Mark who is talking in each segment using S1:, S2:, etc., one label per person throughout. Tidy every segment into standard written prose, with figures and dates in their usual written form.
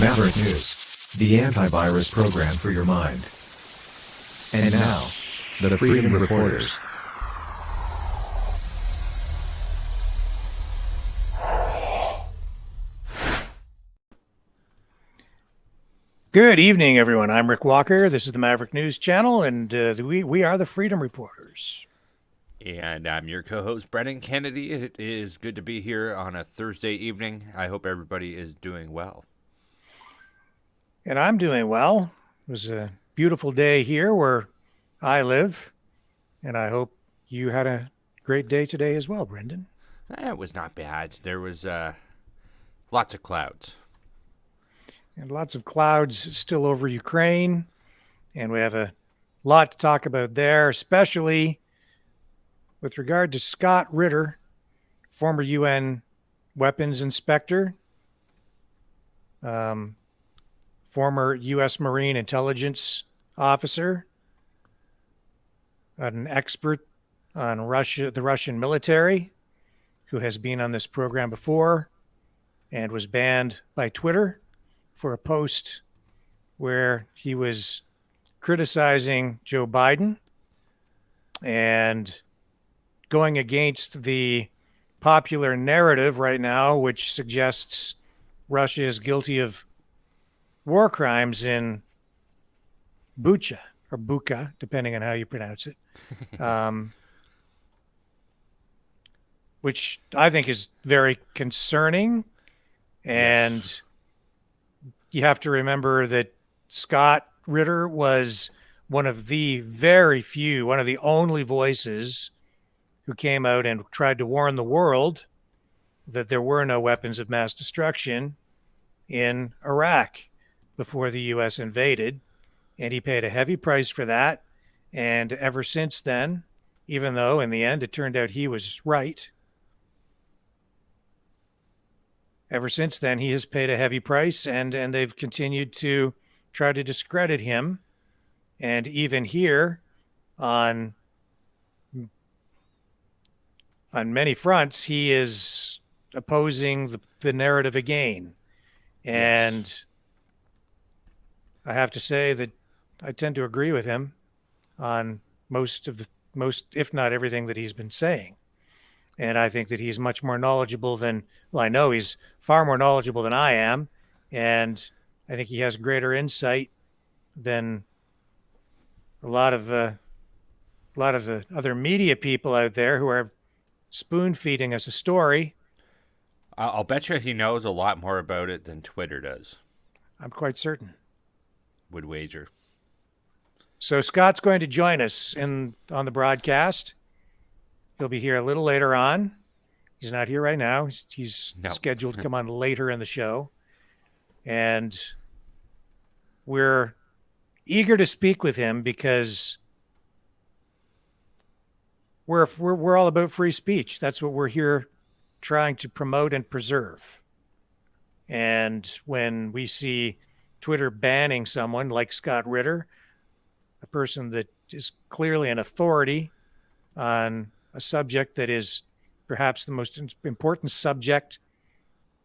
S1: Maverick News, the antivirus program for your mind. And now, the Freedom Reporters.
S2: Good evening, everyone. I'm Rick Walker. This is the Maverick News Channel, and we are the Freedom Reporters.
S3: And I'm your co-host, Brennan Kennedy. It is good to be here on a Thursday evening. I hope everybody is doing well.
S2: And I'm doing well. It was a beautiful day here where I live, and I hope you had a great day today as well, Brendan.
S3: It was not bad. There was lots of clouds.
S2: And lots of clouds still over Ukraine, and we have a lot to talk about there, especially with regard to Scott Ritter, former UN weapons inspector, former U.S. Marine intelligence officer, an expert on Russia, the Russian military, who has been on this program before and was banned by Twitter for a post where he was criticizing Joe Biden and going against the popular narrative right now, which suggests Russia is guilty of war crimes in Bucha, or Bucha, depending on how you pronounce it, which I think is very concerning. And yes, you have to remember that Scott Ritter was one of the very few, one of the only voices who came out and tried to warn the world that there were no weapons of mass destruction in Iraq before the U.S. invaded. And he paid a heavy price for that. And ever since then, even though in the end it turned out he was right, ever since then, he has paid a heavy price, and they've continued to try to discredit him. And even here, on many fronts, he is opposing the narrative again. And yes, I have to say that I tend to agree with him on most, if not everything that he's been saying. And I think that he's much more knowledgeable than, well, I know he's far more knowledgeable than I am. And I think he has greater insight than a lot of the other media people out there who are spoon feeding us a story.
S3: I'll bet you he knows a lot more about it than Twitter does.
S2: I'm quite certain.
S3: Would wager.
S2: So Scott's going to join us on the broadcast. He'll be here a little later on. He's not here right now. He's scheduled to come on later in the show. And we're eager to speak with him because we're all about free speech. That's what we're here trying to promote and preserve. And when we see Twitter banning someone like Scott Ritter, a person that is clearly an authority on a subject that is perhaps the most important subject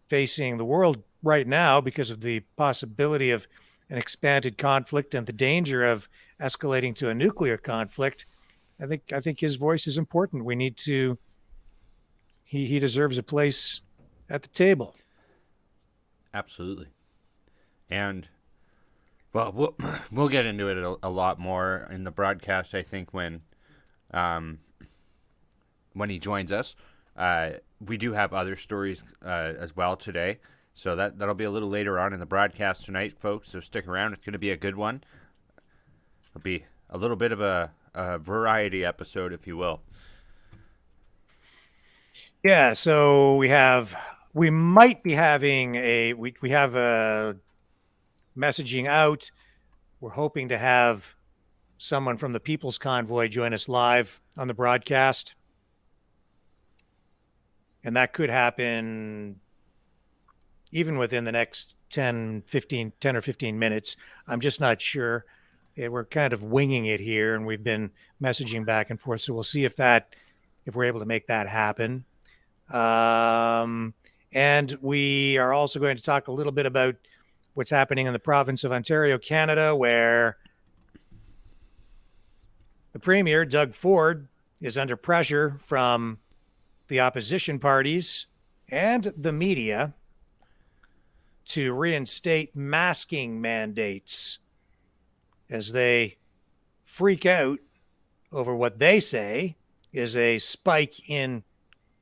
S2: facing the world right now because of the possibility of an expanded conflict and the danger of escalating to a nuclear conflict, I think his voice is important. We need to. He deserves a place at the table.
S3: Absolutely, and well, we'll get into it a lot more in the broadcast. I think when he joins us. We do have other stories as well today, so that'll be a little later on in the broadcast tonight, folks, so stick around. It's going to be a good one. It'll be a little bit of a variety episode, if you will.
S2: Yeah, so we might be having we have a messaging out. We're hoping to have someone from the People's Convoy join us live on the broadcast. And that could happen even within the next 10 or 15 minutes. I'm just not sure. We're kind of winging it here, and we've been messaging back and forth. So we'll see if we're able to make that happen. And we are also going to talk a little bit about what's happening in the province of Ontario, Canada, where the Premier, Doug Ford, is under pressure from the opposition parties and the media to reinstate masking mandates as they freak out over what they say is a spike in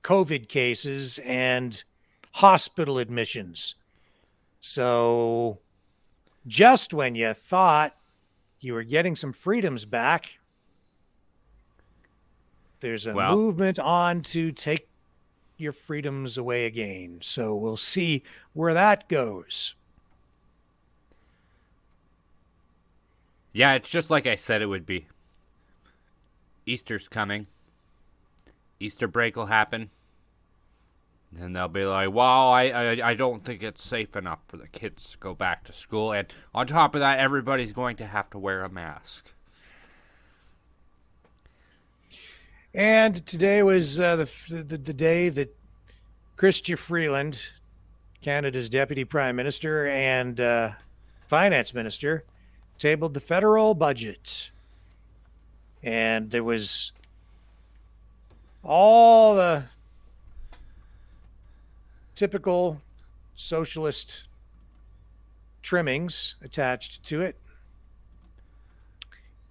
S2: COVID cases and hospital admissions. So just when you thought you were getting some freedoms back, there's a movement on to take your freedoms away again. So we'll see where that goes.
S3: Yeah, it's just like I said it would be. Easter's coming. Easter break will happen. And they'll be like, well, I don't think it's safe enough for the kids to go back to school. And on top of that, everybody's going to have to wear a mask.
S2: And today was the day that Chrystia Freeland, Canada's Deputy Prime Minister and Finance Minister, tabled the federal budget. And there was all the typical socialist trimmings attached to it.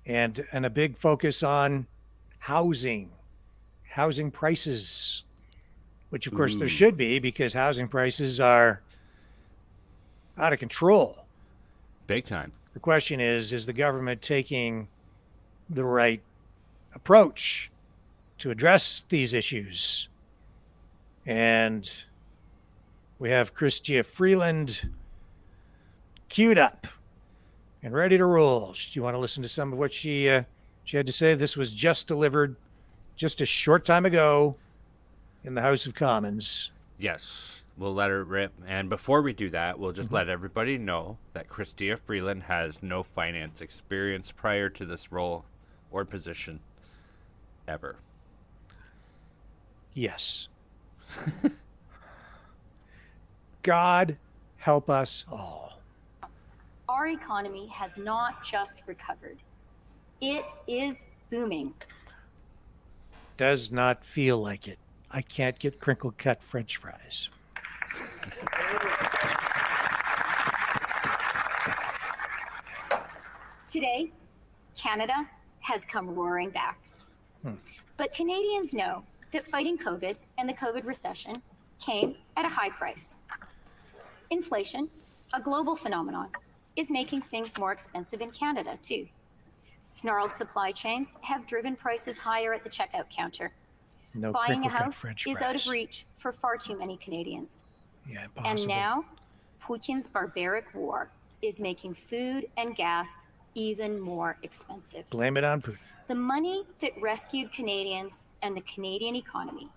S2: And a big focus on housing prices, which of course there should be, because housing prices are out of control.
S3: Big time.
S2: The question is the government taking the right approach to address these issues? And we have Chrystia Freeland queued up and ready to roll. Do you want to listen to some of what she had to say? This was just delivered just a short time ago in the House of Commons.
S3: Yes, we'll let her rip. And before we do that, we'll just let everybody know that Chrystia Freeland has no finance experience prior to this role or position ever.
S2: Yes. God help us all.
S4: Our economy has not just recovered. It is booming.
S2: Does not feel like it. I can't get crinkle cut French fries.
S4: Today, Canada has come roaring back. But Canadians know that fighting COVID and the COVID recession came at a high price. Inflation, a global phenomenon, is making things more expensive in Canada too. Snarled supply chains have driven prices higher at the checkout counter.
S2: No
S4: Buying a
S2: crinkle cut
S4: house
S2: French
S4: is
S2: fries.
S4: out of reach for far too many Canadians.
S2: Yeah, impossible.
S4: And now, Putin's barbaric war is making food and gas even more expensive.
S2: Blame it on Putin.
S4: The money that rescued Canadians and the Canadian economy,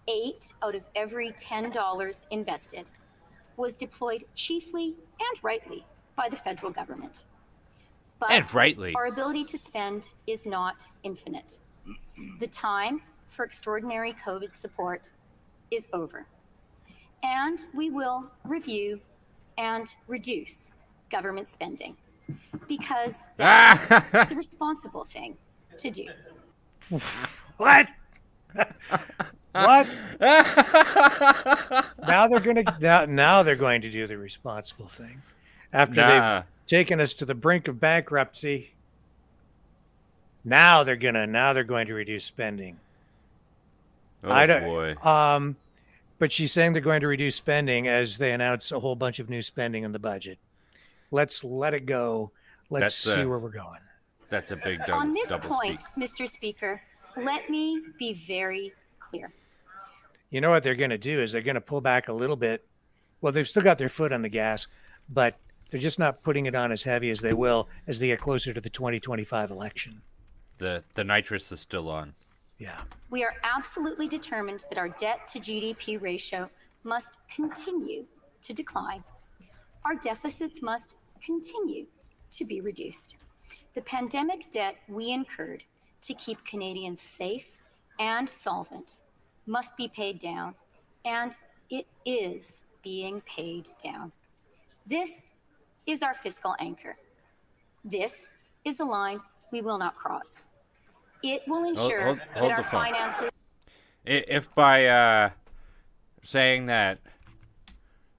S4: 8 out of every $10 invested, was deployed chiefly and rightly by the federal government. But
S3: And rightly.
S4: our ability to spend is not infinite. The time for extraordinary COVID support is over. And we will review and reduce government spending because that's the responsible thing to do.
S2: What? What? Now they're going to do the responsible thing. After they've taken us to the brink of bankruptcy, now they're going to reduce spending.
S3: Oh, boy.
S2: But she's saying they're going to reduce spending as they announce a whole bunch of new spending in the budget. Let's let it go. Let's see where we're going.
S3: That's a big double.
S4: On this
S3: double
S4: point,
S3: speak.
S4: Mr. Speaker, let me be very clear.
S2: You know what they're going to do is they're going to pull back a little bit. Well, they've still got their foot on the gas, but they're just not putting it on as heavy as they will as they get closer to the 2025 election.
S3: The nitrous is still on.
S2: Yeah.
S4: We are absolutely determined that our debt to GDP ratio must continue to decline. Our deficits must continue to be reduced. The pandemic debt we incurred to keep Canadians safe and solvent must be paid down, and it is being paid down. This is our fiscal anchor. This is a line we will not cross. It will ensure
S3: hold
S4: that
S3: the
S4: our
S3: phone.
S4: finances.
S3: If by saying that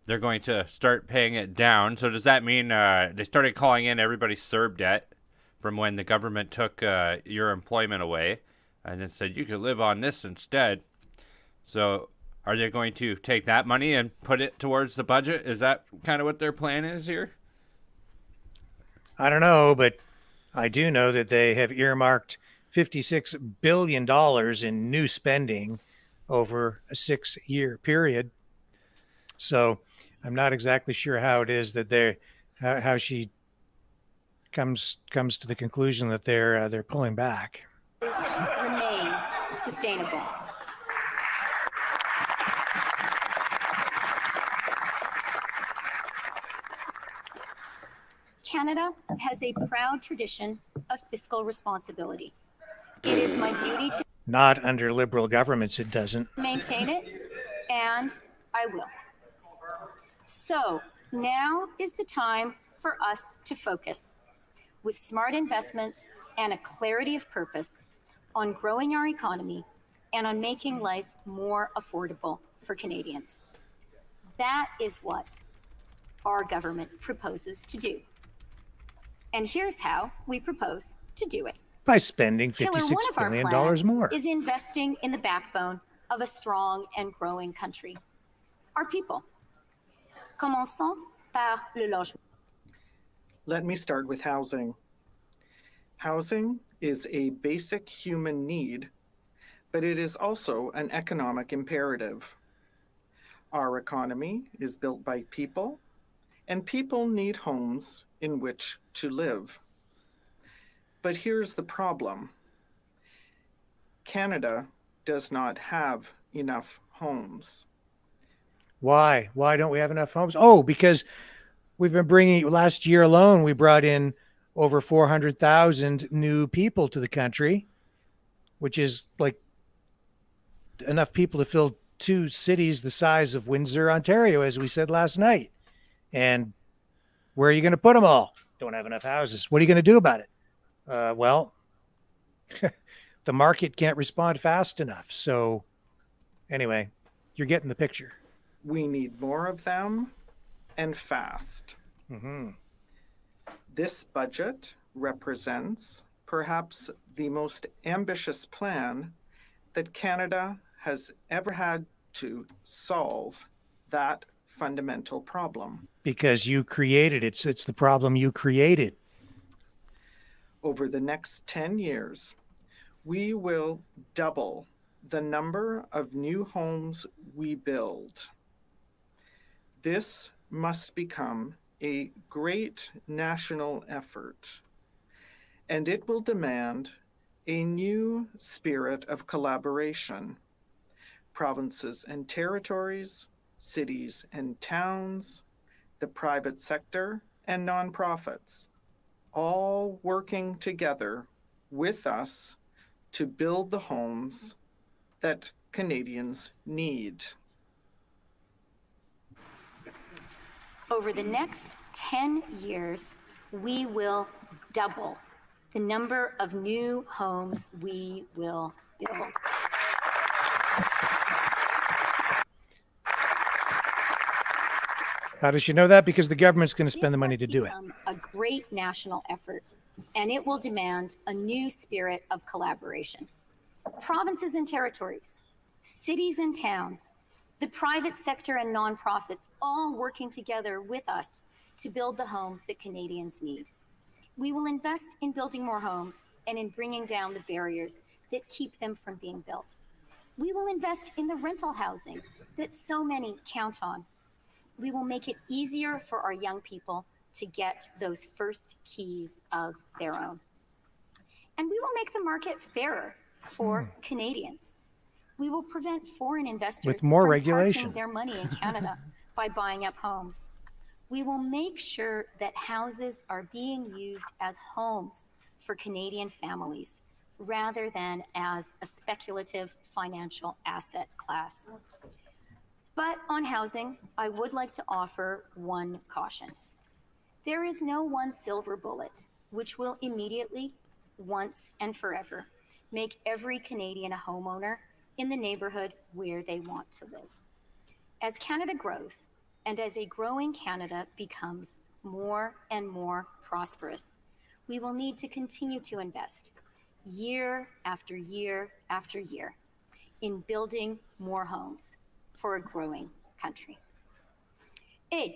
S3: they're going to start paying it down, so does that mean they started calling in everybody's CERB debt from when the government took your employment away and then said you could live on this instead? So are they going to take that money and put it towards the budget? Is that kind of what their plan is here?
S2: I don't know, but I do know that they have earmarked $56 billion in new spending over a 6-year period. So I'm not exactly sure how it is that how she comes to the conclusion that they're pulling back.
S4: Remain sustainable. Canada has a proud tradition of fiscal responsibility. It is my duty to
S2: Not under liberal governments, it doesn't.
S4: maintain it, and I will. So now is the time for us to focus with smart investments and a clarity of purpose on growing our economy and on making life more affordable for Canadians. That is what our government proposes to do. And here's how we propose to do it.
S2: By spending
S4: Pillar
S2: $56
S4: one of our
S2: billion
S4: plan
S2: more.
S4: is investing in the backbone of a strong and growing country, our people. Commençons par le logement.
S5: Let me start with housing. Housing is a basic human need, but it is also an economic imperative. Our economy is built by people, and people need homes in which to live. But here's the problem. Canada does not have enough homes.
S2: Why? Why don't we have enough homes? Oh, because we've been last year alone, we brought in over 400,000 new people to the country, which is like enough people to fill 2 cities the size of Windsor, Ontario, as we said last night. And where are you going to put them all? Don't have enough houses. What are you going to do about it? Well, the market can't respond fast enough. So anyway, you're getting the picture.
S5: We need more of them and fast.
S2: Mm-hmm.
S5: This budget represents perhaps the most ambitious plan that Canada has ever had to solve that fundamental problem.
S2: Because you created it. It's the problem you created.
S5: Over the next 10 years, we will double the number of new homes we build. This must become a great national effort, and it will demand a new spirit of collaboration. Provinces and territories, cities and towns, the private sector, and nonprofits, all working together with us to build the homes that Canadians need.
S4: Over the next 10 years, we will double the number of new homes we will build.
S2: How does she know that? Because the government's going to spend the money to do it.
S4: This must become a great national effort, and it will demand a new spirit of collaboration. Provinces and territories, cities and towns, the private sector and nonprofits all working together with us to build the homes that Canadians need. We will invest in building more homes and in bringing down the barriers that keep them from being built. We will invest in the rental housing that so many count on. We will make it easier for our young people to get those first keys of their own. And we will make the market fairer for Canadians. We will prevent foreign investors
S2: With more
S4: from
S2: regulation.
S4: parking their money in Canada by buying up homes. We will make sure that houses are being used as homes for Canadian families rather than as a speculative financial asset class. But on housing, I would like to offer one caution. There is no one silver bullet which will immediately, once and forever, make every Canadian a homeowner in the neighborhood where they want to live. As Canada grows, and as a growing Canada becomes more and more prosperous, we will need to continue to invest year after year after year in building more homes for a growing country.
S5: And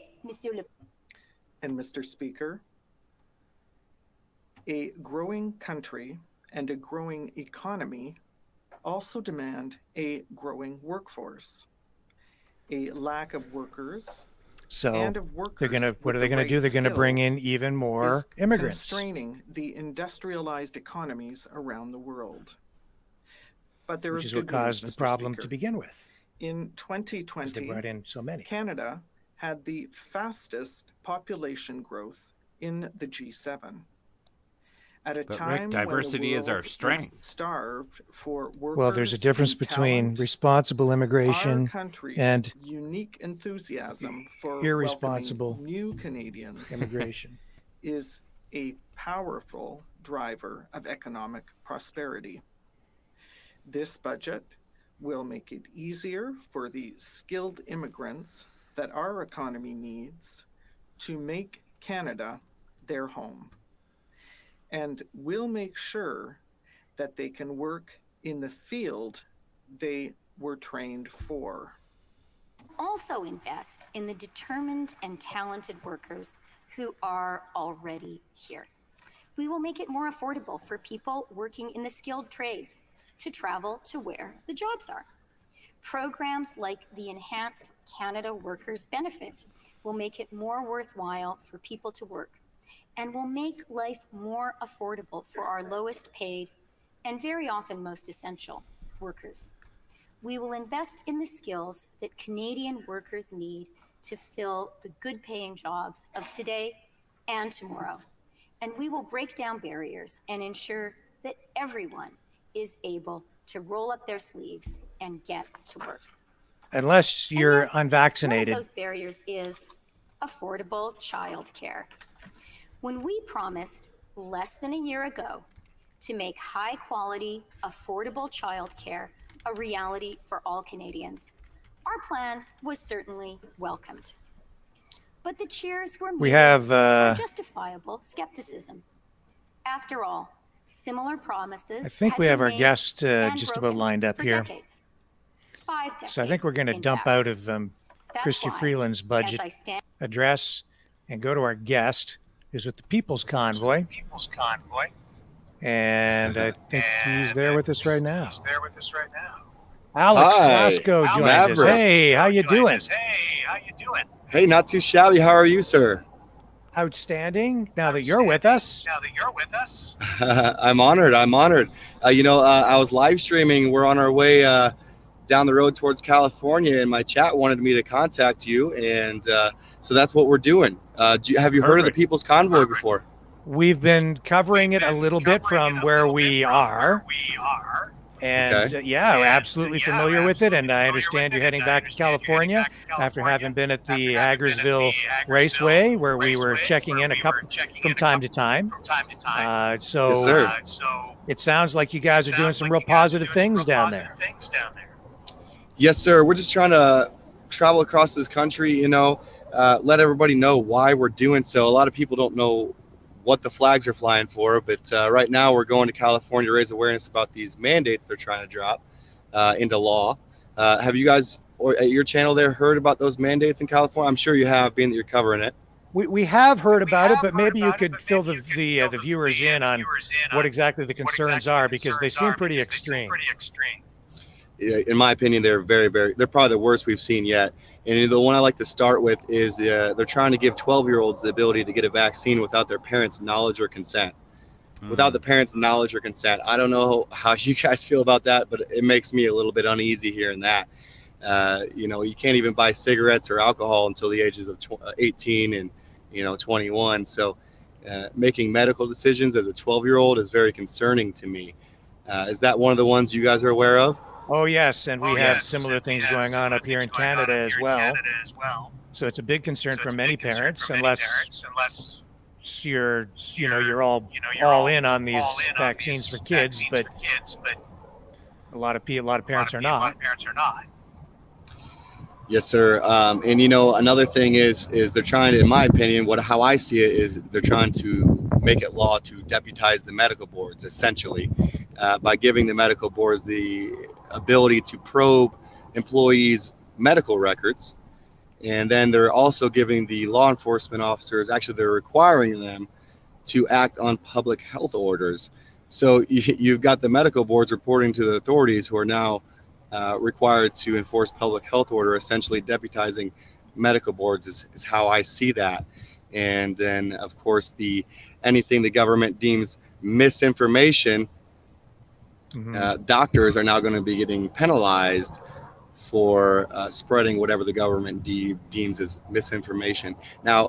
S5: Mr. Speaker, a growing country and a growing economy also demand a growing workforce. A lack of workers
S2: So
S5: and of workers
S2: they're gonna. What
S5: with
S2: are they
S5: the
S2: going to do?
S5: right
S2: They're going to bring in
S5: skills
S2: even more
S5: is
S2: immigrants.
S5: constraining the industrialized economies around the world. But there
S2: Which
S5: is
S2: is what
S5: good news,
S2: caused the
S5: Mr.
S2: problem
S5: Speaker.
S2: to begin with,
S5: In
S2: because they
S5: 2020,
S2: brought in so many.
S5: Canada had the fastest population growth in the G7. At a
S3: But Rick,
S5: time
S3: diversity
S5: when
S3: is
S5: the
S3: our
S5: world was
S3: strength.
S5: starved for workers
S2: Well, there's a difference
S5: and
S2: between
S5: talent,
S2: responsible
S5: our
S2: immigration
S5: country's
S2: and
S5: unique enthusiasm for
S2: irresponsible
S5: welcoming new Canadians
S2: immigration.
S5: is a powerful driver of economic prosperity. This budget will make it easier for the skilled immigrants that our economy needs to make Canada their home. And we'll make sure that they can work in the field they were trained for.
S4: Also invest in the determined and talented workers who are already here. We will make it more affordable for people working in the skilled trades to travel to where the jobs are. Programs like the Enhanced Canada Workers Benefit will make it more worthwhile for people to work and will make life more affordable for our lowest paid and very often most essential workers. We will invest in the skills that Canadian workers need to fill the good paying jobs of today and tomorrow. And we will break down barriers and ensure that everyone is able to roll up their sleeves and get to work.
S2: Unless
S4: And
S2: you're
S4: yes,
S2: unvaccinated.
S4: one of those barriers is affordable childcare. When we promised less than a year ago to make high quality, affordable childcare a reality for all Canadians, our plan was certainly welcomed. But the cheers were
S2: We
S4: muted
S2: have,
S4: by justifiable skepticism. After all, similar promises
S2: I think
S4: had
S2: we have
S4: been
S2: our
S4: made
S2: guest
S4: and
S2: just about
S4: broken
S2: lined up
S4: for
S2: here.
S4: decades. 5 decades.
S2: So I think we're going to
S4: in
S2: dump
S4: fact.
S2: out of
S4: That's
S2: Christy
S4: why,
S2: Freeland's budget
S4: as I stand
S2: address and go to our guest, who's with the People's Convoy. And I think he's there with us right now. Alex
S6: Hi,
S2: Glasgow joins us.
S6: Maverick.
S2: Hey, how you doing?
S6: Hey, not too shabby. How are you, sir?
S2: Outstanding. Now that you're with us.
S6: I'm honored. I was live streaming. We're on our way down the road towards California, and my chat wanted me to contact you, and so that's what we're doing. Have you heard of the
S2: Perfect.
S6: People's Convoy before?
S2: We've been covering it a little bit from where we are. And
S6: Okay.
S2: yeah, we're absolutely familiar with it. And I understand you're heading back to California after having been at the Hagersville Raceway, where we were checking in from time to time. So
S6: Yes, sir.
S2: it sounds like you guys are doing some real positive things down there.
S6: Yes, sir. We're just trying to travel across this country, let everybody know why we're doing so. A lot of people don't know what the flags are flying for, but right now we're going to California to raise awareness about these mandates they're trying to drop into law. Have you guys or at your channel there heard about those mandates in California? I'm sure you have, being that you're covering it.
S2: We have heard about it, but maybe you could fill the viewers in on what exactly the concerns are, because they seem pretty extreme.
S6: In my opinion, they're they're probably the worst we've seen yet. And the one I like to start with is they're trying to give 12-year-olds the ability to get a vaccine without their parents' knowledge or consent. Without the parents' knowledge or consent. I don't know how you guys feel about that, but it makes me a little bit uneasy hearing that. You can't even buy cigarettes or alcohol until the ages of 18 and 21. So making medical decisions as a 12-year-old is very concerning to me. Is that one of the ones you guys are aware of?
S2: Oh, yes, and we have similar things going on up here in Canada as well. So it's a big concern for many parents, unless you're all in on these vaccines for kids, but a lot of parents are not.
S6: Yes, sir. And another thing is they're trying to, in my opinion, how I see it is they're trying to make it law to deputize the medical boards, essentially, by giving the medical boards the ability to probe employees' medical records. And then they're also giving the law enforcement officers, actually they're requiring them to act on public health orders. So you've got the medical boards reporting to the authorities who are now required to enforce public health order, essentially deputizing medical boards is how I see that. And then, of course, anything the government deems misinformation, doctors are now going to be getting penalized for spreading whatever the government deems as misinformation. Now,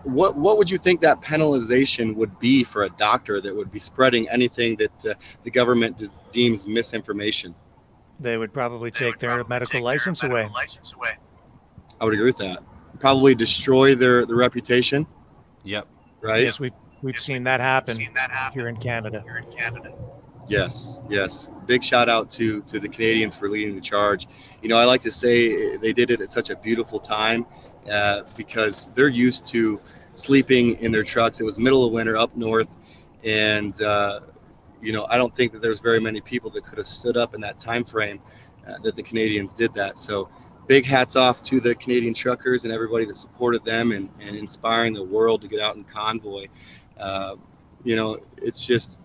S6: what would you think that penalization would be for a doctor that would be spreading anything that the government deems misinformation?
S2: They would probably take their medical license away.
S6: I would agree with that. Probably destroy their reputation.
S3: Yep.
S6: Right.
S2: Yes, we've seen that happen here in Canada.
S6: Yes. Big shout out to the Canadians for leading the charge. I like to say they did it at such a beautiful time because they're used to sleeping in their trucks. It was middle of winter up north, and I don't think that there's very many people that could have stood up in that time frame that the Canadians did that. So big hats off to the Canadian truckers and everybody that supported them and inspiring the world to get out in convoy. It's just,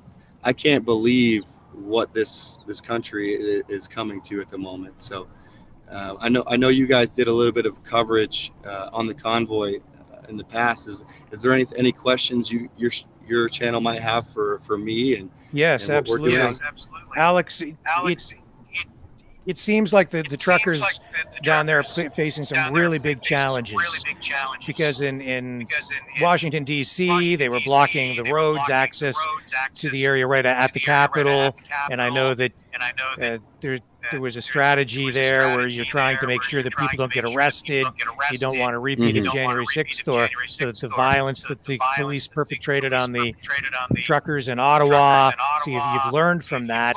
S6: I can't believe what this country is coming to at the moment. So I know you guys did a little bit of coverage on the convoy in the past. Is there any questions your channel might have for me? And
S2: yes,
S6: and
S2: absolutely. Alex, it seems like the truckers down there are facing some really big challenges because in Washington, D.C., they were blocking the roads access to the area right at the Capitol. And I know that there was a strategy there where you're trying to make sure that people don't get arrested. You don't want to repeat of January 6th or the violence that the police perpetrated on the truckers in Ottawa. So you've learned from that.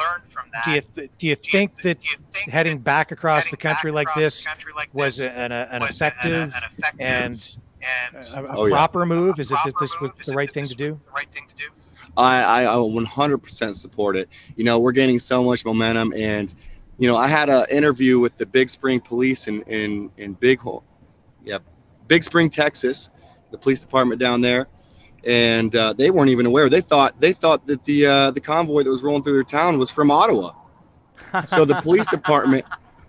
S2: Do you think that heading back across the country like this was an effective and a proper move? Is it that this was the right thing to do?
S6: I 100% support it. We're gaining so much momentum, and I had an interview with the Big Spring Police in Big Spring, Texas, the police department down there, and they weren't even aware. They thought that the convoy that was rolling through their town was from Ottawa. So the police department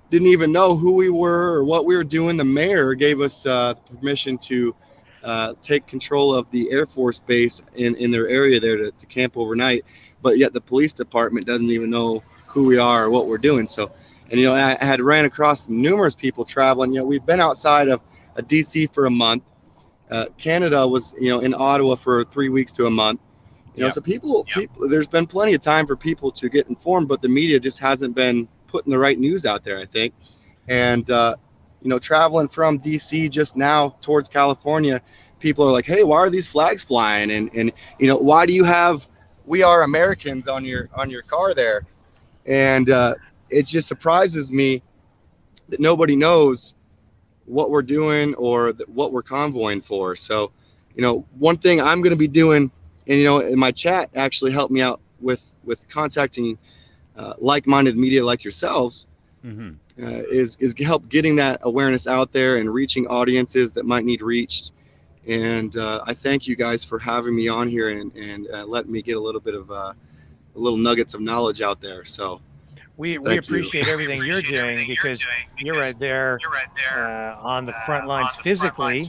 S6: didn't even know who we were or what we were doing. The mayor gave us permission to take control of the Air Force base in their area there to camp overnight, but yet the police department doesn't even know who we are or what we're doing. So, and I had ran across numerous people traveling. We've been outside of DC for a month. Canada was in Ottawa for 3 weeks to a month. So people, there's been plenty of time for people to get informed, but the media just hasn't been putting the right news out there, I think. And traveling from DC just now towards California, people are like, hey, why are these flags flying? And why do you have "We Are Americans" on your car there? And it just surprises me that nobody knows what we're doing or what we're convoying for. So, one thing I'm going to be doing, and my chat actually helped me out with contacting like-minded media like yourselves, is help getting that awareness out there and reaching audiences that might need reached. And I thank you guys for having me on here and letting me get a little bit of little nuggets of knowledge out there. So
S2: we appreciate everything you're doing because you're right there on the front lines physically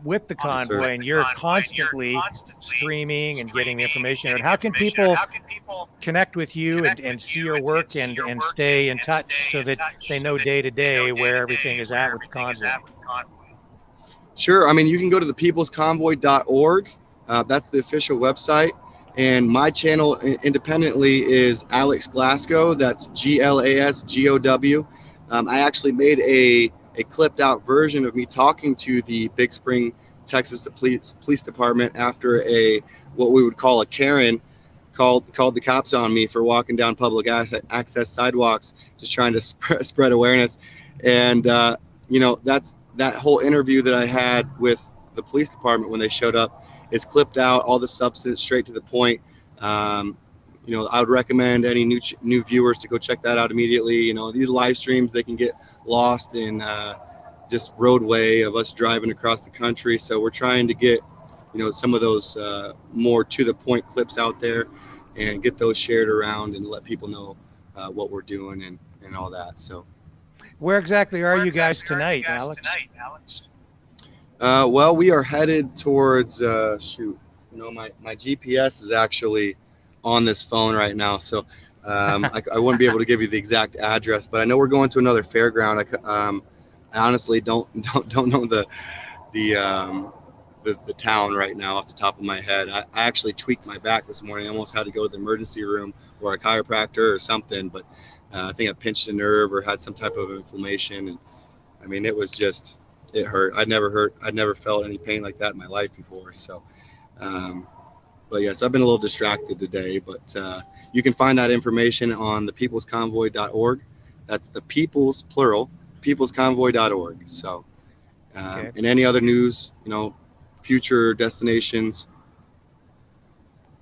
S2: with the convoy, and you're constantly streaming and getting the information out. How can people connect with you and see your work and stay in touch so that they know day to day where everything is at with the convoy?
S6: Sure. I mean, you can go to thepeoplesconvoy.org. That's the official website. And my channel independently is Alex Glasgow. That's GLASGOW. I actually made a clipped out version of me talking to the Big Spring Texas Police Department after what we would call a Karen called the cops on me for walking down public access sidewalks, just trying to spread awareness. And that whole interview that I had with the police department when they showed up is clipped out, all the substance, straight to the point. I would recommend any new viewers to go check that out immediately. These live streams, they can get lost in just roadway of us driving across the country. So we're trying to get some of those more to the point clips out there and get those shared around and let people know what we're doing and all that. So
S2: where exactly are you guys tonight, Alex?
S6: Well, we are headed towards my GPS is actually on this phone right now, so I wouldn't be able to give you the exact address, but I know we're going to another fairground. I honestly don't know the town right now off the top of my head. I actually tweaked my back this morning. I almost had to go to the emergency room or a chiropractor or something, but I think I pinched a nerve or had some type of inflammation, and I mean it hurt. I'd never felt any pain like that in my life before. So but yes, I've been a little distracted today, but you can find that information on thepeoplesconvoy.org. That's the people's plural, peoplesconvoy.org. So
S2: Okay.
S6: and any other news, future destinations.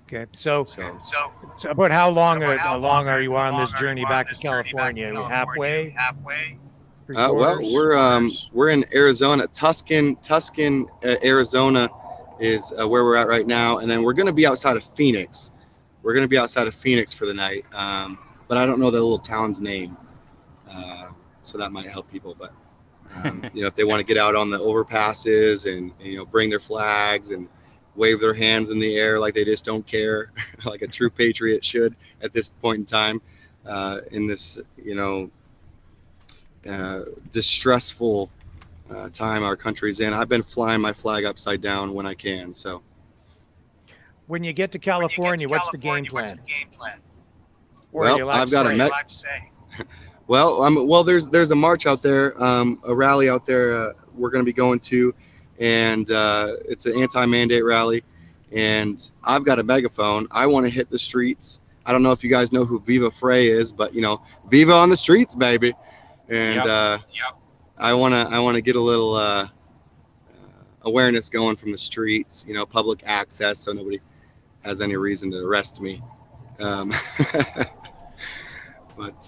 S2: Okay. So about how long are you on this journey back to California? Are we halfway?
S6: Well, we're in Arizona. Tuscan, Arizona is where we're at right now, and then we're going to be outside of Phoenix. We're going to be outside of Phoenix for the night, but I don't know the little town's name, so that might help people. But if they want to get out on the overpasses and bring their flags and wave their hands in the air like they just don't care, like a true patriot should at this point in time, in this distressful time our country's in. I've been flying my flag upside down when I can. So
S2: when you get to California, what's the game plan?
S6: Well, I've got there's a march out there, a rally out there we're going to be going to, and it's an anti-mandate rally, and I've got a megaphone. I want to hit the streets. I don't know if you guys know who Viva Frey is, but Viva on the streets, baby. And I want to get a little awareness going from the streets, public access, so nobody has any reason to arrest me. But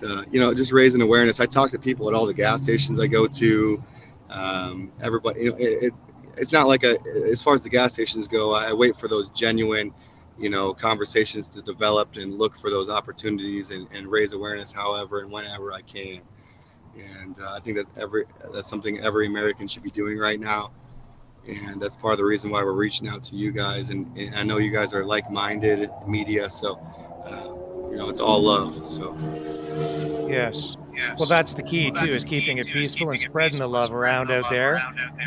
S6: just raising awareness. I talk to people at all the gas stations I go to. Everybody, it's not like as far as the gas stations go, I wait for those genuine, conversations to develop and look for those opportunities and raise awareness however and whenever I can. And I think that's something every American should be doing right now. And that's part of the reason why we're reaching out to you guys. And I know you guys are like-minded media, so it's all love. So
S2: Yes. Well, that's the key too, is keeping it peaceful and spreading the love around out there,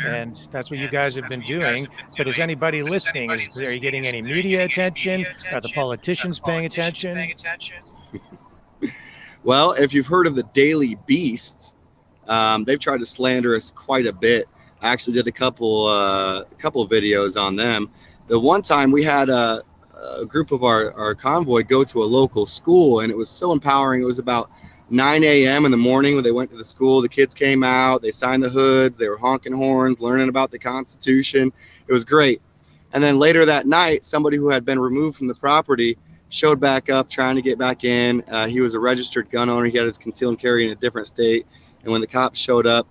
S2: and that's what you guys have been doing. But is anybody listening? Are you getting any media attention? Are the politicians paying attention?
S6: Well, if you've heard of the Daily Beast, they've tried to slander us quite a bit. I actually did a couple videos on them. The one time we had a group of our convoy go to a local school, and it was so empowering. It was about 9 a.m. in the morning when they went to the school. The kids came out, they signed the hoods, they were honking horns, learning about the Constitution. It was great. And then later that night, somebody who had been removed from the property showed back up trying to get back in. He was a registered gun owner. He had his concealed and carry in a different state. And when the cops showed up,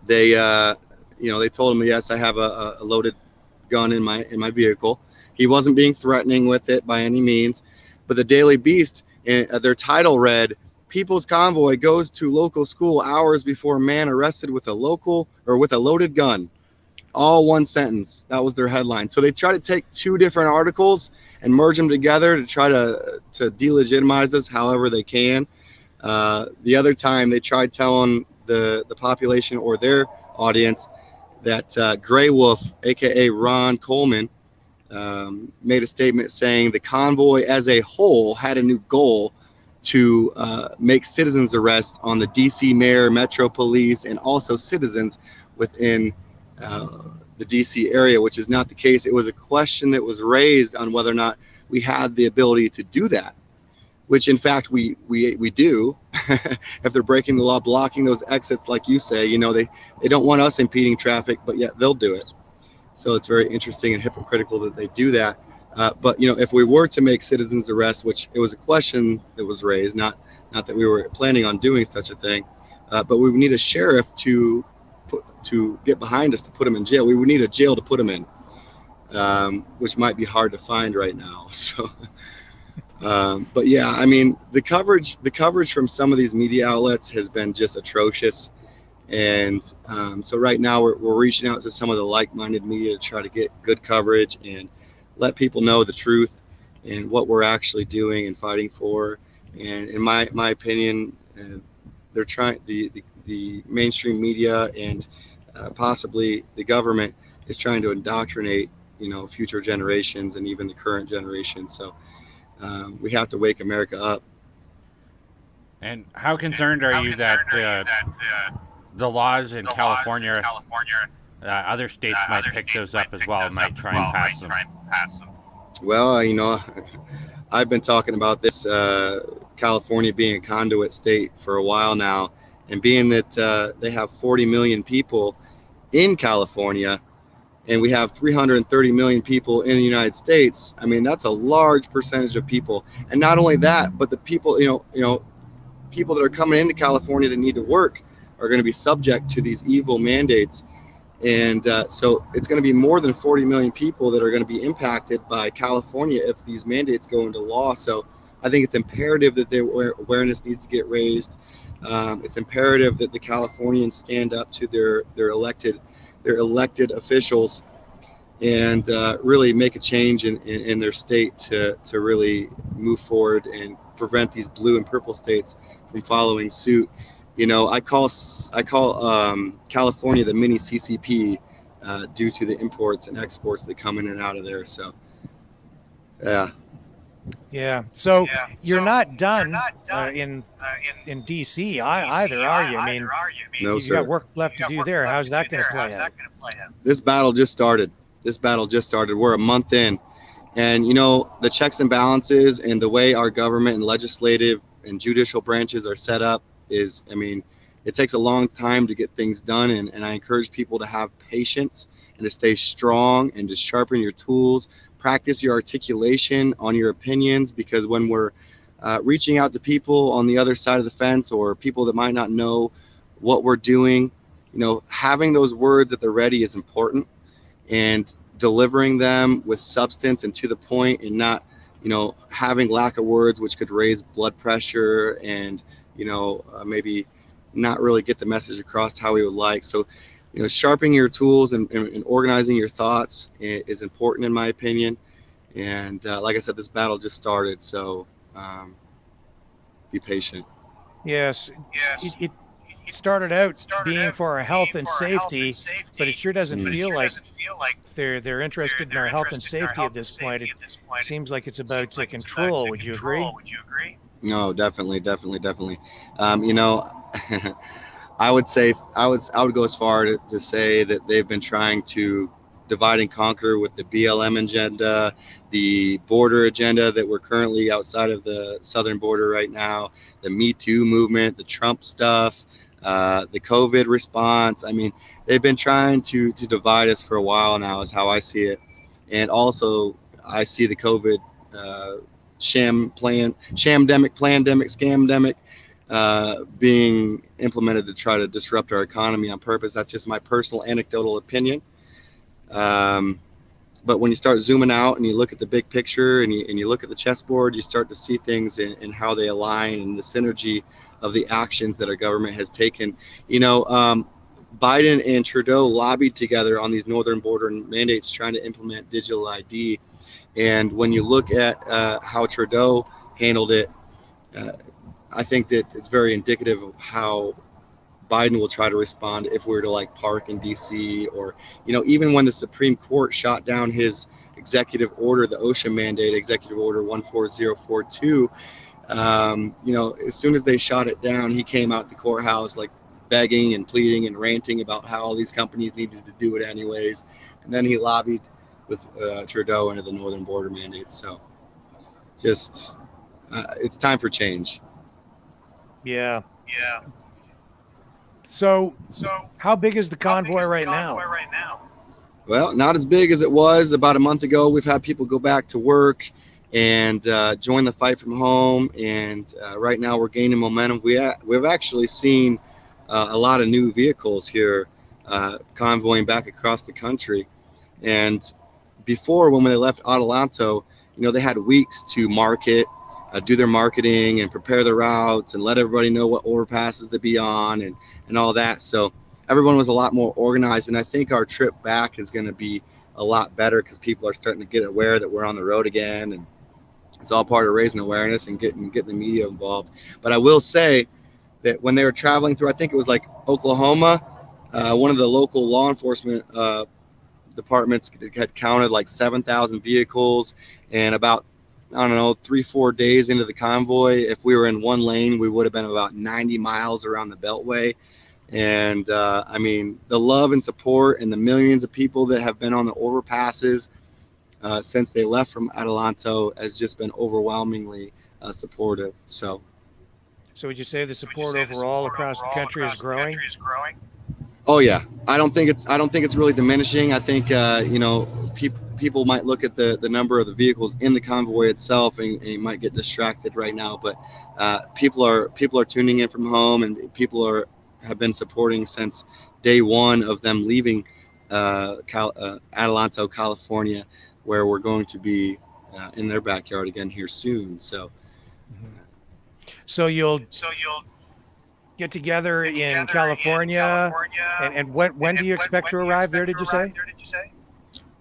S6: they told him, yes, I have a loaded gun in my vehicle. He wasn't being threatening with it by any means. But the Daily Beast, their title read, "People's Convoy goes to local school hours before man arrested with a loaded gun." All one sentence. That was their headline. So they try to take two different articles and merge them together to try to delegitimize us however they can. The other time they tried telling the population or their audience that Gray Wolf, aka Ron Coleman, made a statement saying the convoy as a whole had a new goal to make citizens arrests on the DC mayor, Metro Police, and also citizens within the DC area, which is not the case. It was a question that was raised on whether or not we had the ability to do that, which in fact we do. If they're breaking the law, blocking those exits, like you say, they don't want us impeding traffic, but yet they'll do it. So it's very interesting and hypocritical that they do that. But if we were to make citizens arrests, which it was a question that was raised, not that we were planning on doing such a thing, but we would need a sheriff to get behind us to put them in jail. We would need a jail to put them in, which might be hard to find right now. So, but yeah, I mean, the coverage from some of these media outlets has been just atrocious. And so right now we're reaching out to some of the like-minded media to try to get good coverage and let people know the truth and what we're actually doing and fighting for. And in my opinion, they're trying, the mainstream media and possibly the government is trying to indoctrinate, future generations and even the current generation. So we have to wake America up.
S3: And how concerned are you that the laws in California, other states might pick those up as well and might try and pass them?
S6: Well, I've been talking about this, California being a conduit state for a while now, and being that they have 40 million people in California, and we have 330 million people in the United States. I mean, that's a large percentage of people. And not only that, but the people, people that are coming into California that need to work are going to be subject to these evil mandates. And so it's going to be more than 40 million people that are going to be impacted by California if these mandates go into law. So I think it's imperative that their awareness needs to get raised. It's imperative that the Californians stand up to their elected officials and really make a change in their state to really move forward and prevent these blue and purple states from following suit. I call California the mini CCP due to the imports and exports that come in and out of there. So, yeah.
S2: Yeah. So you're not done in DC either, are you? I mean,
S6: No,
S2: you
S6: sir.
S2: got work left to do there. How's that going to play out?
S6: This battle just started. We're a month in, and the checks and balances and the way our government and legislative and judicial branches are set up is, it takes a long time to get things done, and I encourage people to have patience and to stay strong and to sharpen your tools, practice your articulation on your opinions, because when we're reaching out to people on the other side of the fence or people that might not know what we're doing, having those words at the ready is important, and delivering them with substance and to the point, and not having lack of words which could raise blood pressure and maybe not really get the message across how we would like. So sharpening your tools and organizing your thoughts is important in my opinion. And like I said, this battle just started, so be patient.
S2: Yes. It started out being for our health and safety, but it sure doesn't feel like they're interested in our health and safety at this point. It seems like it's about control. Would you agree?
S6: No, definitely. I would go as far to say that they've been trying to divide and conquer with the BLM agenda, the border agenda that we're currently outside of the southern border right now, the Me Too movement, the Trump stuff, the COVID response. They've been trying to divide us for a while now, is how I see it. And also I see the COVID shamdemic, plandemic, scamdemic being implemented to try to disrupt our economy on purpose. That's just my personal anecdotal opinion. But when you start zooming out and you look at the big picture and you look at the chessboard, you start to see things in how they align and the synergy of the actions that our government has taken. Biden and Trudeau lobbied together on these northern border mandates trying to implement digital ID. And when you look at how Trudeau handled it, I think that it's very indicative of how Biden will try to respond if we were to park in DC, or even when the Supreme Court shot down his executive order, the OSHA mandate, executive order 14042. As soon as they shot it down, he came out the courthouse begging and pleading and ranting about how all these companies needed to do it anyways. And then he lobbied with Trudeau into the northern border mandates. So just it's time for change.
S2: Yeah. So how big is the convoy right now?
S6: Well, not as big as it was about a month ago. We've had people go back to work and join the fight from home. And right now we're gaining momentum. We've actually seen a lot of new vehicles here convoying back across the country. And before, when they left Adelanto, they had weeks to market, do their marketing and prepare their routes and let everybody know what overpasses to be on and all that. So everyone was a lot more organized. And I think our trip back is going to be a lot better because people are starting to get aware that we're on the road again. And it's all part of raising awareness and getting the media involved. But I will say that when they were traveling through, I think it was like Oklahoma, one of the local law enforcement departments had counted like 7,000 vehicles, and about 3-4 days into the convoy, if we were in one lane, we would have been about 90 miles around the Beltway. And the love and support and the millions of people that have been on the overpasses since they left from Adelanto has just been overwhelmingly supportive. So
S2: would you say the support overall across the country is growing?
S6: Oh yeah, I don't think it's really diminishing. I think people might look at the number of the vehicles in the convoy itself and you might get distracted right now. But people are tuning in from home, and people have been supporting since day one of them leaving Adelanto, California, where we're going to be in their backyard again here soon. So
S2: you'll get together in California, and when do you expect to arrive there, did you say?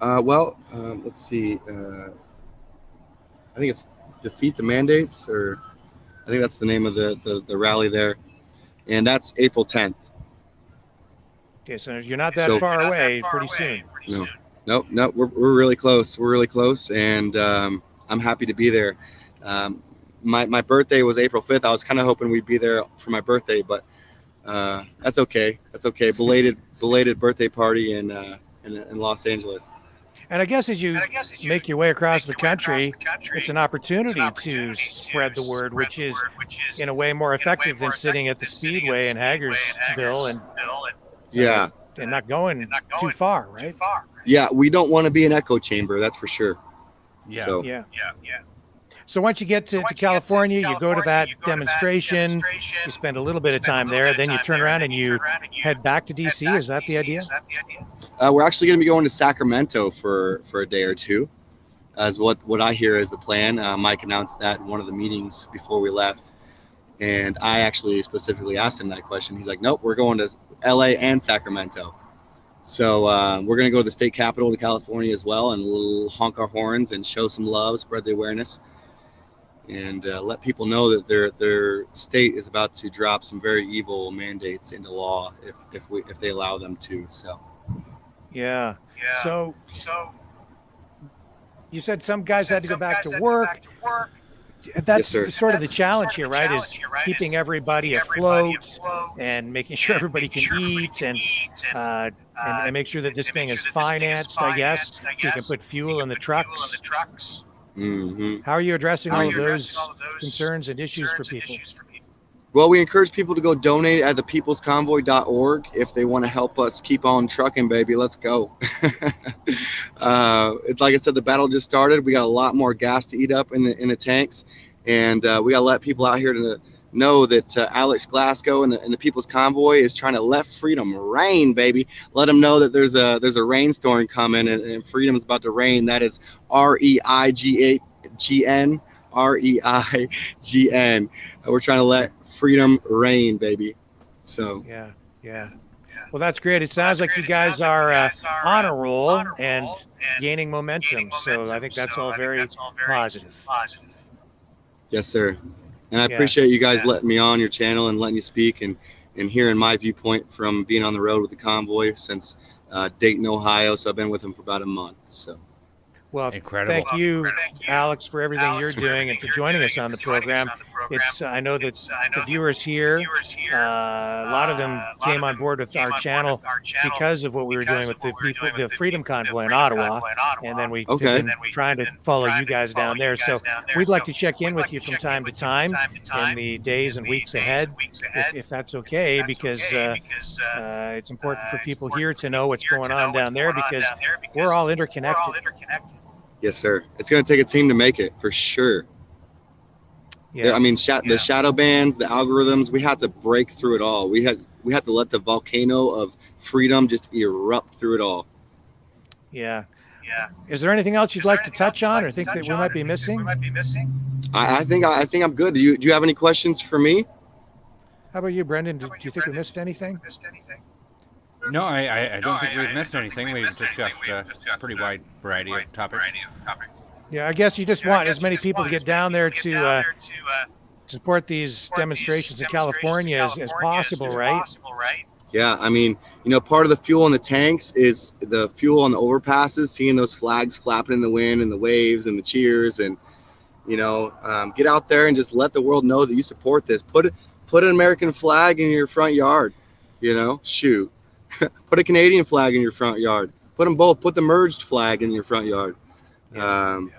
S6: Let's see. I think it's Defeat the Mandates, or I think that's the name of the rally there. And that's April 10th.
S2: Okay, so you're not that far away, pretty soon.
S6: No, we're really close. We're really close, and I'm happy to be there. My birthday was April 5th. I was kind of hoping we'd be there for my birthday, but that's okay. Belated birthday party in Los Angeles.
S2: And I guess as you make your way across the country, it's an opportunity to spread the word, which is in a way more effective than sitting at the Speedway in Hagersville and not going too far, right?
S6: Yeah, we don't want to be an echo chamber, that's for sure.
S2: Yeah. So once you get to California, you go to that demonstration, you spend a little bit of time there, then you turn around and you head back to D.C. Is that the idea?
S6: We're actually going to be going to Sacramento for a day or two, as what I hear is the plan. Mike announced that in one of the meetings before we left. And I actually specifically asked him that question. He's like, nope, we're going to L.A. and Sacramento. So we're going to go to the state capitol in California as well, and we'll honk our horns and show some love, spread the awareness, and let people know that their state is about to drop some very evil mandates into law if they allow them to. So
S2: yeah. So you said some guys had to go back to work. That's sort of the challenge here, right? Is keeping everybody afloat and making sure everybody can eat and make sure that this thing is financed, I guess, so you can put fuel in the trucks.
S6: Mm-hmm.
S2: How are you addressing all of those concerns and issues for people?
S6: Well, we encourage people to go donate at thepeoplesconvoy.org if they want to help us keep on trucking, baby. Let's go. Like I said, the battle just started. We got a lot more gas to eat up in the tanks, and we got to let people out here to know that Alex Glasgow and the People's Convoy is trying to let freedom reign, baby. Let them know that there's a rainstorm coming, and freedom is about to reign. That is REIGN. REIGN. We're trying to let freedom reign, baby. So
S2: yeah. Well, that's great. It sounds like you guys are on a roll and gaining momentum. So I think that's all very positive.
S6: Yes, sir. And I appreciate you guys letting me on your channel and letting you speak and hearing my viewpoint from being on the road with the convoy since Dayton, Ohio. So I've been with them for about a month. So.
S2: Well, incredible. Thank you, Alex, for everything you're doing and for joining us on the program. It's I know that the viewers here, a lot of them came on board with our channel because of what we were doing with the people, the Freedom Convoy in Ottawa, and then we have
S6: Okay.
S2: been trying to follow you guys down there. So we'd like to check in with you from time to time in the days and weeks ahead, if that's okay, because it's important for people here to know what's going on down there, because we're all interconnected.
S6: Yes, sir. It's going to take a team to make it for sure.
S2: Yeah.
S6: I mean, the shadow bands, the algorithms, we had to break through it all. We had to let the volcano of freedom just erupt through it all.
S2: Yeah. Is there anything else you'd like to touch on or think that we might be missing?
S6: I think I'm good. Do you have any questions for me?
S2: How about you, Brendan? Do you think we missed anything?
S3: No, I don't think we've missed anything. We've discussed a pretty wide variety of topics.
S2: Yeah, I guess you just want as many people to get down there to support these demonstrations in California as possible, right?
S6: Yeah, I mean, part of the fuel in the tanks is the fuel on the overpasses, seeing those flags flapping in the wind and the waves and the cheers, and get out there and just let the world know that you support this. Put an American flag in your front yard, shoot. Put a Canadian flag in your front yard. Put them both. Put the merged flag in your front yard.
S3: That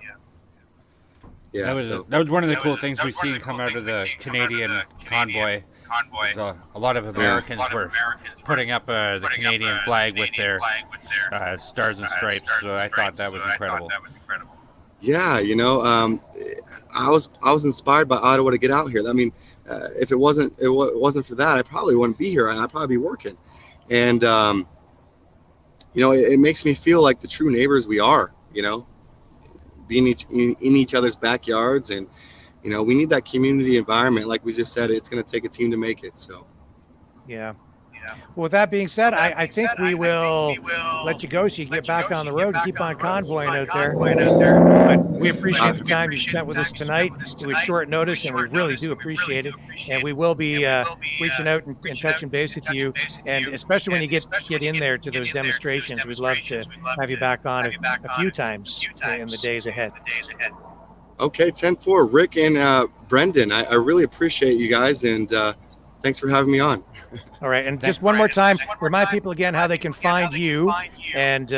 S3: was one of the cool things we've seen come out of the Canadian convoy. So a lot of Americans were putting up the Canadian flag with their stars and stripes. So I thought that was incredible.
S6: Yeah, I was inspired by Ottawa to get out here. I mean, if it wasn't for that, I probably wouldn't be here. I'd probably be working. And it makes me feel like the true neighbors we are. Being in each other's backyards, and we need that community environment. Like we just said, it's going to take a team to make it. So
S2: yeah. Well, with that being said, I think we will let you go so you can get back on the road and keep on convoying out there. But we appreciate the time you spent with us tonight. It was short notice, and we really do appreciate it. And we will be reaching out and touching base with you. And especially when you get in there to those demonstrations, we'd love to have you back on a few times in the days ahead.
S6: Okay, 10-4, Rick and Brendan. I really appreciate you guys, and thanks for having me on.
S2: All right, and just one more time, remind people again how they can find you and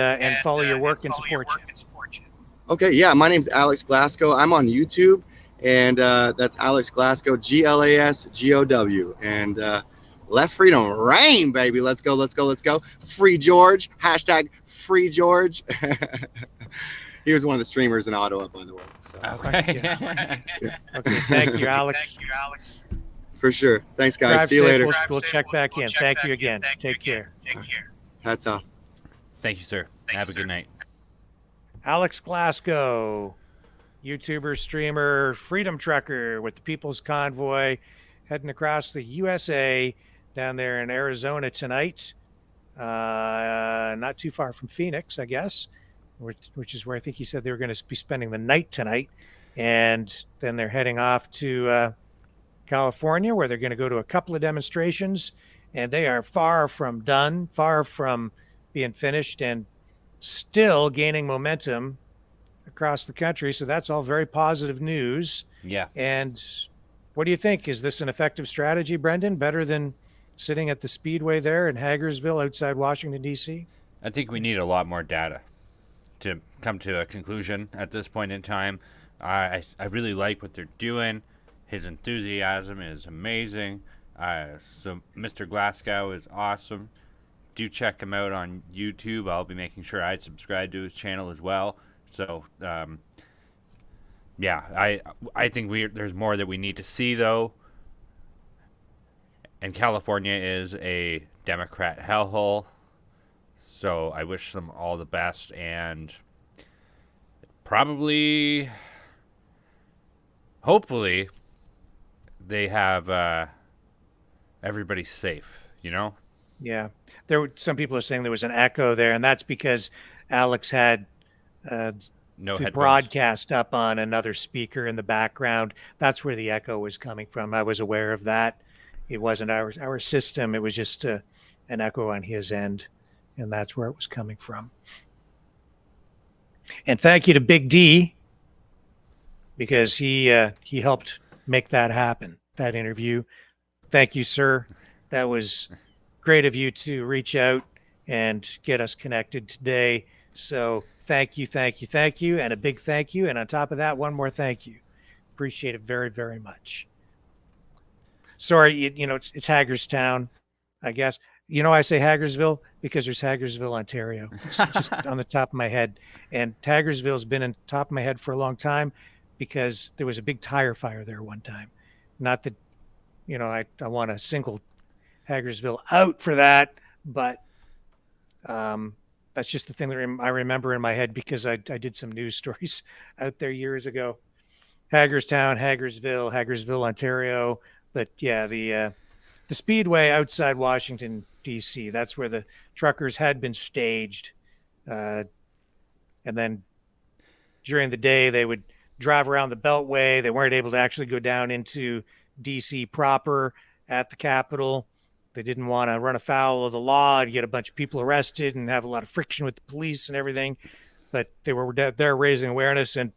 S2: follow your work and support you.
S6: Okay, yeah, my name's Alex Glasgow. I'm on YouTube, and that's Alex Glasgow, Glasgow, and let freedom reign, baby. Let's go. Free George, hashtag Free George. He was one of the streamers in Ottawa, by the way. So.
S3: Okay.
S6: Yeah.
S2: Okay, thank you, Alex.
S6: For sure. Thanks, guys.
S2: Drive
S6: See you
S2: safe.
S6: later.
S2: We'll check back in. Thank you again. Take care.
S6: Hats off.
S3: Thank you, sir. Have a good night.
S2: Alex Glasgow, YouTuber, streamer, freedom trucker with the People's Convoy, heading across the USA down there in Arizona tonight. Not too far from Phoenix, I guess, which is where I think he said they were going to be spending the night tonight. And then they're heading off to California, where they're going to go to a couple of demonstrations, and they are far from done, far from being finished, and still gaining momentum across the country. So that's all very positive news.
S3: Yeah.
S2: And what do you think? Is this an effective strategy, Brendan? Better than sitting at the Speedway there in Hagersville outside Washington, D.C.?
S3: I think we need a lot more data to come to a conclusion at this point in time. I really like what they're doing. His enthusiasm is amazing. So Mr. Glasgow is awesome. Do check him out on YouTube. I'll be making sure I subscribe to his channel as well. So, yeah, I think there's more that we need to see, though. And California is a Democrat hellhole. So I wish them all the best, and hopefully, they have everybody safe,
S2: Yeah. Some people are saying there was an echo there, and that's because Alex had
S3: No
S2: to
S3: headphones.
S2: broadcast up on another speaker in the background. That's where the echo was coming from. I was aware of that. It wasn't our system. It was just an echo on his end, and that's where it was coming from. And thank you to Big D, because he helped make that happen, that interview. Thank you, sir. That was great of you to reach out and get us connected today. So thank you, thank you, thank you, and a big thank you. And on top of that, one more thank you. Appreciate it very, very much. Sorry, it's Hagerstown, I guess. I say Hagersville because there's Hagersville, Ontario. It's just on the top of my head. And Hagersville's been on top of my head for a long time because there was a big tire fire there one time. Not that, I want to single Hagersville out for that, but that's just the thing that I remember in my head because I did some news stories out there years ago. Hagerstown, Hagersville, Ontario. But yeah, the speedway outside Washington, D.C., that's where the truckers had been staged. And then during the day, they would drive around the Beltway. They weren't able to actually go down into D.C. proper at the Capitol. They didn't want to run afoul of the law and get a bunch of people arrested and have a lot of friction with the police and everything. But they were there raising awareness. And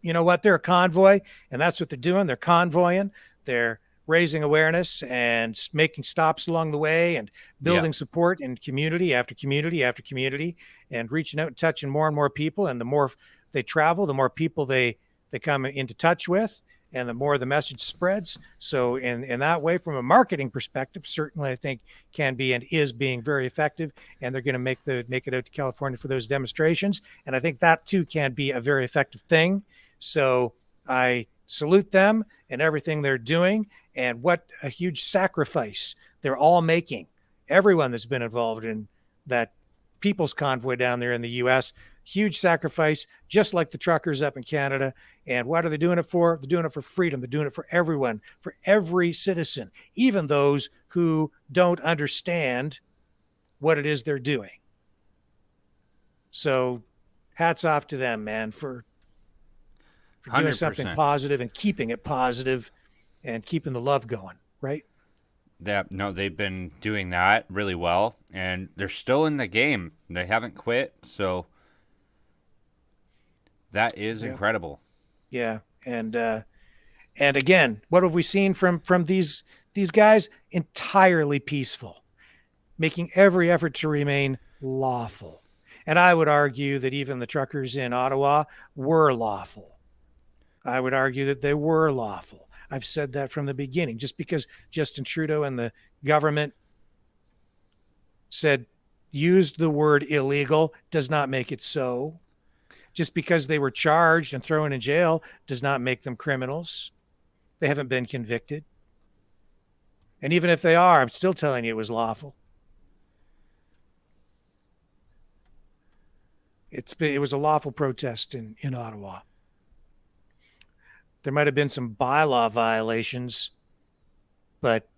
S2: you know what? They're a convoy, and that's what they're doing. They're convoying. They're raising awareness and making stops along the way and building support in community after community after community and reaching out and touching more and more people. And the more they travel, the more people they come into touch with, and the more the message spreads. So in that way, from a marketing perspective, certainly I think can be and is being very effective. And they're going to make it out to California for those demonstrations. And I think that too can be a very effective thing. So I salute them and everything they're doing, and what a huge sacrifice they're all making. Everyone that's been involved in that people's convoy down there in the U.S., huge sacrifice, just like the truckers up in Canada. And what are they doing it for? They're doing it for freedom. They're doing it for everyone, for every citizen, even those who don't understand what it is they're doing. So hats off to them, man, for doing
S3: 100%.
S2: something positive and keeping it positive and keeping the love going, right?
S3: They've been doing that really well, and they're still in the game. They haven't quit, so that is incredible.
S2: Yeah, and again, what have we seen from these guys? Entirely peaceful, making every effort to remain lawful. And I would argue that even the truckers in Ottawa were lawful. I would argue that they were lawful. I've said that from the beginning. Just because Justin Trudeau and the government used the word illegal does not make it so. Just because they were charged and thrown in jail does not make them criminals. They haven't been convicted. And even if they are, I'm still telling you it was lawful. It was a lawful protest in Ottawa. There might have been some bylaw violations, but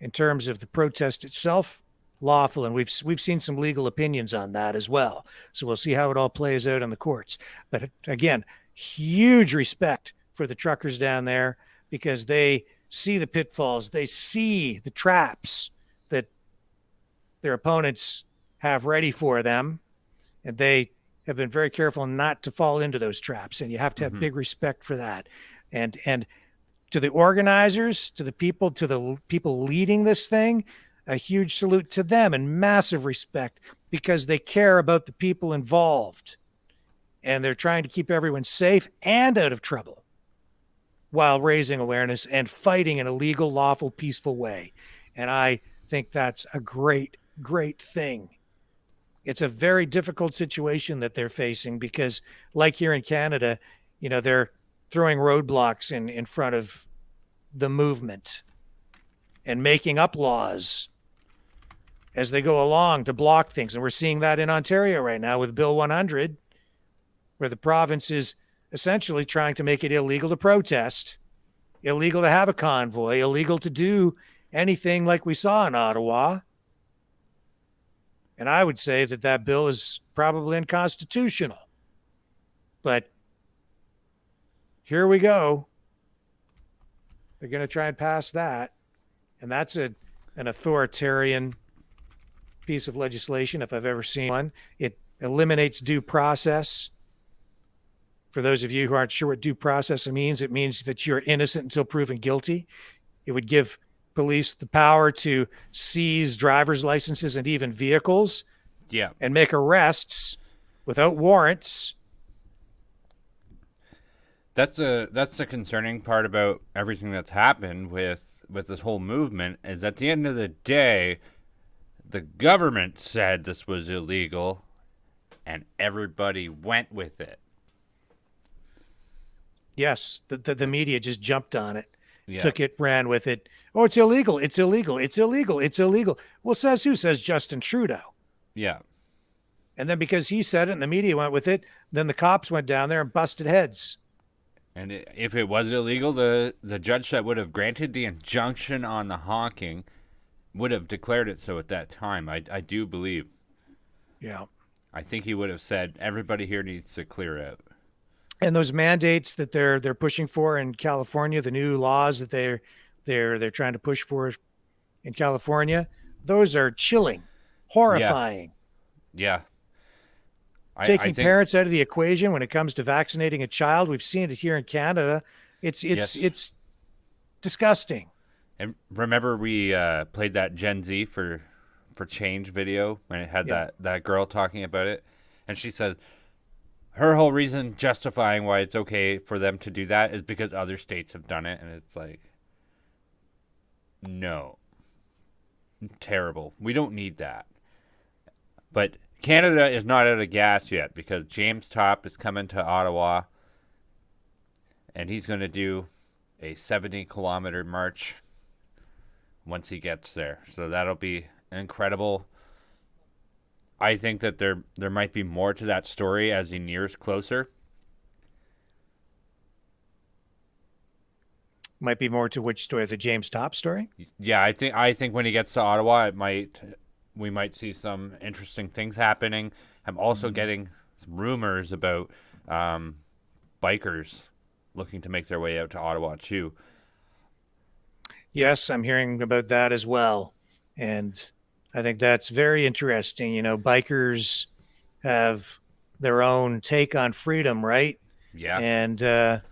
S2: in terms of the protest itself, lawful. And we've seen some legal opinions on that as well. So we'll see how it all plays out in the courts. But again, huge respect for the truckers down there because they see the pitfalls. They see the traps that their opponents have ready for them. And they have been very careful not to fall into those traps. And you have to have big respect for that. And to the organizers, to the people leading this thing, a huge salute to them and massive respect because they care about the people involved. And they're trying to keep everyone safe and out of trouble while raising awareness and fighting in a legal, lawful, peaceful way. And I think that's a great, great thing. It's a very difficult situation that they're facing because, like here in Canada, they're throwing roadblocks in front of the movement and making up laws as they go along to block things. And we're seeing that in Ontario right now with Bill 100, where the province is essentially trying to make it illegal to protest, illegal to have a convoy, illegal to do anything like we saw in Ottawa. And I would say that bill is probably unconstitutional. But here we go. They're going to try and pass that. And that's an authoritarian piece of legislation, if I've ever seen one. It eliminates due process For those of you who aren't sure what due process means, it means that you're innocent until proven guilty. It would give police the power to seize driver's licenses and even vehicles
S3: Yeah.
S2: and make arrests without warrants.
S3: That's the concerning part about everything that's happened with this whole movement, is at the end of the day, the government said this was illegal and everybody went with it.
S2: Yes, the media just jumped on it,
S3: Yeah.
S2: took it, ran with it. Oh, it's illegal. It's illegal. It's illegal. It's illegal. Well, says who? Says Justin Trudeau.
S3: Yeah.
S2: And then because he said it and the media went with it, then the cops went down there and busted heads.
S3: And if it was illegal, the judge that would have granted the injunction on the honking would have declared it so at that time. I do believe.
S2: Yeah.
S3: I think he would have said everybody here needs to clear out.
S2: And those mandates that they're pushing for in California, the new laws that they're trying to push for in California, those are chilling, horrifying.
S3: Yeah.
S2: Taking
S3: I think,
S2: parents out of the equation when it comes to vaccinating a child. We've seen it here in Canada. It's disgusting.
S3: And remember we played that Gen Z for Change video when it had that girl talking about it, and she said her whole reason justifying why it's okay for them to do that is because other states have done it, and it's like, no, terrible. We don't need that. But Canada is not out of gas yet, because James Topp is coming to Ottawa, and he's going to do a 70-kilometer march once he gets there. So that'll be incredible. I think that there might be more to that story as he nears closer.
S2: Might be more to which story? The James Topp story?
S3: Yeah, I think when he gets to Ottawa, we might see some interesting things happening. I'm also getting some rumors about bikers looking to make their way out to Ottawa too.
S2: Yes, I'm hearing about that as well. And I think that's very interesting. You know, bikers have their own take on freedom, right?
S3: Yeah.
S2: And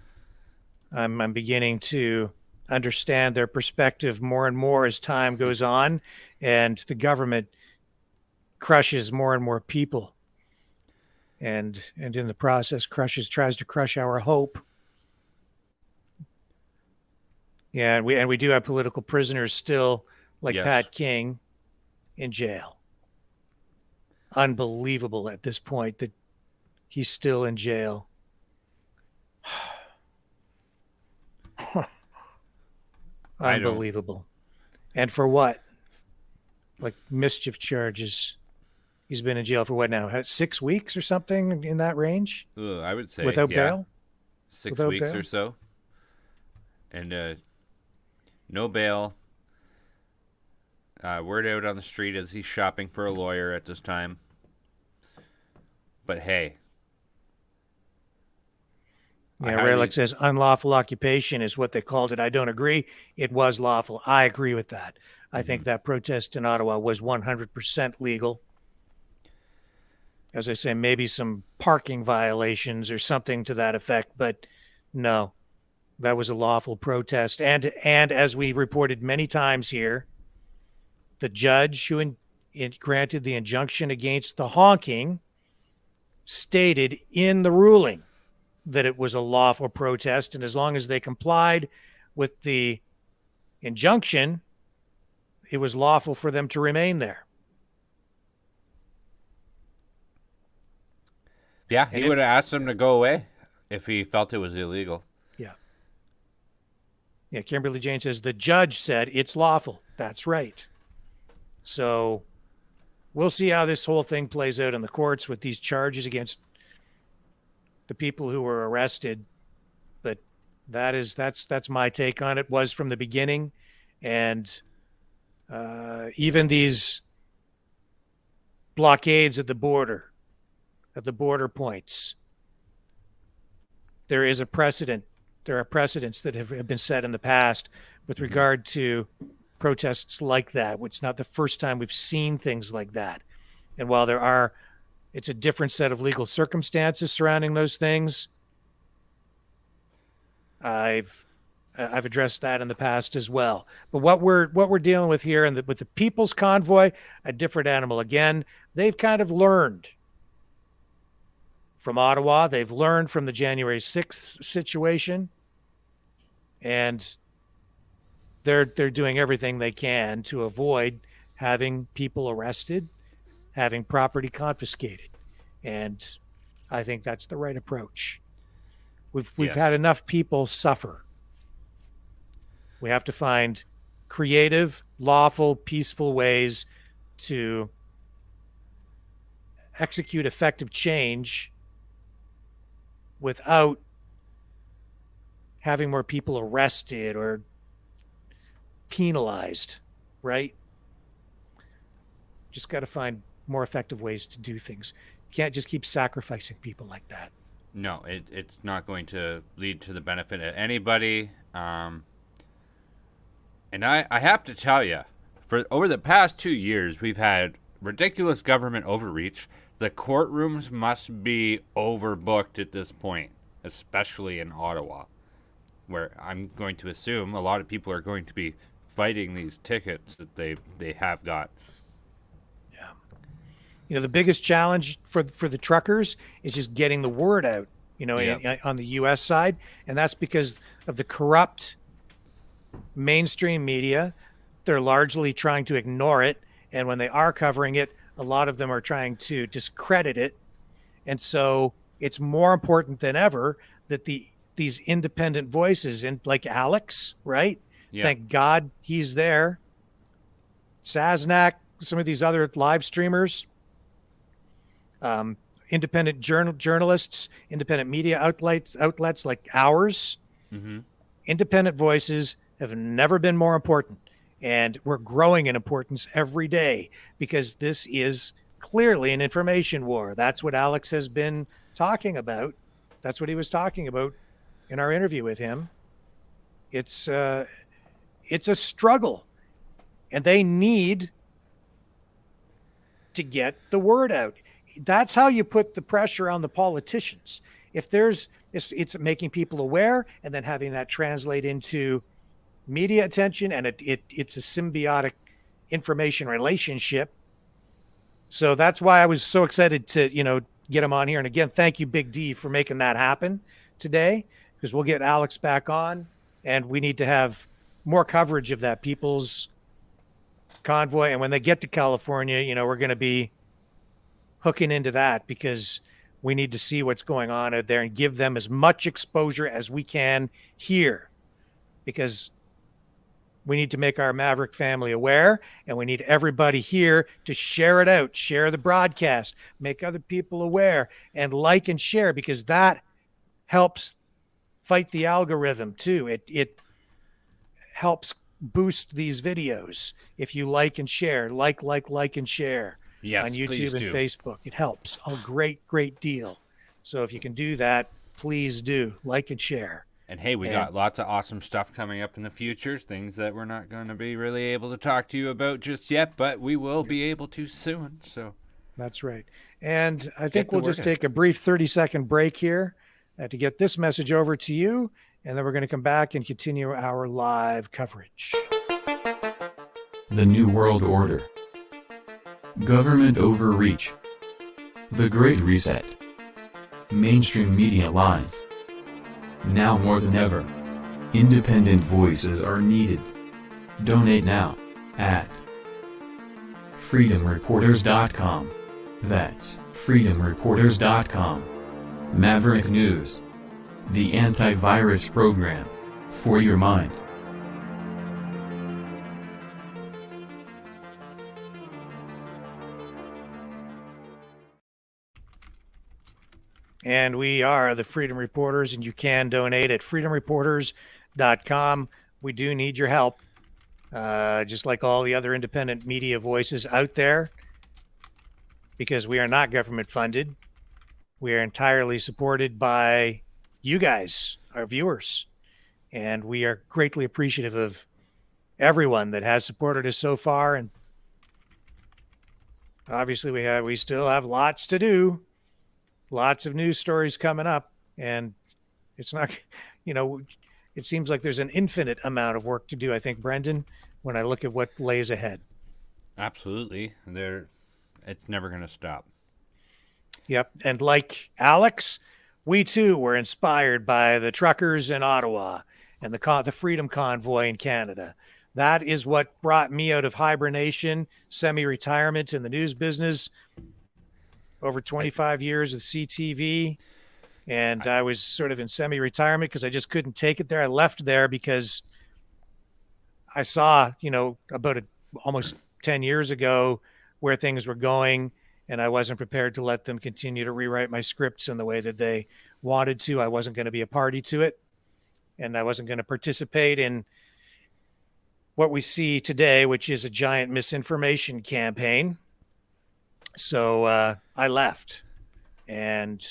S2: I'm beginning to understand their perspective more and more as time goes on, and the government crushes more and more people, and in the process tries to crush our hope. Yeah, and we do have political prisoners still, like
S3: Yes.
S2: Pat King, in jail. Unbelievable at this point that he's still in jail. Unbelievable. And for what? Like mischief charges. He's been in jail for what now? 6 weeks or something in that range?
S3: I would say
S2: Without
S3: yeah,
S2: bail?
S3: 6
S2: Without
S3: weeks
S2: bail?
S3: or so. And no bail. Word out on the street as he's shopping for a lawyer at this time. But hey.
S2: Yeah, Raylick says unlawful occupation is what they called it. I don't agree. It was lawful. I agree with that. I think that protest in Ottawa was 100% legal. As I say, maybe some parking violations or something to that effect, but no, that was a lawful protest. And as we reported many times here, the judge who granted the injunction against the honking stated in the ruling that it was a lawful protest, and as long as they complied with the injunction, it was lawful for them to remain there.
S3: Yeah, he would have asked him to go away if he felt it was illegal.
S2: Yeah, Kimberly Jane says the judge said it's lawful. That's right. So we'll see how this whole thing plays out in the courts with these charges against the people who were arrested. But that's my take on it. Was from the beginning. And even these blockades at the border points, there is a precedent. There are precedents that have been set in the past with regard to protests like that. It's not the first time we've seen things like that. And while it's a different set of legal circumstances surrounding those things, I've addressed that in the past as well. But what we're dealing with here, and with the People's Convoy, a different animal. Again, they've kind of learned from Ottawa. They've learned from the January 6th situation, and they're doing everything they can to avoid having people arrested, having property confiscated, and I think that's the right approach. We've had enough people suffer. We have to find creative, lawful, peaceful ways to execute effective change without having more people arrested or penalized, right? Just got to find more effective ways to do things. You can't just keep sacrificing people like that.
S3: No, it's not going to lead to the benefit of anybody. And I have to tell you, for over the past 2 years, we've had ridiculous government overreach. The courtrooms must be overbooked at this point, especially in Ottawa, where I'm going to assume a lot of people are going to be fighting these tickets that they have got.
S2: Yeah. You know, the biggest challenge for the truckers is just getting the word out, on the U.S. side. And that's because of the corrupt mainstream media. They're largely trying to ignore it. And when they are covering it, a lot of them are trying to discredit it. And so it's more important than ever that these independent voices, like Alex, right?
S3: Yeah.
S2: Thank God he's there. Saznak, some of these other live streamers, independent journalists, independent media outlets like ours.
S3: Mm-hmm.
S2: Independent voices have never been more important, and we're growing in importance every day because this is clearly an information war. That's what Alex has been talking about. That's what he was talking about in our interview with him. It's a struggle, and they need to get the word out. That's how you put the pressure on the politicians. If it's making people aware, and then having that translate into media attention, and it's a symbiotic information relationship. So that's why I was so excited to get him on here. And again, thank you, Big D, for making that happen today, because we'll get Alex back on, and we need to have more coverage of that People's Convoy. And when they get to California, we're going to be hooking into that, because we need to see what's going on out there and give them as much exposure as we can here, because we need to make our Maverick family aware, and we need everybody here to share it out, share the broadcast, make other people aware, and like and share, because that helps fight the algorithm too. It helps boost these videos if you like and share, like and share.
S3: Yes,
S2: on YouTube and
S3: do.
S2: Facebook. It helps a great deal. So if you can do that, please do like and share.
S3: And hey, we got lots of awesome stuff coming up in the future, things that we're not going to be really able to talk to you about just yet, but we will be able to soon. So
S2: that's right. And I think we'll just take a brief 30-second break here to get this message over to you, and then we're going to come back and continue our live coverage.
S7: The New World Order. Government overreach. The Great Reset. Mainstream media lies. Now more than ever, independent voices are needed. Donate now at freedomreporters.com. That's freedomreporters.com. Maverick News. The antivirus program for your mind.
S2: And we are the Freedom Reporters, and you can donate at freedomreporters.com. We do need your help, just like all the other independent media voices out there, because we are not government funded. We are entirely supported by you guys, our viewers, and we are greatly appreciative of everyone that has supported us so far. And obviously we still have lots to do. Lots of news stories coming up, and it's not, it seems like there's an infinite amount of work to do, I think, Brendan, when I look at what lays ahead.
S3: Absolutely. It's never going to stop.
S2: Yep. And like Alex, we too were inspired by the truckers in Ottawa and the Freedom Convoy in Canada. That is what brought me out of hibernation, semi-retirement in the news business, over 25 years with CTV. And I was sort of in semi-retirement because I just couldn't take it there. I left there because I saw, about almost 10 years ago where things were going, and I wasn't prepared to let them continue to rewrite my scripts in the way that they wanted to. I wasn't going to be a party to it, and I wasn't going to participate in what we see today, which is a giant misinformation campaign. So I left. And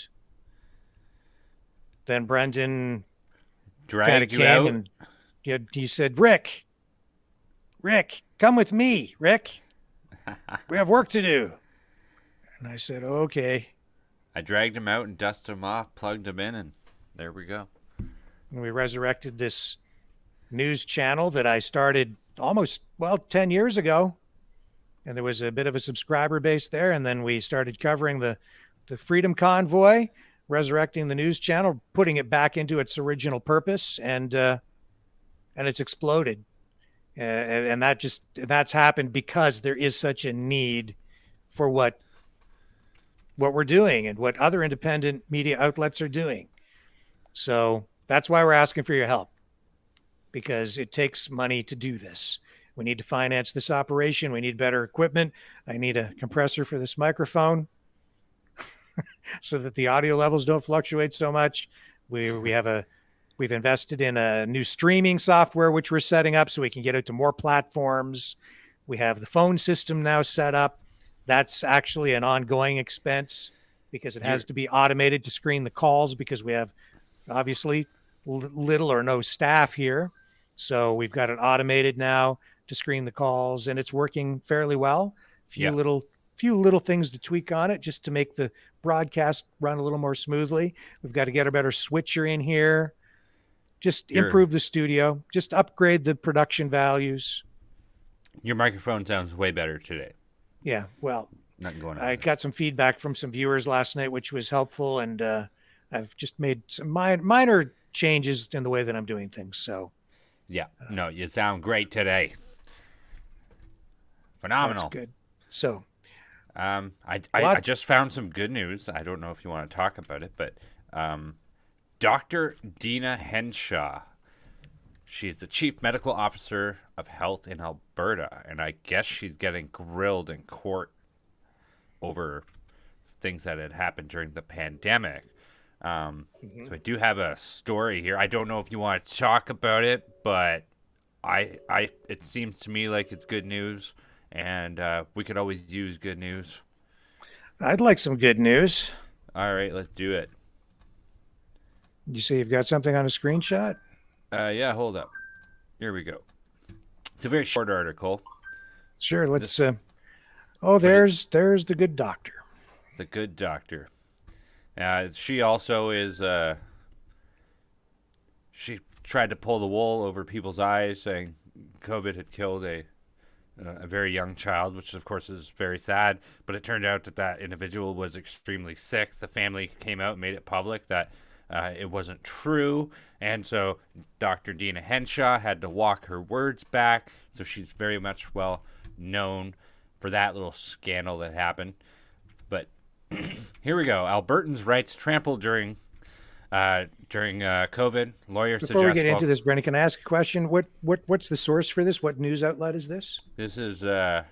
S2: then Brendan
S3: dragged you out,
S2: and he said, Rick, come with me, Rick. We have work to do. And I said, okay.
S3: I dragged him out and dusted him off, plugged him in, and there we go.
S2: And we resurrected this news channel that I started almost 10 years ago. And there was a bit of a subscriber base there. And then we started covering the Freedom Convoy, resurrecting the news channel, putting it back into its original purpose, and it's exploded. And that's happened because there is such a need for what we're doing and what other independent media outlets are doing. So that's why we're asking for your help, because it takes money to do this. We need to finance this operation. We need better equipment. I need a compressor for this microphone so that the audio levels don't fluctuate so much. We've invested in a new streaming software, which we're setting up so we can get out to more platforms. We have the phone system now set up. That's actually an ongoing expense because it has to be automated to screen the calls, because we have obviously little or no staff here. So we've got it automated now to screen the calls, and it's working fairly well. Few little things to tweak on it just to make the broadcast run a little more smoothly. We've got to get a better switcher in here. Just improve the studio. Just upgrade the production values.
S3: Your microphone sounds way better today.
S2: Yeah, well,
S3: nothing going on.
S2: I got some feedback from some viewers last night, which was helpful, and I've just made some minor changes in the way that I'm doing things. So,
S3: yeah, no, you sound great today. Phenomenal.
S2: That's good. So,
S3: I just found some good news. I don't know if you want to talk about it, but Dr. Dina Henshaw, she's the Chief Medical Officer of Health in Alberta, and I guess she's getting grilled in court over things that had happened during the pandemic. So I do have a story here. I don't know if you want to talk about it, but it seems to me like it's good news, and we could always use good news.
S2: I'd like some good news.
S3: All right, let's do it.
S2: You say you've got something on a screenshot?
S3: Yeah, hold up. Here we go. It's a very short article.
S2: Sure, let's there's the good doctor.
S3: The good doctor. She also is she tried to pull the wool over people's eyes, saying COVID had killed a very young child, which of course is very sad, but it turned out that individual was extremely sick. The family came out and made it public that it wasn't true, and so Dr. Dina Henshaw had to walk her words back. So she's very much well known for that little scandal that happened. But here we go. Albertans' rights trampled during COVID. Lawyer
S2: Before we get into this, Brendan, can I ask a question? What's the source for this? What news outlet is this?
S3: This is the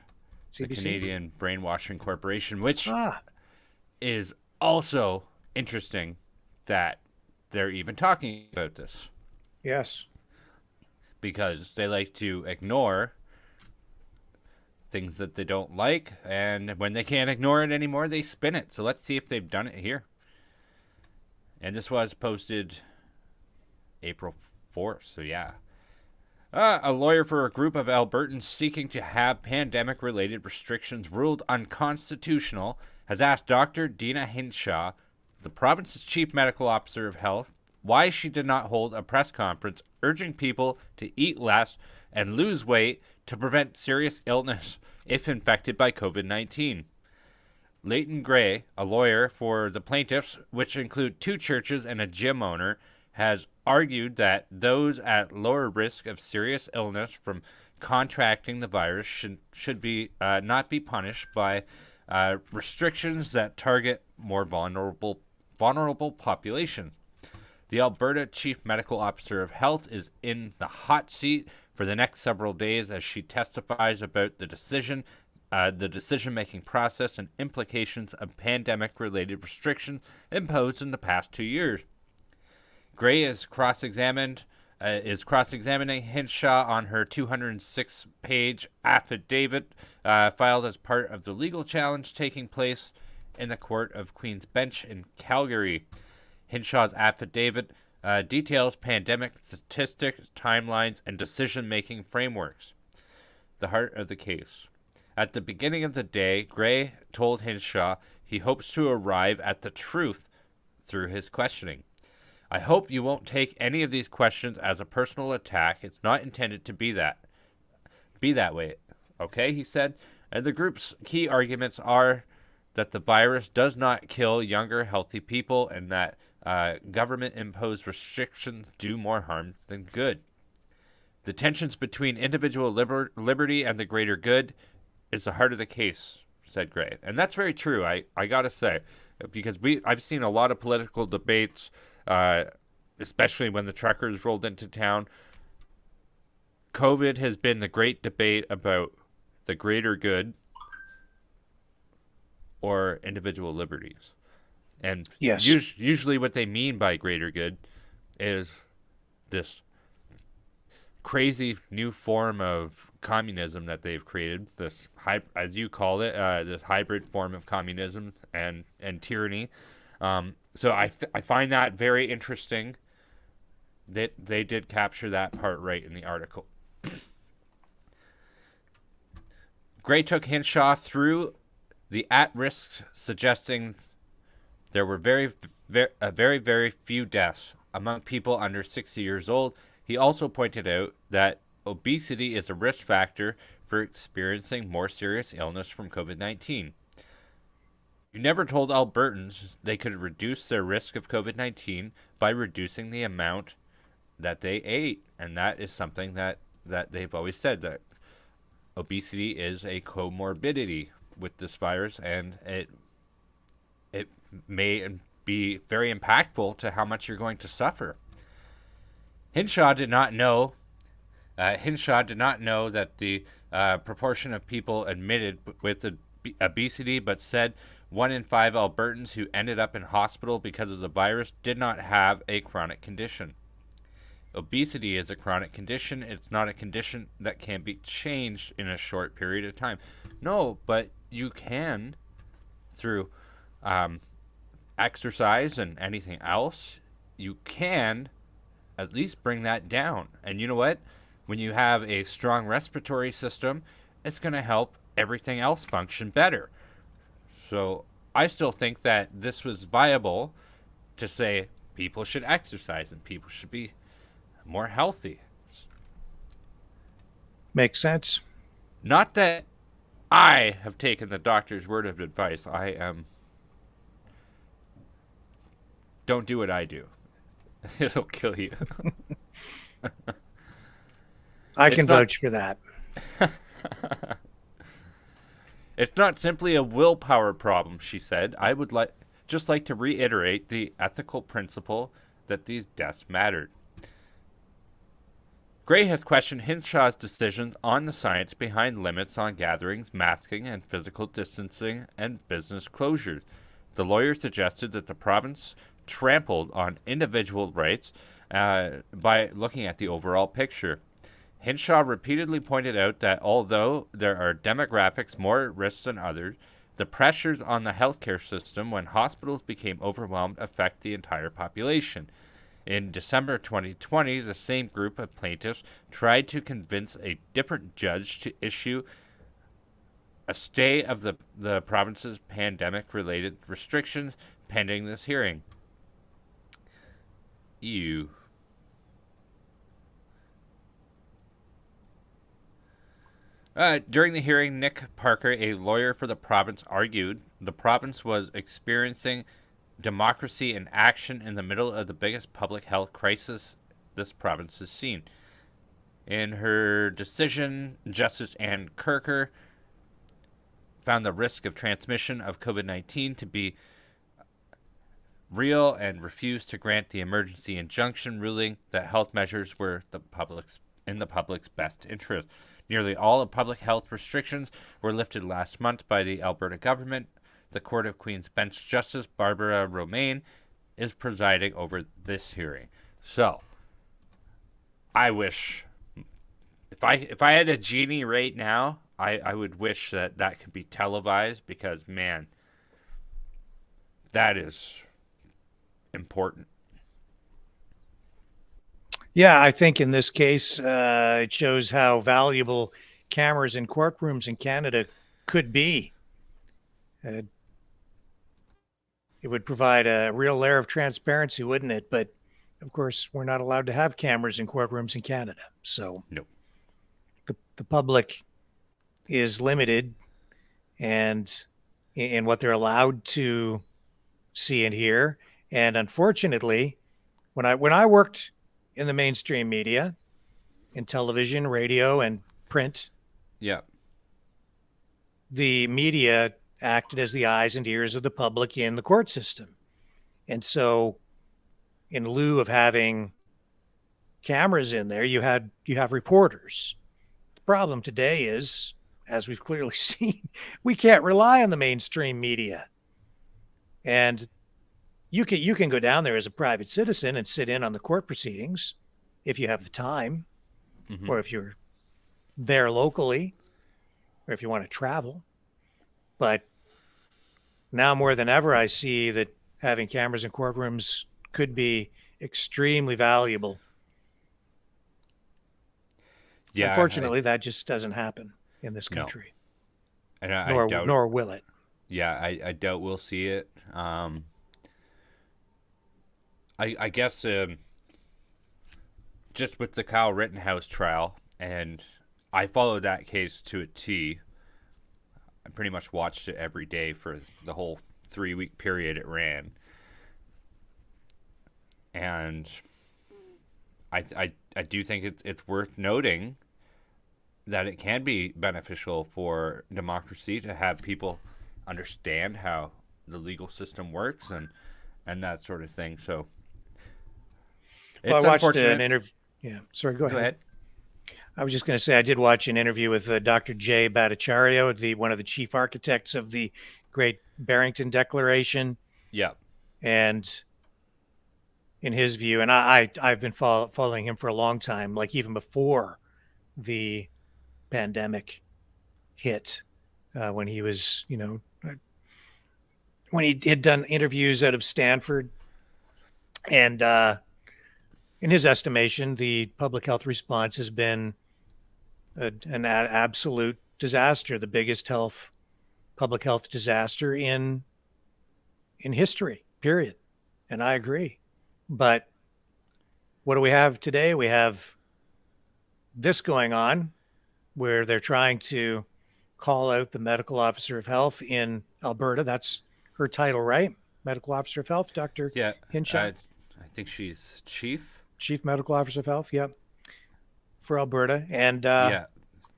S2: CBC?
S3: Canadian Brainwashing Corporation, which is also interesting that they're even talking about this.
S2: Yes.
S3: Because they like to ignore things that they don't like, and when they can't ignore it anymore, they spin it. So let's see if they've done it here. And this was posted April 4th, so yeah. A lawyer for a group of Albertans seeking to have pandemic-related restrictions ruled unconstitutional has asked Dr. Dina Henshaw, the province's Chief Medical Officer of Health why she did not hold a press conference urging people to eat less and lose weight to prevent serious illness if infected by COVID-19. Leighton Gray, a lawyer for the plaintiffs, which include 2 churches and a gym owner, has argued that those at lower risk of serious illness from contracting the virus should be not be punished by restrictions that target more vulnerable populations. The Alberta Chief Medical Officer of Health is in the hot seat for the next several days as she testifies about the decision-making process and implications of pandemic-related restrictions imposed in the past 2 years. Gray is cross-examining Hinshaw on her 206-page affidavit filed as part of the legal challenge taking place in the Court of Queen's Bench in Calgary. Hinshaw's affidavit details pandemic statistics, timelines, and decision-making frameworks. The heart of the case. At the beginning of the day, Gray told Hinshaw he hopes to arrive at the truth through his questioning. I hope you won't take any of these questions as a personal attack. It's not intended to be that way. Okay, he said. And the group's key arguments are that the virus does not kill younger, healthy people and that government-imposed restrictions do more harm than good. The tensions between individual liberty and the greater good is the heart of the case, said Gray. And that's very true, I gotta say, because I've seen a lot of political debates, especially when the truckers rolled into town. COVID has been the great debate about the greater good or individual liberties. And
S2: Yes.
S3: Usually what they mean by greater good is this crazy new form of communism that they've created, this, as you call it, this hybrid form of communism and tyranny. So I find that very interesting that they did capture that part right in the article. Gray took Hinshaw through the at-risk, suggesting there were very, very few deaths among people under 60 years old. He also pointed out that obesity is a risk factor for experiencing more serious illness from COVID-19. You never told Albertans they could reduce their risk of COVID-19 by reducing the amount that they ate. And that is something that they've always said, that obesity is a comorbidity with this virus, and it may be very impactful to how much you're going to suffer. Hinshaw did not know that the proportion of people admitted with obesity, but said 1 in 5 Albertans who ended up in hospital because of the virus did not have a chronic condition. Obesity is a chronic condition. It's not a condition that can be changed in a short period of time. No, but you can, through exercise and anything else, you can at least bring that down. And you know what? When you have a strong respiratory system, it's going to help everything else function better. So I still think that this was viable to say people should exercise and people should be more healthy.
S2: Makes sense.
S3: Not that I have taken the doctor's word of advice. Don't do what I do. It'll kill you.
S2: I can vote for that.
S3: It's not simply a willpower problem, she said. I would just like to reiterate the ethical principle that these deaths mattered. Gray has questioned Hinshaw's decisions on the science behind limits on gatherings, masking, and physical distancing, and business closures. The lawyer suggested that the province trampled on individual rights by looking at the overall picture. Hinshaw repeatedly pointed out that although there are demographics more at risk than others, the pressures on the healthcare system when hospitals became overwhelmed affect the entire population. In December 2020, the same group of plaintiffs tried to convince a different judge to issue a stay of the province's pandemic-related restrictions pending this hearing. EU. During the hearing, Nick Parker, a lawyer for the province, argued the province was experiencing democracy in action in the middle of the biggest public health crisis this province has seen. In her decision, Justice Ann Kirker found the risk of transmission of COVID-19 to be real and refused to grant the emergency injunction, ruling that health measures were in the public's best interest. Nearly all of public health restrictions were lifted last month by the Alberta government. The Court of Queen's Bench Justice Barbara Romaine is presiding over this hearing. So, I wish, if I had a genie right now, I would wish that could be televised, because, man, that is important.
S2: Yeah, I think in this case, it shows how valuable cameras in courtrooms in Canada could be. It would provide a real layer of transparency, wouldn't it? But, of course, we're not allowed to have cameras in courtrooms in Canada. So
S3: Nope.
S2: the public is limited and in what they're allowed to see and hear. And unfortunately, when I worked in the mainstream media, in television, radio, and print,
S3: Yeah.
S2: the media acted as the eyes and ears of the public in the court system. And so in lieu of having cameras in there, you have reporters. The problem today is, as we've clearly seen, we can't rely on the mainstream media. And you can go down there as a private citizen and sit in on the court proceedings if you have the time, or if you're there locally, or if you want to travel. But now more than ever, I see that having cameras in courtrooms could be extremely valuable.
S3: Yeah.
S2: Unfortunately, that just doesn't happen in this country.
S3: No. And
S2: nor,
S3: I doubt,
S2: nor will it.
S3: Yeah, I doubt we'll see it. I guess just with the Kyle Rittenhouse trial, and I followed that case to a T. I pretty much watched it every day for the whole 3-week period it ran. And I do think it's worth noting that it can be beneficial for democracy to have people understand how the legal system works and that sort of thing. So,
S2: Well, I watched an interview. Yeah, sorry, go ahead. I was just going to say I did watch an interview with Dr. Jay Bhattacharya, one of the chief architects of the Great Barrington Declaration.
S3: Yeah.
S2: And in his view, and I've been following him for a long time, like even before the pandemic hit, when he was, when he had done interviews out of Stanford. And in his estimation, the public health response has been an absolute disaster, the biggest public health disaster in history, period. And I agree. But what do we have today? We have this going on where they're trying to call out the medical officer of health in Alberta. That's her title, right? Medical officer of health, Dr. Hinshaw.
S3: I think she's
S2: Chief Medical Officer of Health, yep, for Alberta. And
S3: yeah,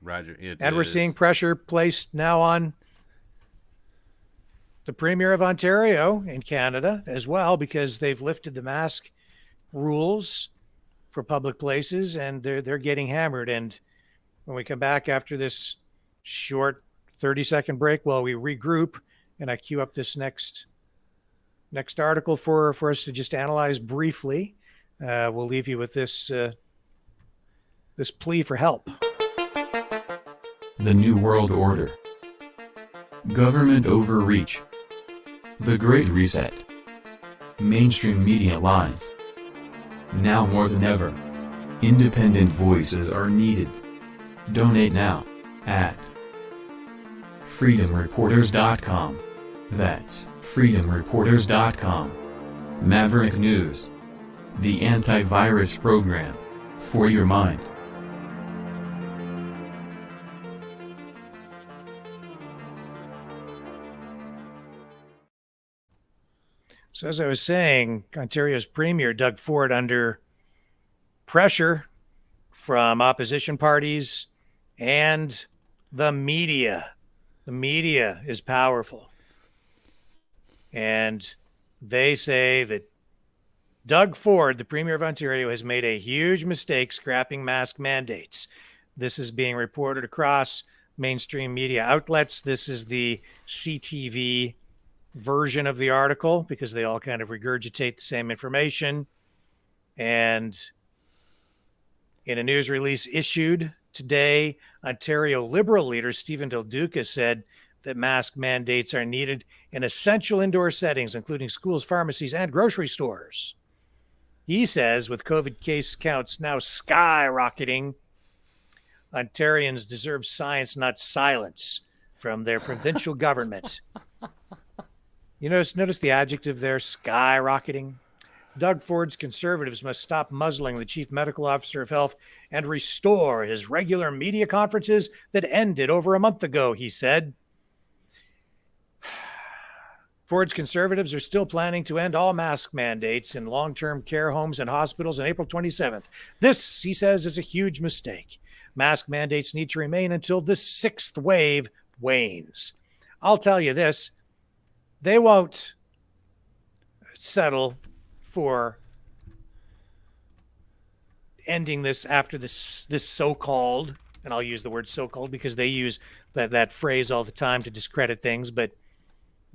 S3: Roger.
S2: We're seeing pressure placed now on the Premier of Ontario in Canada as well, because they've lifted the mask rules for public places, and they're getting hammered. And when we come back after this short 30-second break while we regroup, and I queue up this next article for us to just analyze briefly, we'll leave you with this plea for help.
S7: The New World Order. Government overreach. The Great Reset. Mainstream media lies. Now more than ever, independent voices are needed. Donate now at freedomreporters.com. That's freedomreporters.com. Maverick News. the antivirus program for your mind.
S2: So as I was saying, Ontario's Premier Doug Ford, under pressure from opposition parties and the media. The media is powerful. And they say that Doug Ford, the Premier of Ontario, has made a huge mistake scrapping mask mandates. This is being reported across mainstream media outlets. This is the CTV version of the article because they all kind of regurgitate the same information. And in a news release issued today, Ontario Liberal leader Stephen Del Duca said that mask mandates are needed in essential indoor settings, including schools, pharmacies, and grocery stores. He says with COVID case counts now skyrocketing, Ontarians deserve science, not silence, from their provincial government. You notice the adjective there, skyrocketing? Doug Ford's Conservatives must stop muzzling the Chief Medical Officer of Health and restore his regular media conferences that ended over a month ago, he said. Ford's Conservatives are still planning to end all mask mandates in long-term care homes and hospitals on April 27th. This, he says, is a huge mistake. Mask mandates need to remain until the sixth wave wanes. I'll tell you this, they won't settle for ending this after this so-called, and I'll use the word so-called because they use that phrase all the time to discredit things, but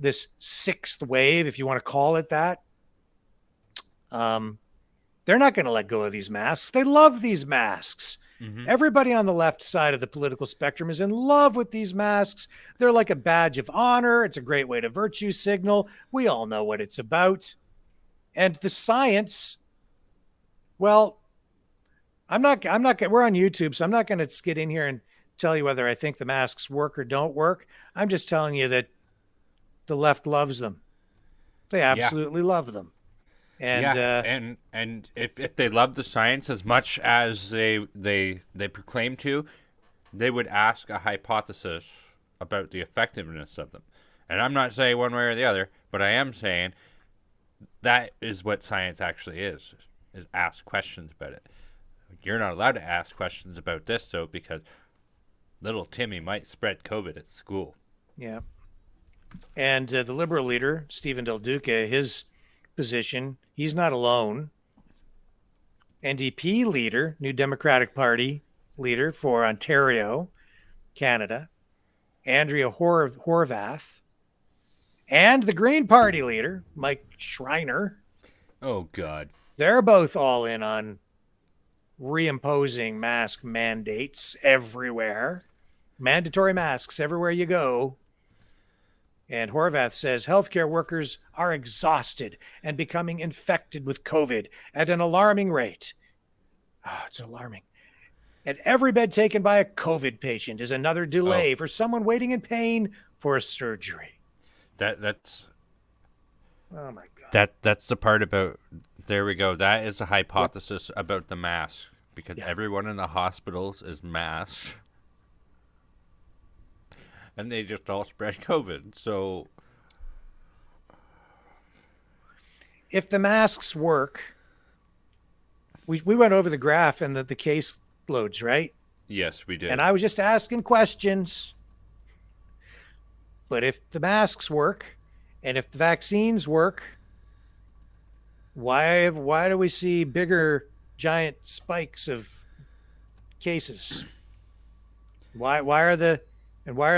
S2: this sixth wave, if you want to call it that, they're not going to let go of these masks. They love these masks. Mm-hmm. Everybody on the left side of the political spectrum is in love with these masks. They're like a badge of honor. It's a great way to virtue signal. We all know what it's about. And the science, well, we're on YouTube, so I'm not going to get in here and tell you whether I think the masks work or don't work. I'm just telling you that the left loves them. They absolutely love them. And
S3: and if they love the science as much as they proclaim to, they would ask a hypothesis about the effectiveness of them. And I'm not saying one way or the other, but I am saying that is what science actually is ask questions about it. You're not allowed to ask questions about this, though, because little Timmy might spread COVID at school.
S2: Yeah. And the Liberal leader, Stephen Del Duca, his position, he's not alone. NDP leader, New Democratic Party leader for Ontario, Canada, Andrea Horwath, and the Green Party leader, Mike Schreiner.
S3: Oh, God.
S2: They're both all in on reimposing mask mandates everywhere. Mandatory masks everywhere you go. And Horwath says healthcare workers are exhausted and becoming infected with COVID at an alarming rate. Oh, it's alarming. And every bed taken by a COVID patient is another delay for someone waiting in pain for a surgery.
S3: That's
S2: oh my God.
S3: That's the part about, there we go. That is a hypothesis about the mask, because everyone in the hospitals is masked. And they just all spread COVID. So
S2: if the masks work, we went over the graph and the case loads, right?
S3: Yes, we did.
S2: And I was just asking questions. But if the masks work and if the vaccines work, why do we see bigger giant spikes of cases? Why are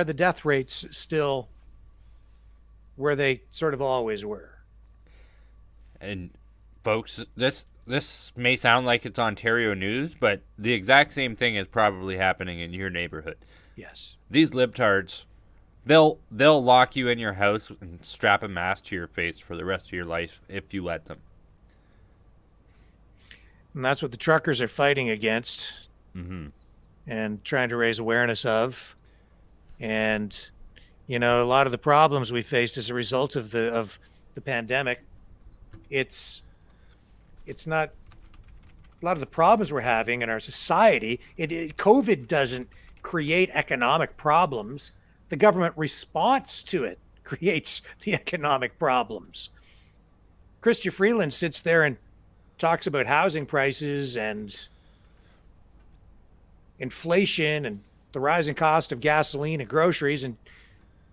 S2: the death rates still where they sort of always were?
S3: And folks, this may sound like it's Ontario news, but the exact same thing is probably happening in your neighborhood.
S2: Yes.
S3: These libtards, they'll lock you in your house and strap a mask to your face for the rest of your life if you let them.
S2: And that's what the truckers are fighting against.
S3: Mm-hmm.
S2: And trying to raise awareness of. And, a lot of the problems we faced as a result of the pandemic, it's it's not a lot of the problems we're having in our society. COVID doesn't create economic problems. The government response to it creates the economic problems. Chrystia Freeland sits there and talks about housing prices and inflation and the rising cost of gasoline and groceries and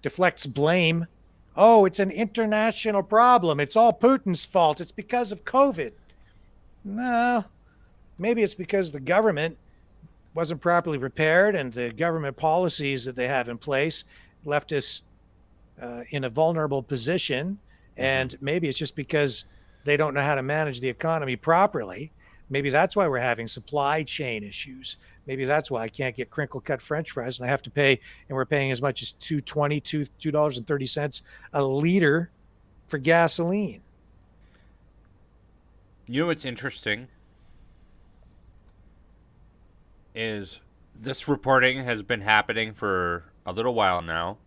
S2: deflects blame. Oh, it's an international problem. It's all Putin's fault. It's because of COVID. No, maybe it's because the government wasn't properly prepared and the government policies that they have in place left us in a vulnerable position. And maybe it's just because they don't know how to manage the economy properly. Maybe that's why we're having supply chain issues. Maybe that's why I can't get crinkle cut French fries and I have to pay, and we're paying as much as $2.30 a liter for gasoline.
S3: You know what's interesting is this reporting has been happening for a little while now,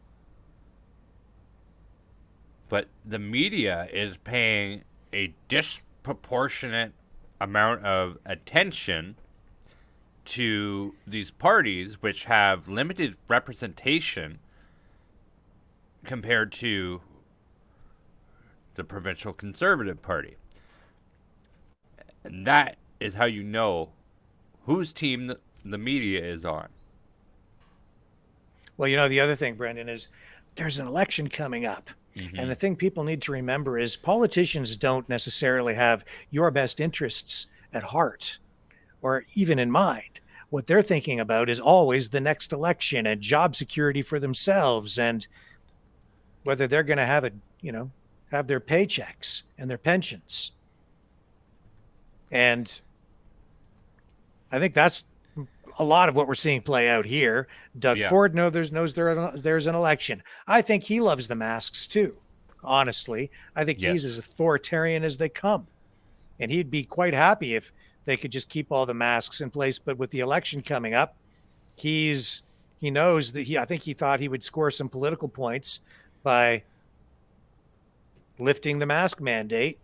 S3: but the media is paying a disproportionate amount of attention to these parties which have limited representation compared to the provincial Conservative Party. And that is how you know whose team the media is on.
S2: Well, you know, the other thing, Brendan, is there's an election coming up. And the thing people need to remember is politicians don't necessarily have your best interests at heart or even in mind. What they're thinking about is always the next election and job security for themselves and whether they're going to have have their paychecks and their pensions. And I think that's a lot of what we're seeing play out here. Doug Ford knows there's an election. I think he loves the masks too, honestly. I think he's as authoritarian as they come. And he'd be quite happy if they could just keep all the masks in place. But with the election coming up, he knows that I think he thought he would score some political points by lifting the mask mandate.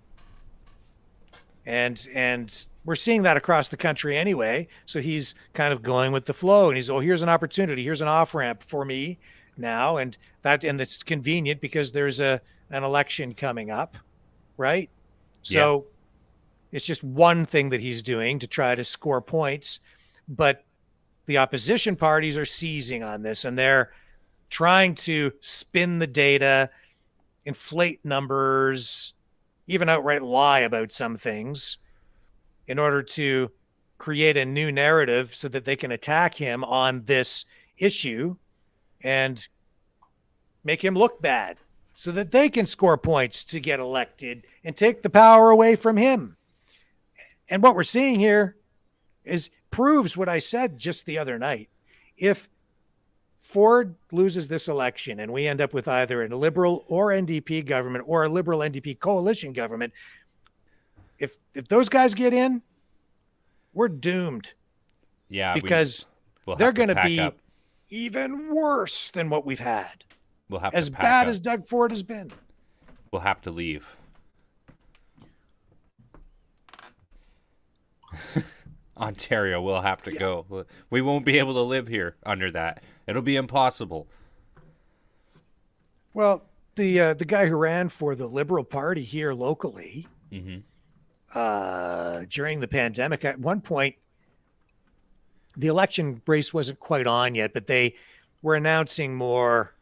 S2: And we're seeing that across the country anyway. So he's kind of going with the flow, and here's an opportunity, here's an off ramp for me now, and it's convenient because there's an election coming up, right? So it's just one thing that he's doing to try to score points, but the opposition parties are seizing on this, and they're trying to spin the data, inflate numbers, even outright lie about some things in order to create a new narrative so that they can attack him on this issue and make him look bad so that they can score points to get elected and take the power away from him. And what we're seeing here proves what I said just the other night. If Ford loses this election and we end up with either a Liberal or NDP government or a Liberal NDP coalition government, if those guys get in, we're doomed.
S3: Yeah,
S2: because they're going to be even worse than what we've had.
S3: We'll have
S2: as
S3: to pack
S2: bad
S3: up.
S2: As Doug Ford has been.
S3: We'll have to leave. Ontario will have to go. We won't be able to live here under that. It'll be impossible.
S2: Well, the guy who ran for the Liberal Party here locally during the pandemic, at one point, the election race wasn't quite on yet, but they were announcing more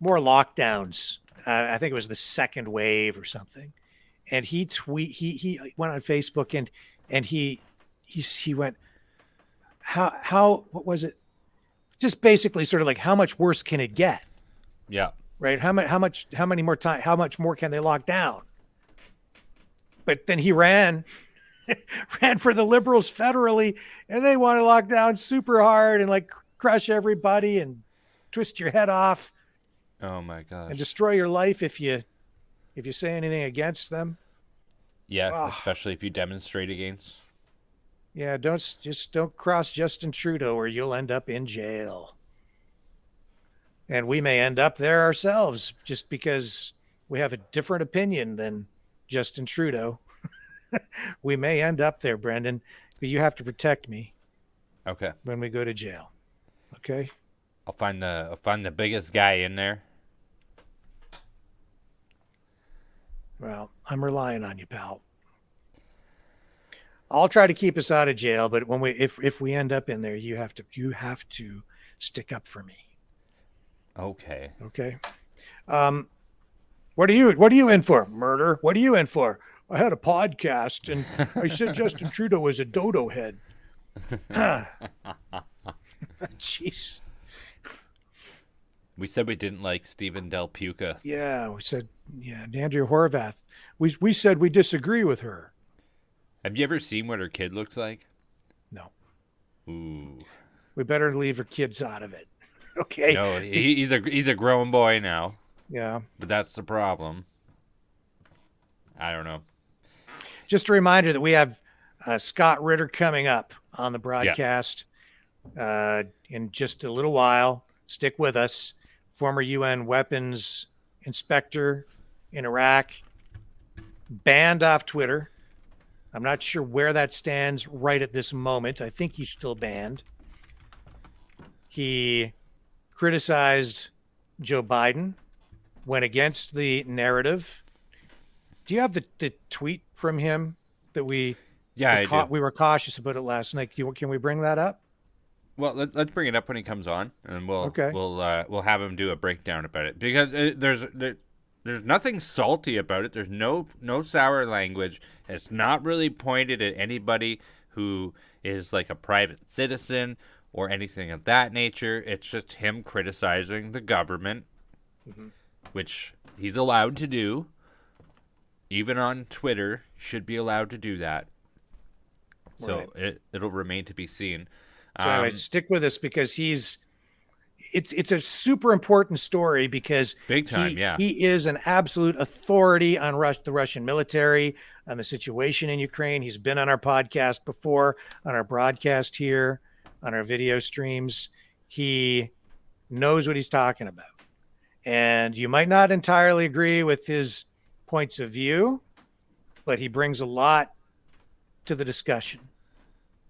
S2: lockdowns. I think it was the second wave or something. And he went on Facebook and he went, how what was it? Just basically sort of like, how much worse can it get?
S3: Yeah.
S2: Right. How much more can they lock down? But then he ran for the Liberals federally, and they want to lock down super hard and like crush everybody and twist your head off.
S3: Oh my gosh.
S2: And destroy your life if you say anything against them.
S3: Yeah, especially if you demonstrate against.
S2: Yeah, don't cross Justin Trudeau or you'll end up in jail. And we may end up there ourselves just because we have a different opinion than Justin Trudeau. We may end up there, Brendan, but you have to protect me
S3: Okay.
S2: when we go to jail. Okay?
S3: I'll find the biggest guy in there.
S2: Well, I'm relying on you, pal. I'll try to keep us out of jail, but when if we end up in there, you have to stick up for me.
S3: Okay.
S2: Okay? What are you in for? Murder? What are you in for? I had a podcast and I said Justin Trudeau was a dodo head. Jeez.
S3: We said we didn't like Stephen Del Puca.
S2: Yeah, we said, Andrea Horvath. We said we disagree with her.
S3: Have you ever seen what her kid looks like?
S2: No.
S3: Ooh.
S2: We better leave her kids out of it. Okay.
S3: No, he's a grown boy now.
S2: Yeah.
S3: But that's the problem. I don't know.
S2: Just a reminder that we have Scott Ritter coming up on the broadcast in just a little while. Stick with us. Former UN weapons inspector in Iraq, banned off Twitter. I'm not sure where that stands right at this moment. I think he's still banned. He criticized Joe Biden, went against the narrative. Do you have the tweet from him that we were cautious about it last night? Can we bring that up?
S3: Well, let's bring it up when he comes on, and we'll have him do a breakdown about it, because there's nothing salty about it. There's no sour language. It's not really pointed at anybody who is like a private citizen or anything of that nature. It's just him criticizing the government, which he's allowed to do. Even on Twitter, should be allowed to do that. So it'll remain to be seen.
S2: So anyway, stick with us because it's a super important story because
S3: big time,
S2: he is an absolute authority on the Russian military, on the situation in Ukraine. He's been on our podcast before, on our broadcast here, on our video streams. He knows what he's talking about. And you might not entirely agree with his points of view, but he brings a lot to the discussion.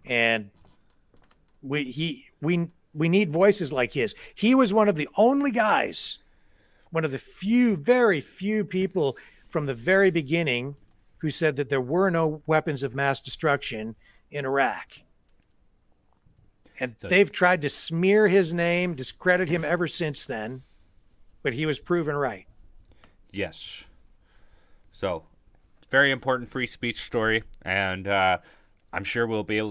S2: And we need voices like his. He was one of the only guys, one of the very few people from the very beginning who said that there were no weapons of mass destruction in Iraq. And they've tried to smear his name, discredit him ever since then, but he was proven right.
S3: Yes. So, very important free speech story, and I'm sure we'll be able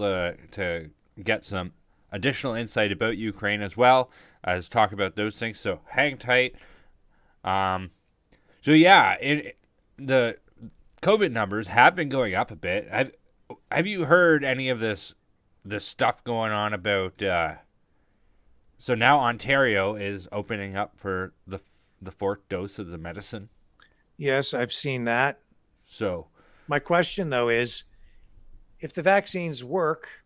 S3: to get some additional insight about Ukraine as well as talk about those things. So hang tight. The COVID numbers have been going up a bit. Have you heard any of this stuff going on about? So now Ontario is opening up for the fourth dose of the medicine.
S2: Yes, I've seen that.
S3: So
S2: my question though is, if the vaccines work,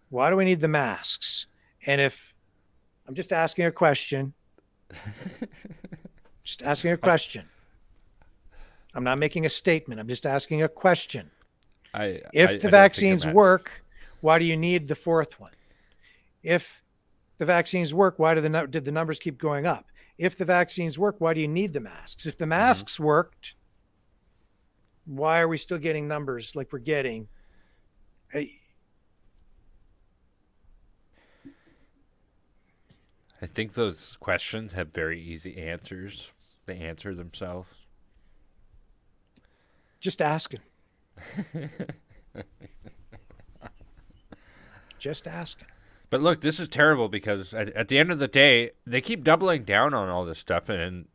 S2: why do we need the masks? And if I'm just asking a question, I'm not making a statement. I'm just asking a question. If the vaccines work, why do you need the fourth one? If the vaccines work, why did the numbers keep going up? If the vaccines work, why do you need the masks? If the masks worked, why are we still getting numbers like we're getting?
S3: I think those questions have very easy answers. They answer themselves.
S2: Just asking. Just asking.
S3: But look, this is terrible because at the end of the day, they keep doubling down on all this stuff, and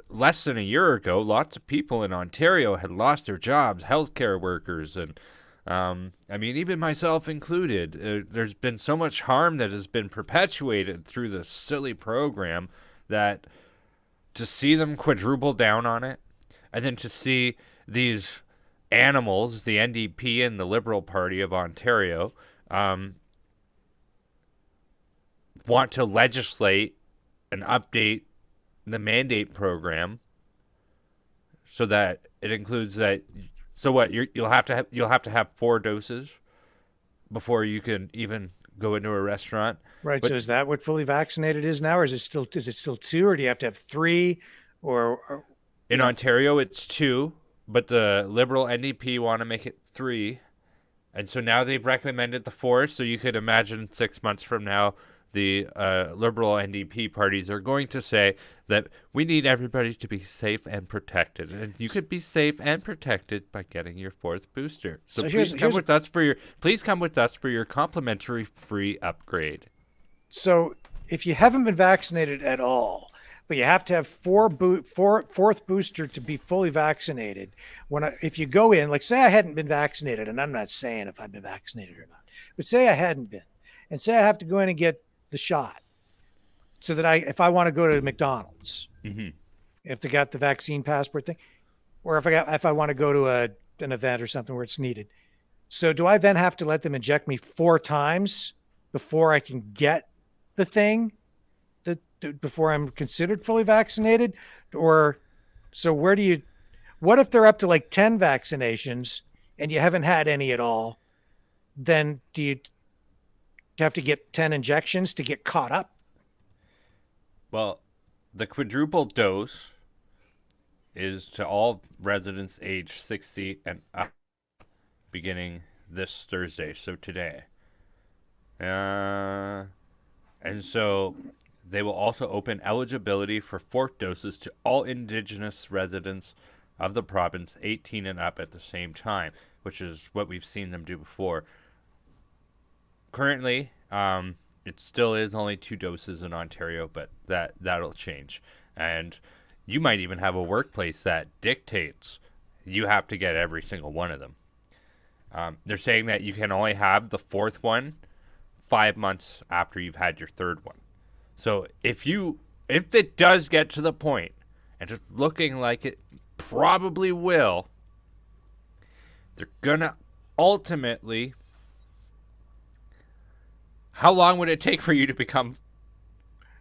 S3: less than a year ago, lots of people in Ontario had lost their jobs, healthcare workers, and even myself included. There's been so much harm that has been perpetuated through this silly program that to see them quadruple down on it, and then to see these animals, the NDP and the Liberal Party of Ontario, want to legislate and update the mandate program so that it includes that. So what? You'll have to have 4 doses before you can even go into a restaurant.
S2: Right.
S3: But
S2: So is that what fully vaccinated is now, or is it still 2, or do you have to have 3, or
S3: in
S2: yeah.
S3: Ontario, it's 2, but the Liberal NDP want to make it 3. And so now they've recommended the 4th. So you could imagine 6 months from now, the Liberal NDP parties are going to say that we need everybody to be safe and protected. And you could be safe and protected by getting your 4th booster. So please come with us for your complimentary free upgrade.
S2: So if you haven't been vaccinated at all, but you have to have 4th booster to be fully vaccinated. If you go in, like say I hadn't been vaccinated, and I'm not saying if I've been vaccinated or not, but say I hadn't been, and say I have to go in and get the shot, so that if I want to go to McDonald's, if they got the vaccine passport thing, or if I want to go to an event or something where it's needed. So do I then have to let them inject me 4 times before I can get the thing? Before I'm considered fully vaccinated? Or so what if they're up to like 10 vaccinations and you haven't had any at all? Then do you have to get 10 injections to get caught up?
S3: Well, the quadruple dose is to all residents age 60 and up beginning this Thursday, so today. And so they will also open eligibility for 4th doses to all Indigenous residents of the province 18 and up at the same time, which is what we've seen them do before. Currently, it still is only 2 doses in Ontario, but that'll change. And you might even have a workplace that dictates you have to get every single one of them. They're saying that you can only have the 4th one 5 months after you've had your 3rd one. So if it does get to the point, and it's looking like it probably will, they're gonna ultimately. How long would it take for you to become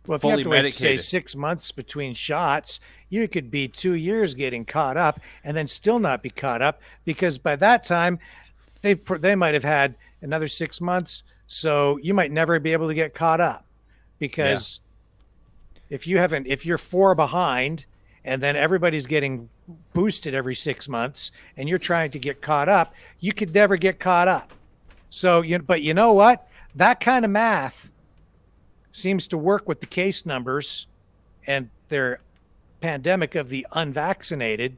S2: Well, if you
S3: fully
S2: have to wait,
S3: medicated?
S2: say 6 months between shots, you could be 2 years getting caught up and then still not be caught up, because by that time they might have had another 6 months. So you might never be able to get caught up, because if you're 4 behind and then everybody's getting boosted every 6 months and you're trying to get caught up, you could never get caught up. So but you know what? That kind of math seems to work with the case numbers and their pandemic of the unvaccinated,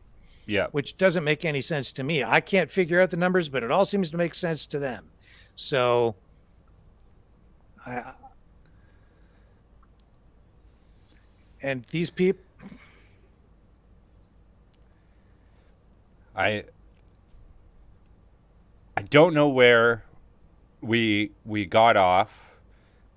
S2: which doesn't make any sense to me. I can't figure out the numbers, but it all seems to make sense to them. So and these people,
S3: I don't know where we got off.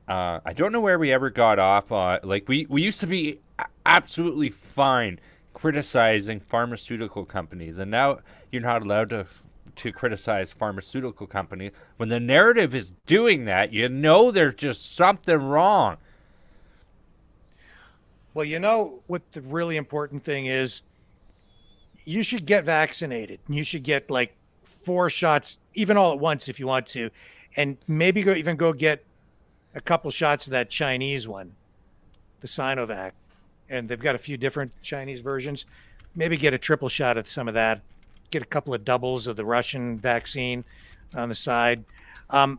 S3: I don't know where we ever got off. Like we used to be absolutely fine criticizing pharmaceutical companies, and now you're not allowed to criticize pharmaceutical companies. When the narrative is doing that, there's just something wrong.
S2: Well, what the really important thing is, you should get vaccinated. You should get like 4 shots, even all at once if you want to, and maybe go get a couple shots of that Chinese one, the Sinovac, and they've got a few different Chinese versions. Maybe get a triple shot of some of that. Get a couple of doubles of the Russian vaccine on the side. But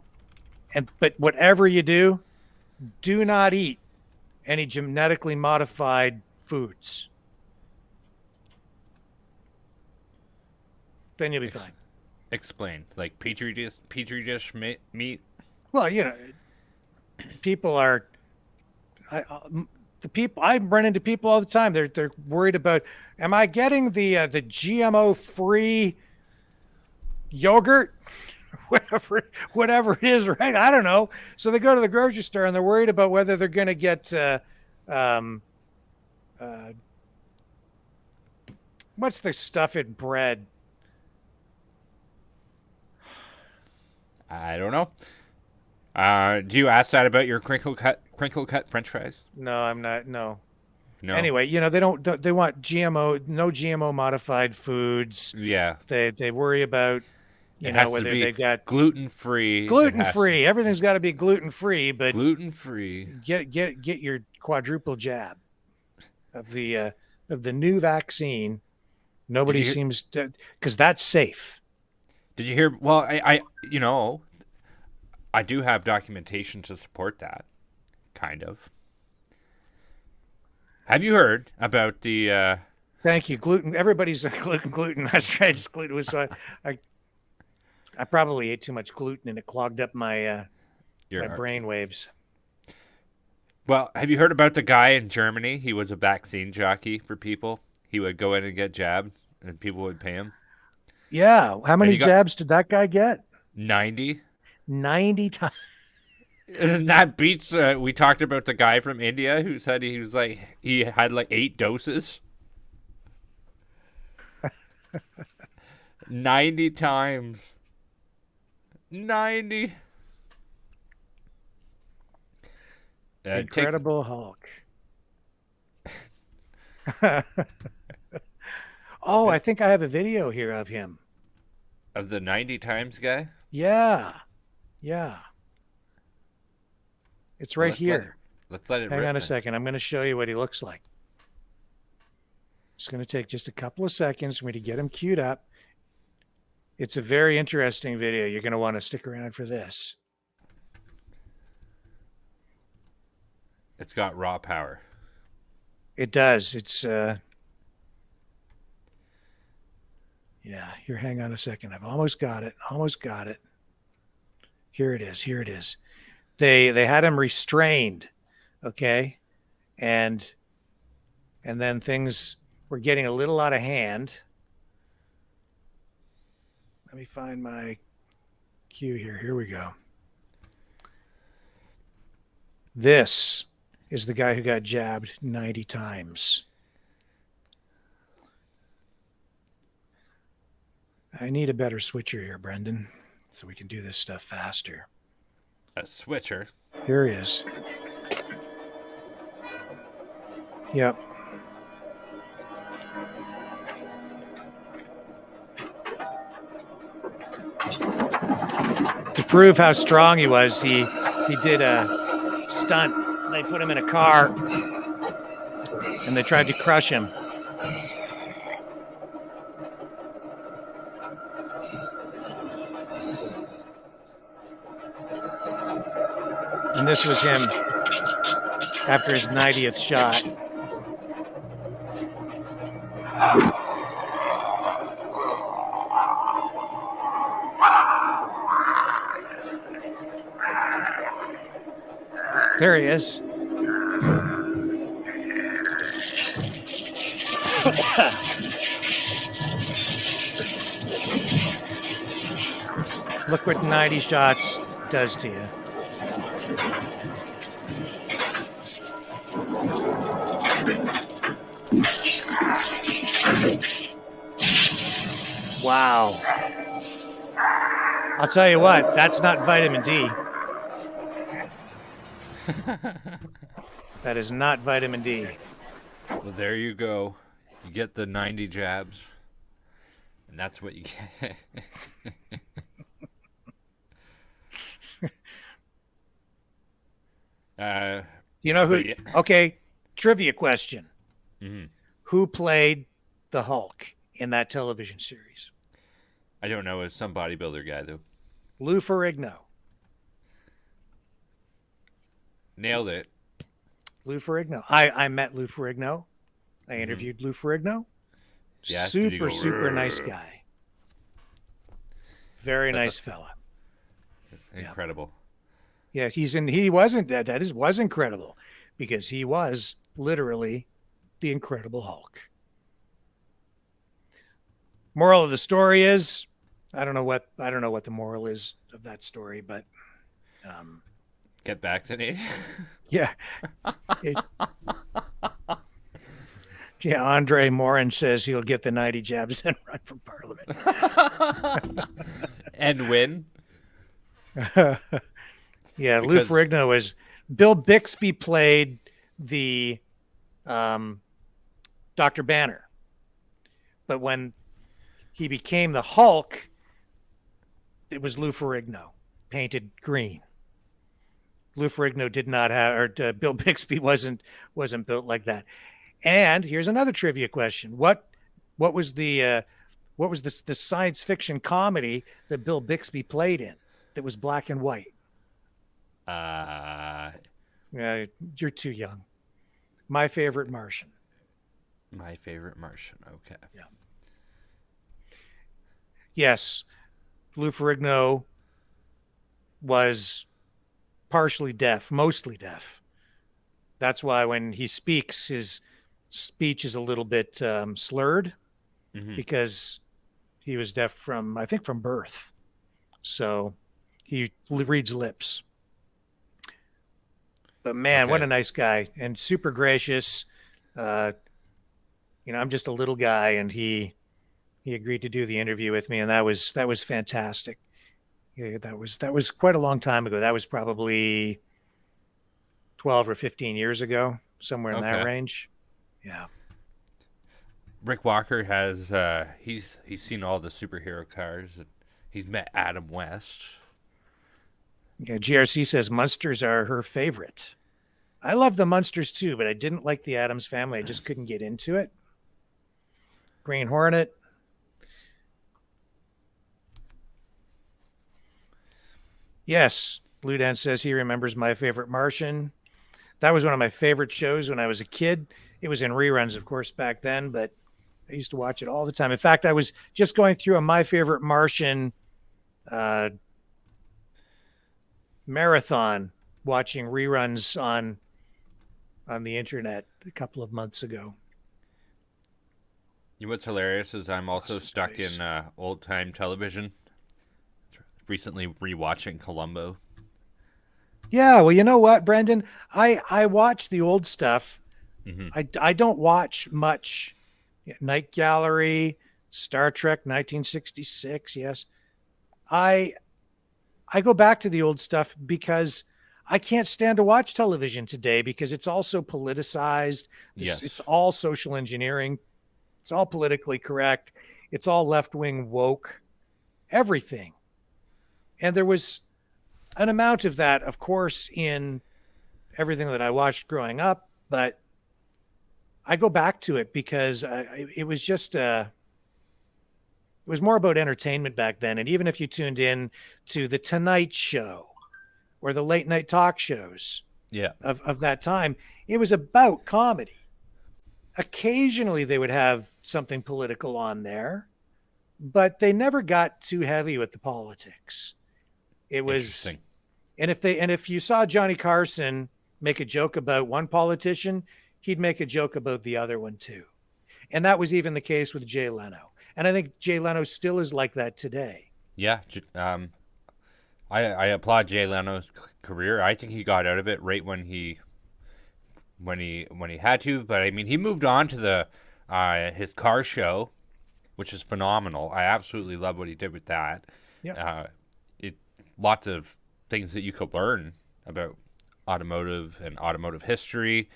S2: whatever you do not eat any genetically modified foods. Then you'll be fine.
S3: Explain, like petri dish meat.
S2: Well, people are. I run into people all the time. They're worried about, am I getting the GMO free yogurt, whatever it is, right? I don't know. So they go to the grocery store and they're worried about whether they're going to get what's the stuff in bread?
S3: I don't know. Do you ask that about your crinkle cut French fries?
S2: No, I'm not. No,
S3: No.
S2: Anyway, they want no GMO modified foods.
S3: Yeah.
S2: They worry about,
S3: It has to
S2: whether
S3: be
S2: they got
S3: gluten free.
S2: gluten free. Everything's got to be gluten free, but
S3: Gluten free.
S2: get your quadruple jab of the new vaccine. Nobody seems to, because that's safe.
S3: Did you hear? Well, I do have documentation to support that, kind of. Have you heard about the?
S2: Thank you. Gluten. Everybody's gluten. That's right. It's gluten. So I probably ate too much gluten and it clogged up my brain waves.
S3: Well, have you heard about the guy in Germany? He was a vaccine jockey for people. He would go in and get jabbed, and people would pay him.
S2: Yeah. How many jabs did that guy get?
S3: 90.
S2: 90 times.
S3: And that beats. We talked about the guy from India who said he had like 8 doses. 90 times. 90.
S2: Incredible Hulk. Oh, I think I have a video here of him.
S3: Of the 90 times guy?
S2: Yeah. It's right here.
S3: Let's let it
S2: Hang
S3: rip
S2: on a
S3: then.
S2: second. I'm going to show you what he looks like. It's going to take just a couple of seconds for me to get him queued up. It's a very interesting video. You're going to want to stick around for this.
S3: It's got raw power.
S2: It does. It's here, hang on a second. I've almost got it. Here it is. They had him restrained, okay? And then things were getting a little out of hand. Let me find my cue here. Here we go. This is the guy who got jabbed 90 times. I need a better switcher here, Brendan, so we can do this stuff faster.
S3: A switcher?
S2: Here he is. Yep. To prove how strong he was, he did a stunt. They put him in a car and they tried to crush him. And this was him after his 90th shot. There he is. Look what 90 shots does to you. Wow. I'll tell you what, that's not vitamin D. That is not vitamin D.
S3: Well, there you go. You get the 90 jabs. And that's what you get.
S2: You know who? Okay, trivia question.
S3: Mm-hmm.
S2: Who played the Hulk in that television series?
S3: I don't know. It's some bodybuilder guy, though.
S2: Lou Ferrigno.
S3: Nailed it.
S2: Lou Ferrigno. I met Lou Ferrigno. I interviewed Lou Ferrigno.
S3: Yeah, did you go,
S2: super nice guy. Very nice fella.
S3: Incredible.
S2: Yeah, he was incredible because he was literally the Incredible Hulk. Moral of the story is, I don't know what the moral is of that story, but
S3: get vaccinated.
S2: Yeah. Andre Morin says he'll get the 90 jabs and run for parliament.
S3: And win.
S2: Yeah, Lou Ferrigno was... Bill Bixby played the Dr. Banner. But when he became the Hulk, it was Lou Ferrigno, painted green. Lou Ferrigno did not have, or Bill Bixby wasn't built like that. And here's another trivia question: What was the science fiction comedy that Bill Bixby played in that was black and white? You're too young. My Favorite Martian.
S3: My Favorite Martian. Okay.
S2: Yeah. Yes, Lou Ferrigno was partially deaf, mostly deaf. That's why when he speaks, his speech is a little bit slurred, because he was deaf from, I think, from birth. So he reads lips. But man, what a nice guy, and super gracious. I'm just a little guy, and he agreed to do the interview with me, and that was fantastic. Yeah, that was quite a long time ago. That was probably 12 or 15 years ago, somewhere in that range. Yeah.
S3: Rick Walker has he's seen all the superhero cars, and he's met Adam West.
S2: Yeah, GRC says Munsters are her favorite. I love the Munsters too, but I didn't like the Addams Family. I just couldn't get into it. Green Hornet. Yes, Ludan says he remembers My Favorite Martian. That was one of my favorite shows when I was a kid. It was in reruns, of course, back then, but I used to watch it all the time. In fact, I was just going through a My Favorite Martian marathon, watching reruns on the internet a couple of months ago.
S3: You know what's hilarious is I'm also stuck in old-time television. Recently rewatching Columbo.
S2: Yeah, well, you know what, Brendan? I watch the old stuff. I don't watch much. Night Gallery, Star Trek 1966, yes. I go back to the old stuff because I can't stand to watch television today because it's all so politicized. It's all social engineering. It's all politically correct. It's all left-wing woke. Everything. And there was an amount of that, of course, in everything that I watched growing up, but I go back to it because it was just it was more about entertainment back then. And even if you tuned in to the Tonight Show or the late night talk shows of that time, it was about comedy. Occasionally they would have something political on there, but they never got too heavy with the politics. It was, and if you saw Johnny Carson make a joke about one politician, he'd make a joke about the other one too. And that was even the case with Jay Leno. And I think Jay Leno still is like that today.
S3: Yeah. I applaud Jay Leno's career. I think he got out of it right when he had to, but I mean, he moved on to the his car show, which is phenomenal. I absolutely love what he did with that.
S2: Yeah.
S3: Lots of things that you could learn about automotive and automotive history.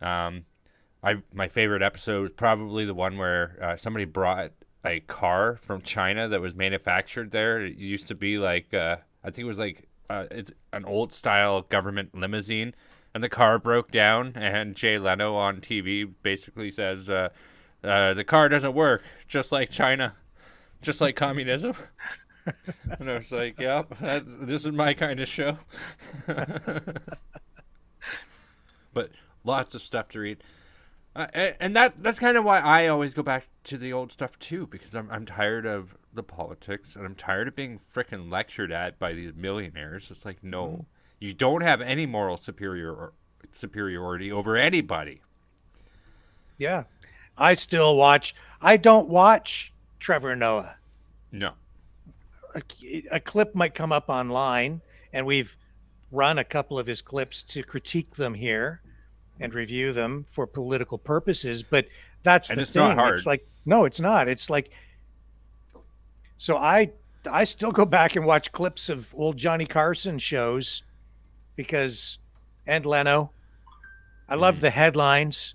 S3: My favorite episode was probably the one where somebody brought a car from China that was manufactured there. It used to be like I think it was like it's an old style government limousine, and the car broke down. And Jay Leno on TV basically says the car doesn't work, just like China, just like communism. And I was like, yep, this is my kind of show. But lots of stuff to read. And that's kind of why I always go back to the old stuff too, because I'm tired of the politics, and I'm tired of being frickin' lectured at by these millionaires. It's like, no, you don't have any moral superiority over anybody.
S2: Yeah. I don't watch Trevor Noah.
S3: No.
S2: A clip might come up online, and we've run a couple of his clips to critique them here and review them for political purposes, but that's the thing.
S3: Not hard.
S2: It's like, no, it's not. It's like, so I still go back and watch clips of old Johnny Carson shows and Leno, I love the headlines,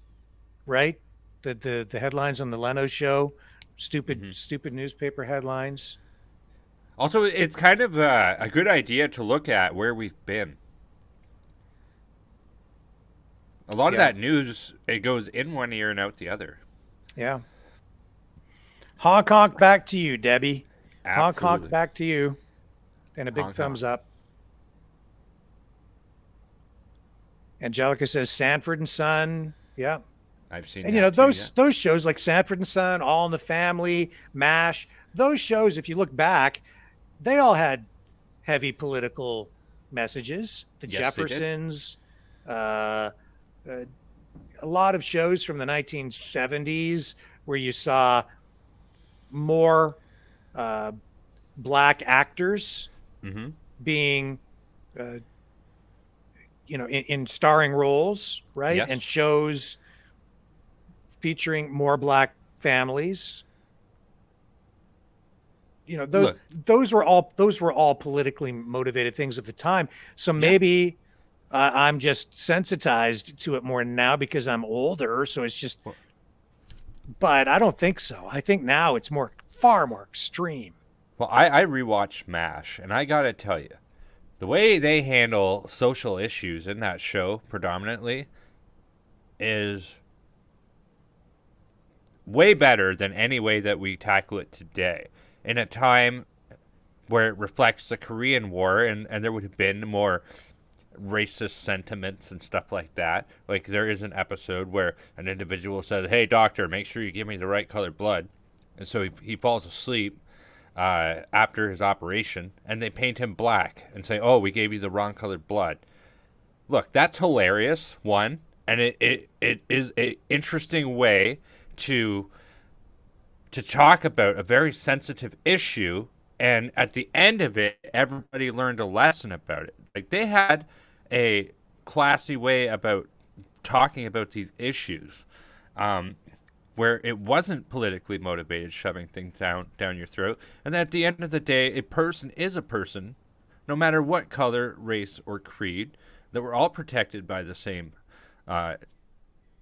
S2: right? The headlines on the Leno show, stupid newspaper headlines.
S3: Also, it's kind of a good idea to look at where we've been. A lot of
S2: Yeah.
S3: that news, it goes in one ear and out the other.
S2: Yeah. Honk honk back to you, Debbie. Honk honk
S3: Absolutely.
S2: back to you. And a big
S3: Honk,
S2: thumbs
S3: honk.
S2: up. Angelica says Sanford and Son. Yeah.
S3: I've seen
S2: And
S3: that
S2: you know,
S3: too,
S2: those shows like Sanford and Son, All in the Family, MASH, those shows, if you look back, they all had heavy political messages. The
S3: Yes, they did.
S2: Jeffersons, uh, a lot of shows from the 1970s where you saw more black actors
S3: Mm-hmm.
S2: being, in starring roles, right?
S3: Yes.
S2: And shows featuring more black families. You know,
S3: Look.
S2: those were all politically motivated things at the time. So maybe I'm just sensitized to it more now because I'm older. So it's just, but I don't think so. I think now it's far more extreme.
S3: Well, I rewatched MASH, and I gotta tell you, the way they handle social issues in that show predominantly is way better than any way that we tackle it today. In a time where it reflects the Korean War, and there would have been more racist sentiments and stuff like that. Like, there is an episode where an individual says, "Hey, doctor, make sure you give me the right colored blood." And so he falls asleep after his operation, and they paint him black and say, "Oh, we gave you the wrong colored blood." Look, that's hilarious, one, and it is an interesting way to talk about a very sensitive issue, and at the end of it, everybody learned a lesson about it. Like, they had a classy way about talking about these issues, where it wasn't politically motivated, shoving things down your throat, and at the end of the day, a person is a person, no matter what color, race, or creed, that we're all protected by the same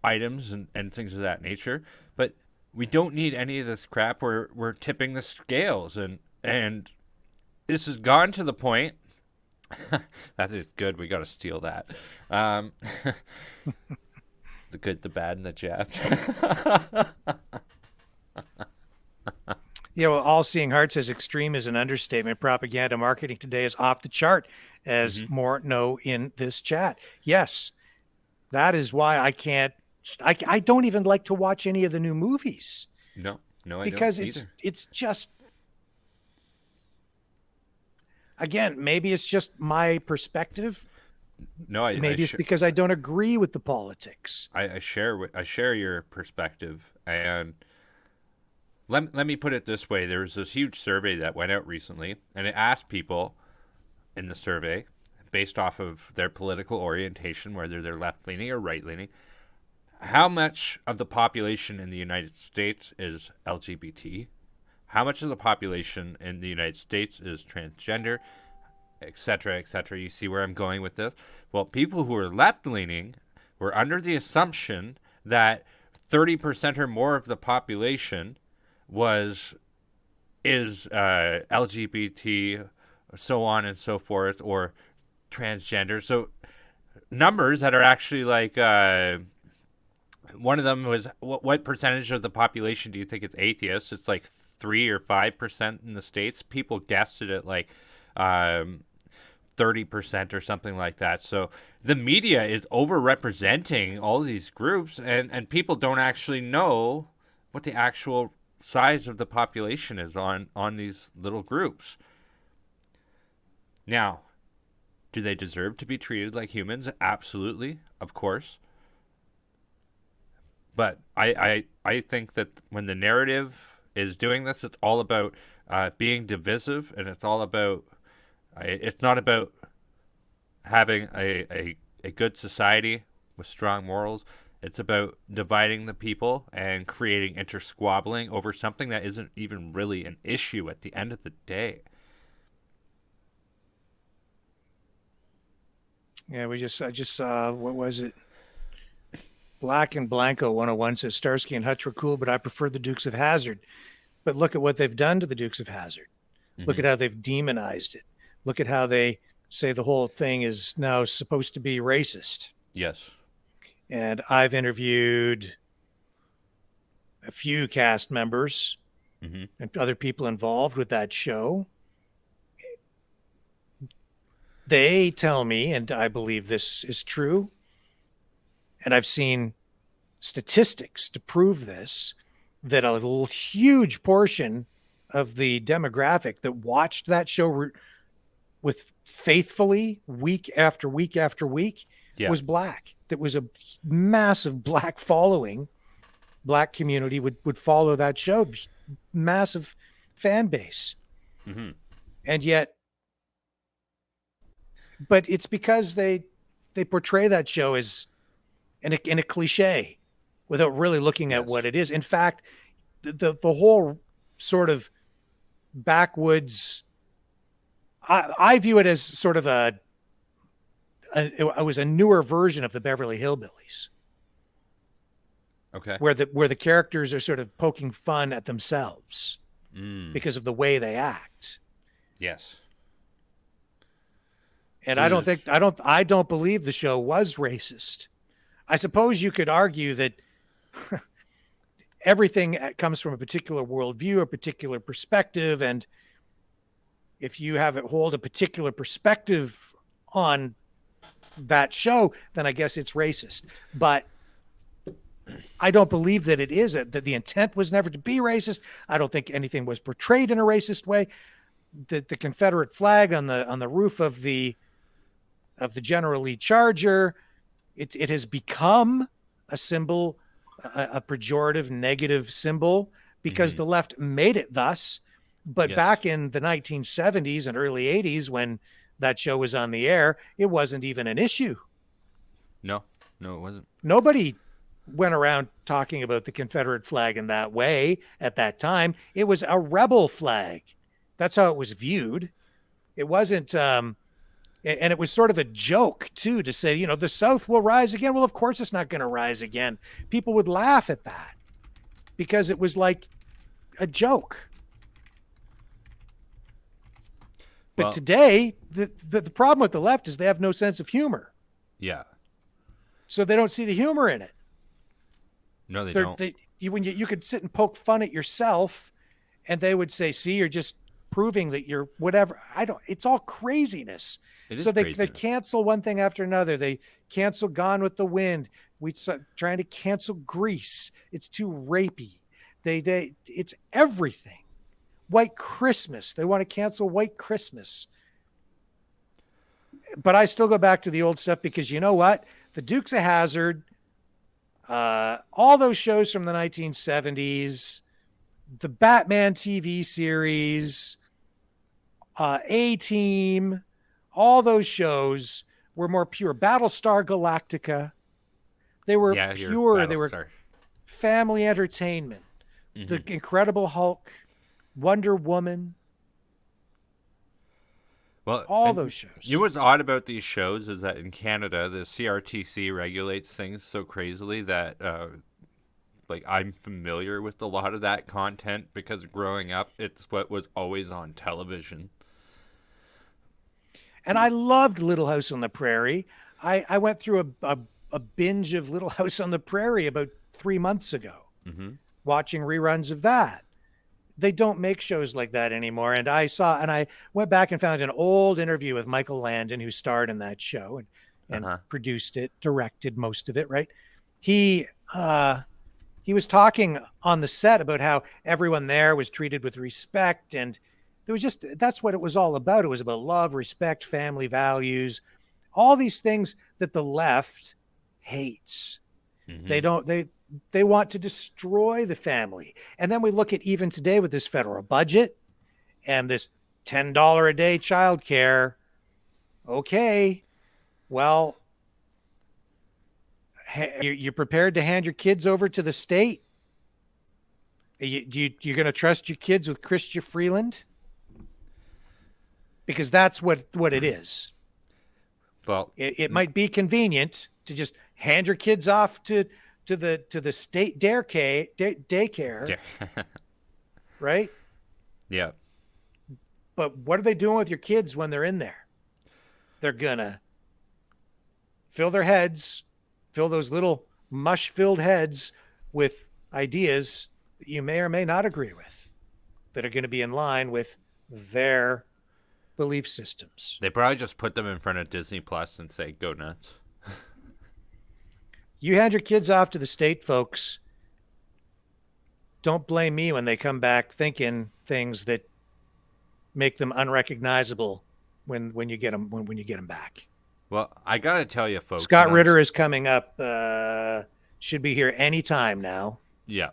S3: items and things of that nature. But we don't need any of this crap where we're tipping the scales, and this has gone to the point. That is good. We got to steal that. The good, the bad, and the jab.
S2: Yeah, well, All Seeing Heart says extreme is an understatement. Propaganda marketing today is off the chart, as more know in this chat. Yes, that is why I don't even like to watch any of the new movies.
S3: No, I
S2: because
S3: don't either.
S2: it's just, again, maybe it's just my perspective.
S3: No,
S2: maybe it's because I don't agree with the politics.
S3: I share your perspective, and let me put it this way: there was this huge survey that went out recently, and it asked people in the survey, based off of their political orientation, whether they're left leaning or right leaning, how much of the population in the United States is LGBT, how much of the population in the United States is transgender, etc., etc. You see where I'm going with this? Well, people who are left-leaning were under the assumption that 30% or more of the population is LGBT, so on and so forth, or transgender. So numbers that are actually like, one of them was, what percentage of the population do you think is atheist? It's like 3 or 5% in the States. People guessed it at like 30% or something like that. So the media is overrepresenting all these groups, and people don't actually know what the actual size of the population is on these little groups. Now, do they deserve to be treated like humans? Absolutely, of course. But I think that when the narrative is doing this, it's all about being divisive, and it's all about, it's not about having a good society with strong morals. It's about dividing the people and creating intersquabbling over something that isn't even really an issue at the end of the day.
S2: Yeah, I just saw, what was it? Black and Blanco 101 says Starsky and Hutch were cool, but I prefer the Dukes of Hazzard. But look at what they've done to the Dukes of Hazzard. Look at how they've demonized it. Look at how they say the whole thing is now supposed to be racist.
S3: Yes.
S2: And I've interviewed a few cast members and other people involved with that show. They tell me, and I believe this is true, and I've seen statistics to prove this, that a huge portion of the demographic that watched that show with faithfully week after week after week was black. That was a massive black following. Black community would follow that show. Massive fan base. And yet, but it's because they portray that show as in a cliche without really looking at what it is. In fact, the whole sort of backwoods, I view it as sort of it was a newer version of the Beverly Hillbillies.
S3: Okay.
S2: Where the characters are sort of poking fun at themselves because of the way they act.
S3: Yes.
S2: And I don't believe the show was racist. I suppose you could argue that everything comes from a particular worldview, a particular perspective, and if you have it hold a particular perspective on that show, then I guess it's racist. But I don't believe that it is, that the intent was never to be racist. I don't think anything was portrayed in a racist way. The Confederate flag on the roof of the General Lee Charger, it has become a symbol, a pejorative, negative symbol, because the left made it thus. But back in the 1970s and early 80s, when that show was on the air, it wasn't even an issue.
S3: No, it wasn't.
S2: Nobody went around talking about the Confederate flag in that way at that time. It was a rebel flag. That's how it was viewed. It wasn't, and it was sort of a joke too, to say, the South will rise again. Well, of course it's not going to rise again. People would laugh at that because it was like a joke. But today, the problem with the left is they have no sense of humor.
S3: Yeah.
S2: So they don't see the humor in it.
S3: No, they don't.
S2: You could sit and poke fun at yourself, and they would say, "See, you're just proving that you're whatever." It's all craziness. So they cancel one thing after another. They cancel Gone with the Wind. Trying to cancel Grease. It's too rapey. It's everything. White Christmas. They want to cancel White Christmas. But I still go back to the old stuff because you know what? The Dukes of Hazzard, all those shows from the 1970s, the Batman TV series, A-Team, all those shows were more pure. Battlestar Galactica. They were pure. They were family entertainment. The Incredible Hulk, Wonder Woman.
S3: Well,
S2: all those shows.
S3: You know what's odd about these shows is that in Canada, the CRTC regulates things so crazily that, I'm familiar with a lot of that content because growing up, it's what was always on television.
S2: And I loved Little House on the Prairie. I went through a binge of Little House on the Prairie about 3 months ago, watching reruns of that. They don't make shows like that anymore. And I went back and found an old interview with Michael Landon, who starred in that show and produced it, directed most of it, right? He was talking on the set about how everyone there was treated with respect. And that's what it was all about. It was about love, respect, family values, all these things that the left hates. They want to destroy the family. And then we look at even today with this federal budget and this $10 a day childcare. Okay, well, you're prepared to hand your kids over to the state? You're going to trust your kids with Chrystia Freeland? Because that's what it is. Well, it might be convenient to just hand your kids off to to the state daycare, right?
S3: Yeah.
S2: But what are they doing with your kids when they're in there? They're gonna fill those little mush-filled heads with ideas that you may or may not agree with, that are going to be in line with their belief systems.
S3: They probably just put them in front of Disney Plus and say, go nuts.
S2: You hand your kids off to the state, folks. Don't blame me when they come back thinking things that make them unrecognizable when you get them back.
S3: Well, I got to tell you, folks.
S2: Scott Ritter is coming up. Should be here any time now.
S3: Yeah.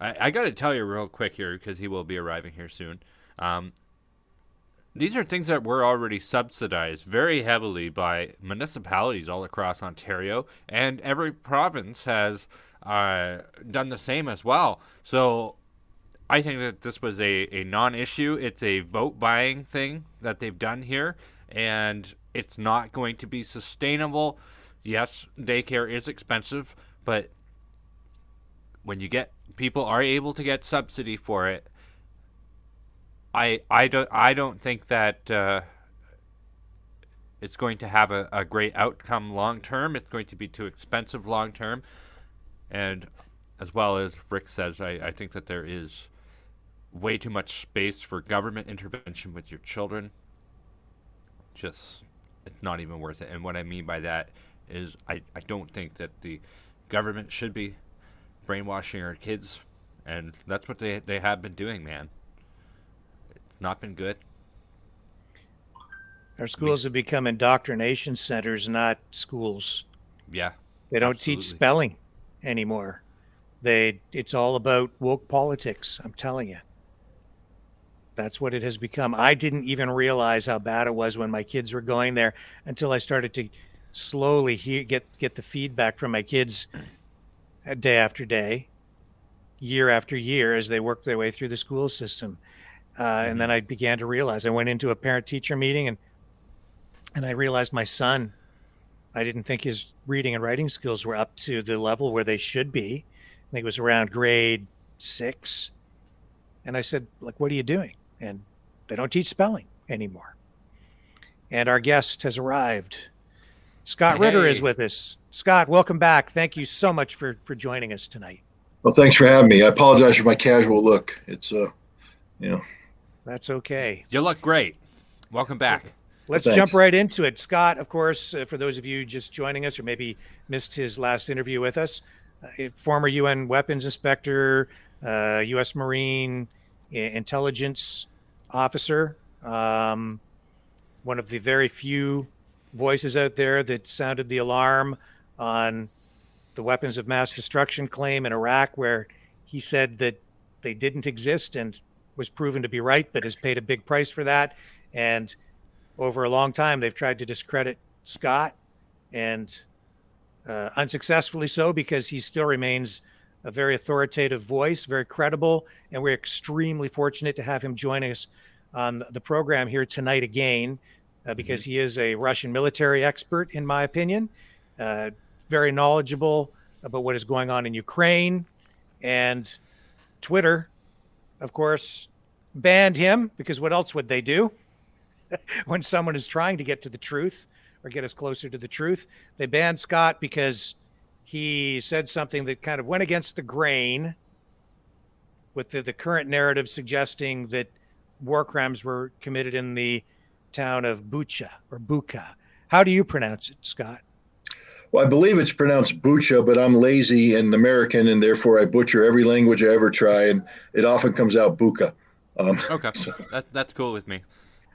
S3: I got to tell you real quick here, because he will be arriving here soon. These are things that were already subsidized very heavily by municipalities all across Ontario, and every province has done the same as well. So I think that this was a non-issue. It's a vote-buying thing that they've done here, and it's not going to be sustainable. Yes, daycare is expensive, but when people are able to get subsidy for it, I don't think that it's going to have a great outcome long term. It's going to be too expensive long term, and as well as Rick says, I think that there is way too much space for government intervention with your children. It's not even worth it. And what I mean by that is I don't think that the government should be brainwashing our kids, and that's what they have been doing, man. It's not been good.
S2: Our schools have become indoctrination centers, not schools.
S3: Yeah.
S2: They don't
S3: absolutely.
S2: teach spelling anymore. It's all about woke politics, I'm telling you. That's what it has become. I didn't even realize how bad it was when my kids were going there until I started to slowly get the feedback from my kids day after day, year after year, as they worked their way through the school system. And then I began to realize, I went into a parent-teacher meeting and I realized my son, I didn't think his reading and writing skills were up to the level where they should be. I think it was around grade 6. And I said, like, what are you doing? And they don't teach spelling anymore. And our guest has arrived. Scott Ritter is with us. Scott, welcome back. Thank you so much for joining us tonight.
S8: Well, thanks for having me. I apologize for my casual look. It's,
S2: That's okay.
S3: You look great. Welcome back.
S2: Let's
S8: Thanks.
S2: jump right into it. Scott, of course, for those of you just joining us or maybe missed his last interview with us, former UN weapons inspector, U.S. Marine intelligence officer, one of the very few voices out there that sounded the alarm on the weapons of mass destruction claim in Iraq, where he said that they didn't exist and was proven to be right, but has paid a big price for that. And over a long time, they've tried to discredit Scott, and unsuccessfully so, because he still remains a very authoritative voice, very credible, and we're extremely fortunate to have him joining us on the program here tonight again, because he is a Russian military expert, in my opinion, very knowledgeable about what is going on in Ukraine. And Twitter, of course, banned him, because what else would they do when someone is trying to get to the truth or get us closer to the truth? They banned Scott because he said something that kind of went against the grain with the current narrative suggesting that war crimes were committed in the town of Bucha or Bucha. How do you pronounce it, Scott?
S8: well, I believe it's pronounced Bucha, but I'm lazy and American, and therefore I butcher every language I ever try, and it often comes out Buka.
S3: Okay, that's cool with me.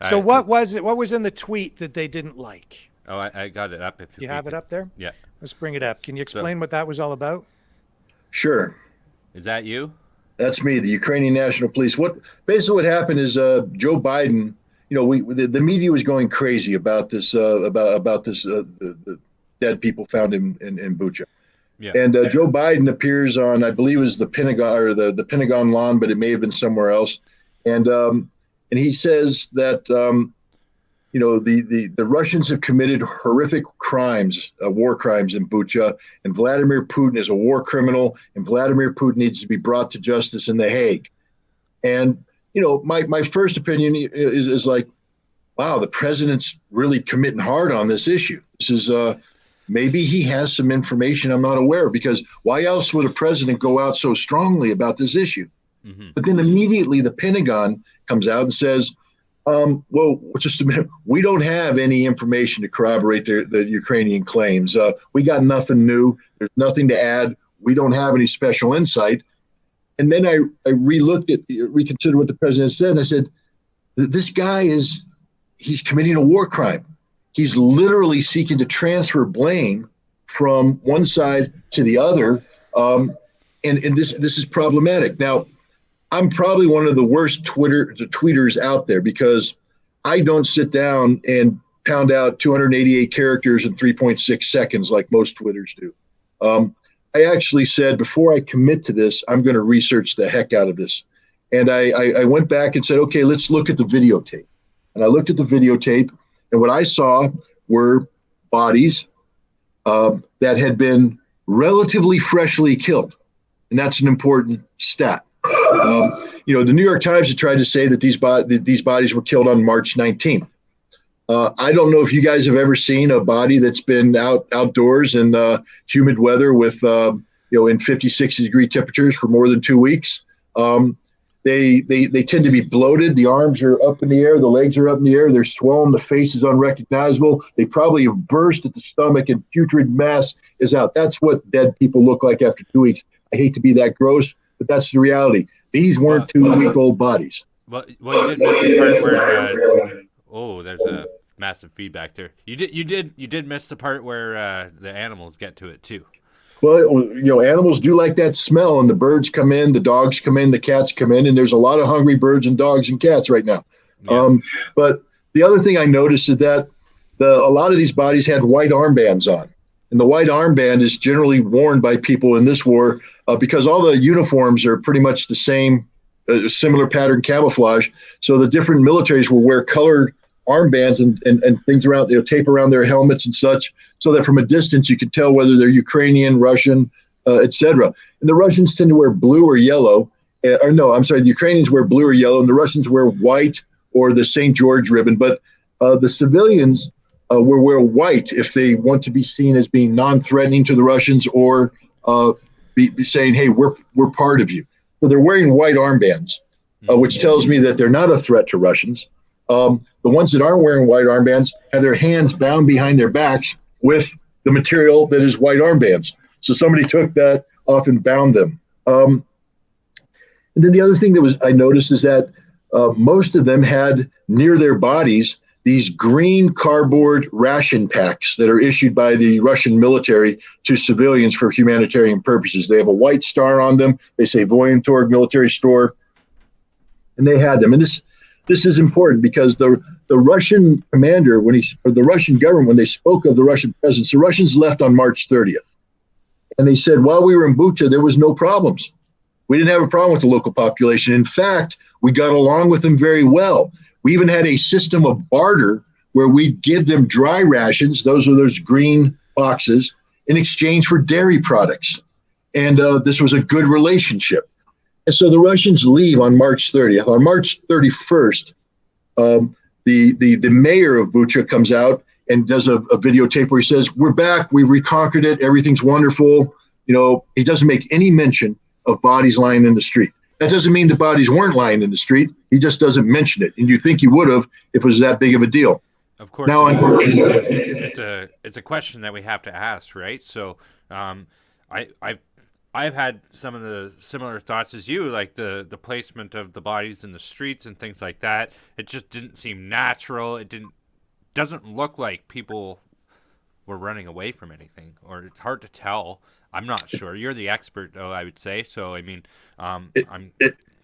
S2: So what was it? What was in the tweet that they didn't like?
S3: Oh, I got it up. If
S2: you have it up there?
S3: Yeah.
S2: Let's bring it up. Can you explain what that was all about?
S8: Sure.
S3: Is that you?
S8: That's me, the Ukrainian National Police. What happened is Joe Biden. You know, the media was going crazy about this the dead people found in Bucha.
S3: Yeah.
S8: And Joe Biden appears on, I believe it was the Pentagon or the Pentagon lawn, but it may have been somewhere else. And he says that the Russians have committed horrific crimes, war crimes in Bucha, and Vladimir Putin is a war criminal, and Vladimir Putin needs to be brought to justice in The Hague. And, my first opinion is like, wow, the president's really committing hard on this issue. This is, maybe he has some information I'm not aware of, because why else would a president go out so strongly about this issue? Mm-hmm. But then immediately the Pentagon comes out and says, well, just a minute. We don't have any information to corroborate the Ukrainian claims. We got nothing new. There's nothing to add. We don't have any special insight. And then I reconsidered what the president said. And I said, this guy he's committing a war crime. He's literally seeking to transfer blame from one side to the other. And this is problematic. Now, I'm probably one of the worst tweeters out there, because I don't sit down and pound out 288 characters in 3.6 seconds like most Twitters do. I actually said, before I commit to this, I'm going to research the heck out of this. And I went back and said, okay, let's look at the videotape. And I looked at the videotape, and what I saw were bodies that had been relatively freshly killed. And that's an important stat. The New York Times had tried to say that these bodies were killed on March 19th. I don't know if you guys have ever seen a body that's been outdoors in humid weather with, in 50, 60 degree temperatures for more than 2 weeks. They tend to be bloated. The arms are up in the air. The legs are up in the air. They're swollen. The face is unrecognizable. They probably have burst at the stomach, and putrid mass is out. That's what dead people look like after 2 weeks. I hate to be that gross, but that's the reality. These weren't 2-week-old bodies.
S3: Well, you did miss the part where there's a massive feedback there. You did miss the part where the animals get to it too.
S8: Well, animals do like that smell, and the birds come in, the dogs come in, the cats come in, and there's a lot of hungry birds and dogs and cats right now. Yeah. But the other thing I noticed is that a lot of these bodies had white armbands on. And the white armband is generally worn by people in this war because all the uniforms are pretty much the same, similar pattern camouflage. So the different militaries will wear colored armbands and things around, tape around their helmets and such, so that from a distance you can tell whether they're Ukrainian, Russian, etc. And the Russians tend to wear blue or yellow. The Ukrainians wear blue or yellow, and the Russians wear white or the St. George ribbon. But the civilians will wear white if they want to be seen as being non-threatening to the Russians, or be saying, hey, we're part of you. So they're wearing white armbands, which tells me that they're not a threat to Russians. The ones that aren't wearing white armbands have their hands bound behind their backs with the material that is white armbands. So somebody took that off and bound them. And then the other thing that I noticed is that most of them had near their bodies these green cardboard ration packs that are issued by the Russian military to civilians for humanitarian purposes. They have a white star on them. They say Voyentorg Military Store, and they had them. And this is important because the Russian commander, the Russian government, when they spoke of the Russian presence, the Russians left on March 30th. And they said, while we were in Bucha, there was no problems. We didn't have a problem with the local population. In fact, we got along with them very well. We even had a system of barter where we'd give them dry rations, those green boxes, in exchange for dairy products. And this was a good relationship. And so the Russians leave on March 30th. On March 31st, the mayor of Bucha comes out and does a videotape where he says, we're back, we reconquered it, everything's wonderful. He doesn't make any mention of bodies lying in the street. That doesn't mean the bodies weren't lying in the street. He just doesn't mention it. And you think he would have if it was that big of a deal.
S3: Of course, now it's a question that we have to ask, right? So I've had some of the similar thoughts as you, like the placement of the bodies in the streets and things like that. It just didn't seem natural. Doesn't look like people were running away from anything, or it's hard to tell. I'm not sure. You're the expert, though, I would say. So, I mean,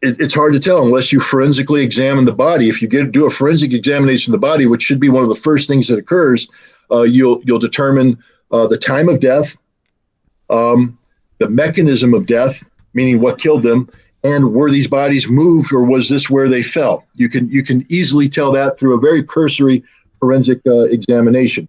S8: it's hard to tell unless you forensically examine the body. If you do a forensic examination of the body, which should be one of the first things that occurs, you'll determine the time of death, the mechanism of death, meaning what killed them, and were these bodies moved, or was this where they fell? You can easily tell that through a very cursory forensic examination.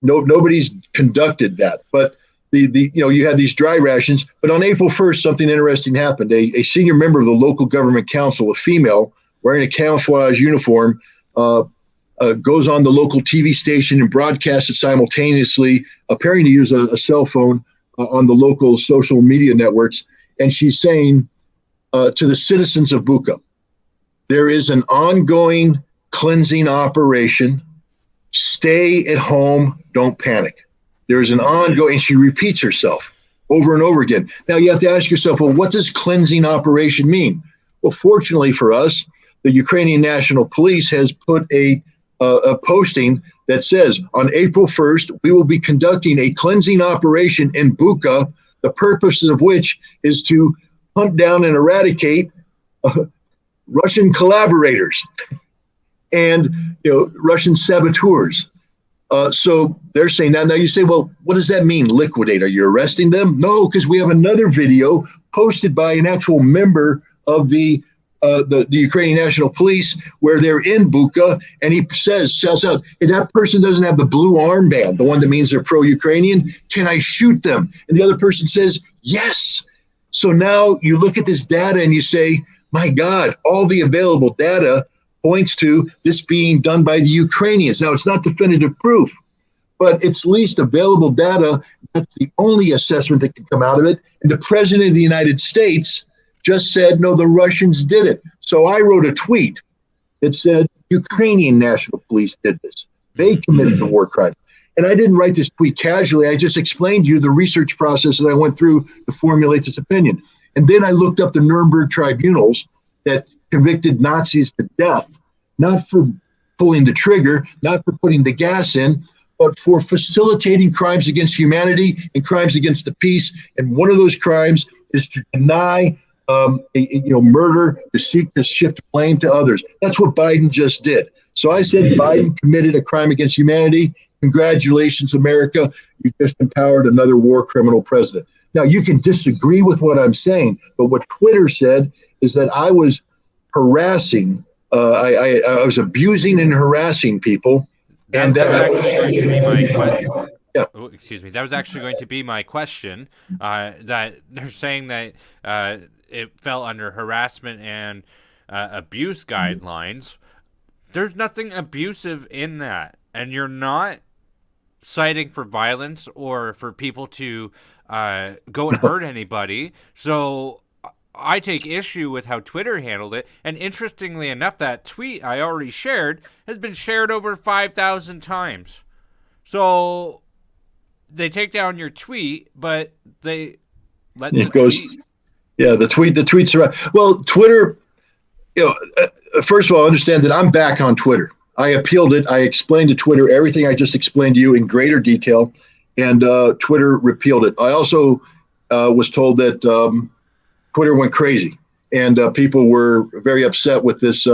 S8: Nobody's conducted that, but you had these dry rations. But on April 1st, something interesting happened. A senior member of the local government council, a female wearing a camouflage uniform, goes on the local TV station and broadcasts it simultaneously, appearing to use a cell phone on the local social media networks. And she's saying to the citizens of Bucha, there is an ongoing cleansing operation. Stay at home. Don't panic. There is an ongoing, and she repeats herself over and over again. Now you have to ask yourself, well, what does cleansing operation mean? Well, fortunately for us, the Ukrainian National Police has put a posting that says on April 1st, we will be conducting a cleansing operation in Bucha, the purpose of which is to hunt down and eradicate Russian collaborators and Russian saboteurs. So they're saying now you say, well, what does that mean? Liquidate? Are you arresting them? No, because we have another video posted by an actual member of the Ukrainian National Police where they're in Bucha, and he shouts out, hey, that person doesn't have the blue armband, the one that means they're pro-Ukrainian. Can I shoot them? And the other person says, yes. So now you look at this data and you say, my God, all the available data points to this being done by the Ukrainians. Now, it's not definitive proof, but it's least available data. That's the only assessment that can come out of it. And the president of the United States just said, no, the Russians did it. So I wrote a tweet that said, Ukrainian National Police did this. They committed the war crime. And I didn't write this tweet casually. I just explained to you the research process that I went through to formulate this opinion. And then I looked up the Nuremberg tribunals that convicted Nazis to death, not for pulling the trigger, not for putting the gas in, but for facilitating crimes against humanity and crimes against the peace. And one of those crimes is to deny murder, to seek to shift blame to others. That's what Biden just did. So I said Biden committed a crime against humanity. Congratulations, America. You just empowered another war criminal president. Now, you can disagree with what I'm saying, but what Twitter said is that I was harassing, I was abusing and harassing people.
S3: That was actually going to be my question. Yeah. Oh, excuse me. That was actually going to be my question. That they're saying that it fell under harassment and abuse guidelines. There's nothing abusive in that, and you're not citing for violence or for people to go and hurt anybody. So I take issue with how Twitter handled it. And interestingly enough, that tweet I already shared has been shared over 5,000 times. So they take down your tweet, but they let the tweet.
S8: Yeah, the tweets are. Well, Twitter, first of all, understand that I'm back on Twitter. I appealed it. I explained to Twitter everything I just explained to you in greater detail, and Twitter repealed it. I also was told that Twitter went crazy, and people were very upset with this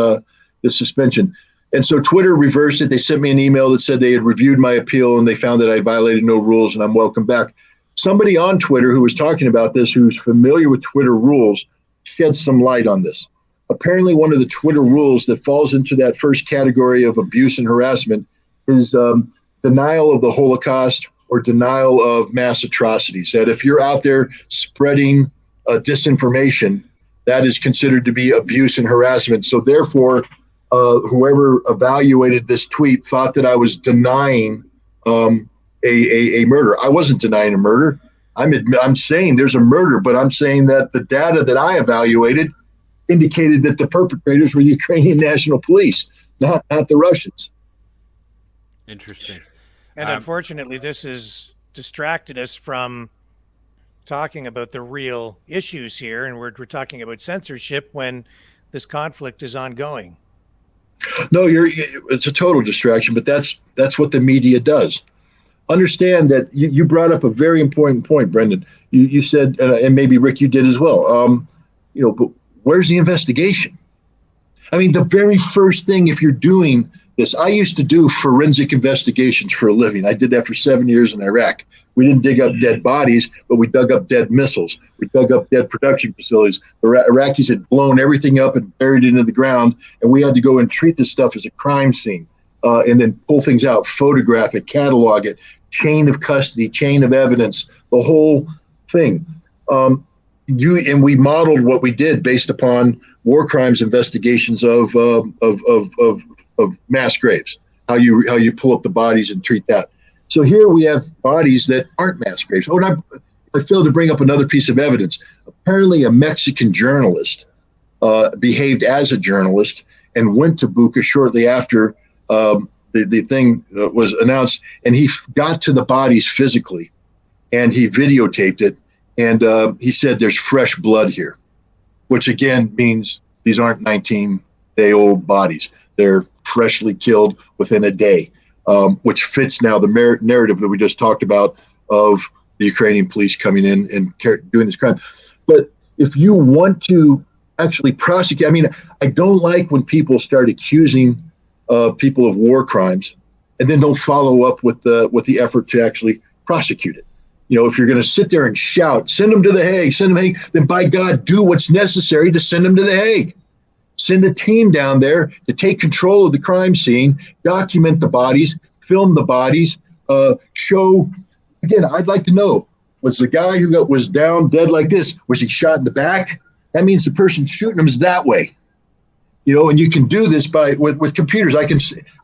S8: suspension. And so Twitter reversed it. They sent me an email that said they had reviewed my appeal and they found that I violated no rules and I'm welcome back. Somebody on Twitter who was talking about this, who's familiar with Twitter rules, shed some light on this. Apparently, one of the Twitter rules that falls into that first category of abuse and harassment is denial of the Holocaust or denial of mass atrocities. That if you're out there spreading disinformation, that is considered to be abuse and harassment. So therefore, whoever evaluated this tweet thought that I was denying a murder. I wasn't denying a murder. I'm saying there's a murder, but I'm saying that the data that I evaluated indicated that the perpetrators were the Ukrainian National Police, not the Russians.
S3: Interesting.
S2: And unfortunately, this has distracted us from talking about the real issues here, and we're talking about censorship when this conflict is ongoing.
S8: No, it's a total distraction, but that's what the media does. Understand that you brought up a very important point, Brendan. You said, and maybe Rick, you did as well. But where's the investigation? I mean, the very first thing, if you're doing this, I used to do forensic investigations for a living. I did that for 7 years in Iraq. We didn't dig up dead bodies, but we dug up dead missiles. We dug up dead production facilities. The Iraqis had blown everything up and buried it into the ground, and we had to go and treat this stuff as a crime scene. and then pull things out, photograph it, catalog it, chain of custody, chain of evidence, the whole thing. We modeled what we did based upon war crimes investigations of mass graves. How you pull up the bodies and treat that. So here we have bodies that aren't mass graves. Oh, and I failed to bring up another piece of evidence. Apparently, a Mexican journalist behaved as a journalist and went to Bucha shortly after the thing was announced, and he got to the bodies physically, and he videotaped it, and he said there's fresh blood here, which again means these aren't 19-day-old bodies. They're freshly killed within a day, which fits now the narrative that we just talked about of the Ukrainian police coming in and doing this crime. But if you want to actually prosecute, I mean, I don't like when people start accusing people of war crimes and then don't follow up with the effort to actually prosecute it. You know, if you're going to sit there and shout, send them to the Hague, then by God, do what's necessary to send them to the Hague. Send a team down there to take control of the crime scene, document the bodies, film the bodies, show. Again, I'd like to know, was the guy who was down dead like this, was he shot in the back? That means the person shooting him is that way. You know, and you can do this with computers. I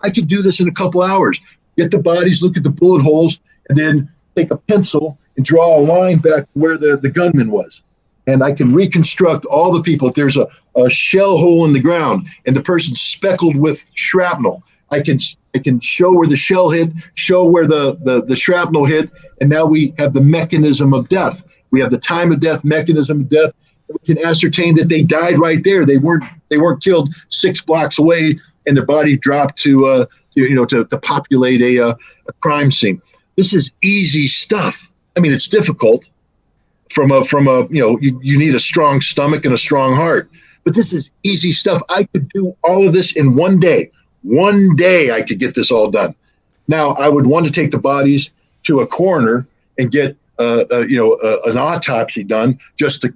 S8: could do this in a couple hours. Get the bodies, look at the bullet holes, and then take a pencil and draw a line back where the gunman was. And I can reconstruct all the people. If there's a shell hole in the ground and the person's speckled with shrapnel, I can show where the shell hit, show where the shrapnel hit, and now we have the mechanism of death. We have the time of death, mechanism of death. We can ascertain that they died right there. They weren't killed 6 blocks away, and their body dropped to populate a crime scene. This is easy stuff. I mean, it's difficult. You need a strong stomach and a strong heart, but this is easy stuff. I could do all of this in one day. One day I could get this all done. Now I would want to take the bodies to a coroner and get an autopsy done just to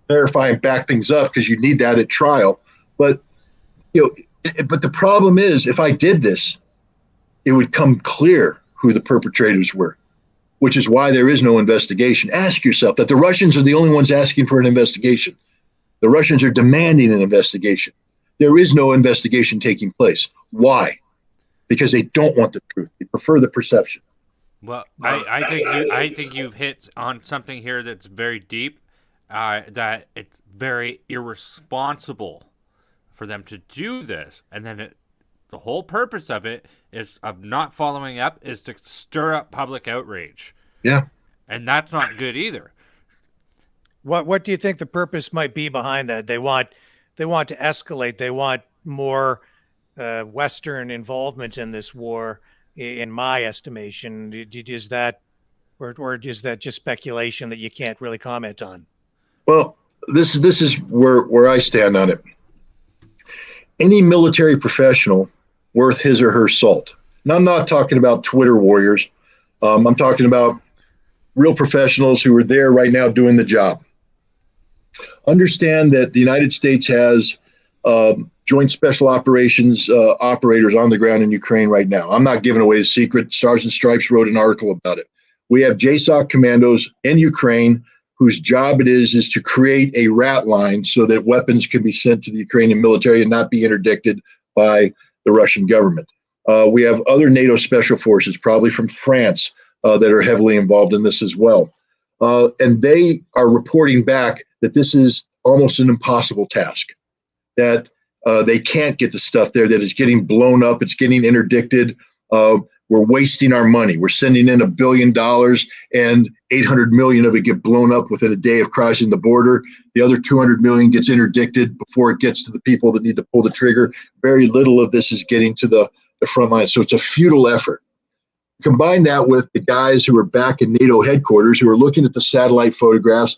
S8: verify and back things up, because you need that at trial. But but the problem is, if I did this, it would come clear who the perpetrators were, which is why there is no investigation. Ask yourself that. The Russians are the only ones asking for an investigation. The Russians are demanding an investigation. There is no investigation taking place. Why? Because they don't want the truth. They prefer the perception.
S3: Well, I think you've hit on something here that's very deep, that it's very irresponsible for them to do this. And then the whole purpose of not following up is to stir up public outrage.
S8: Yeah.
S3: And that's not good either.
S2: What do you think the purpose might be behind that? They want to escalate. They want more Western involvement in this war, in my estimation. Is that, or is that just speculation that you can't really comment on?
S8: Well, this is where I stand on it. Any military professional worth his or her salt. And I'm not talking about Twitter warriors. I'm talking about real professionals who are there right now doing the job. Understand that the United States has joint special operations operators on the ground in Ukraine right now. I'm not giving away the secret. Stars and Stripes wrote an article about it. We have JSOC commandos in Ukraine whose job it is to create a rat line so that weapons can be sent to the Ukrainian military and not be interdicted by the Russian government. We have other NATO special forces, probably from France, that are heavily involved in this as well. And they are reporting back that this is almost an impossible task, that they can't get the stuff there, that it's getting blown up, it's getting interdicted. We're wasting our money. We're sending in $1 billion and 800 million of it get blown up within a day of crossing the border. The other 200 million gets interdicted before it gets to the people that need to pull the trigger. Very little of this is getting to the front line. So it's a futile effort. Combine that with the guys who are back in NATO headquarters, who are looking at the satellite photographs,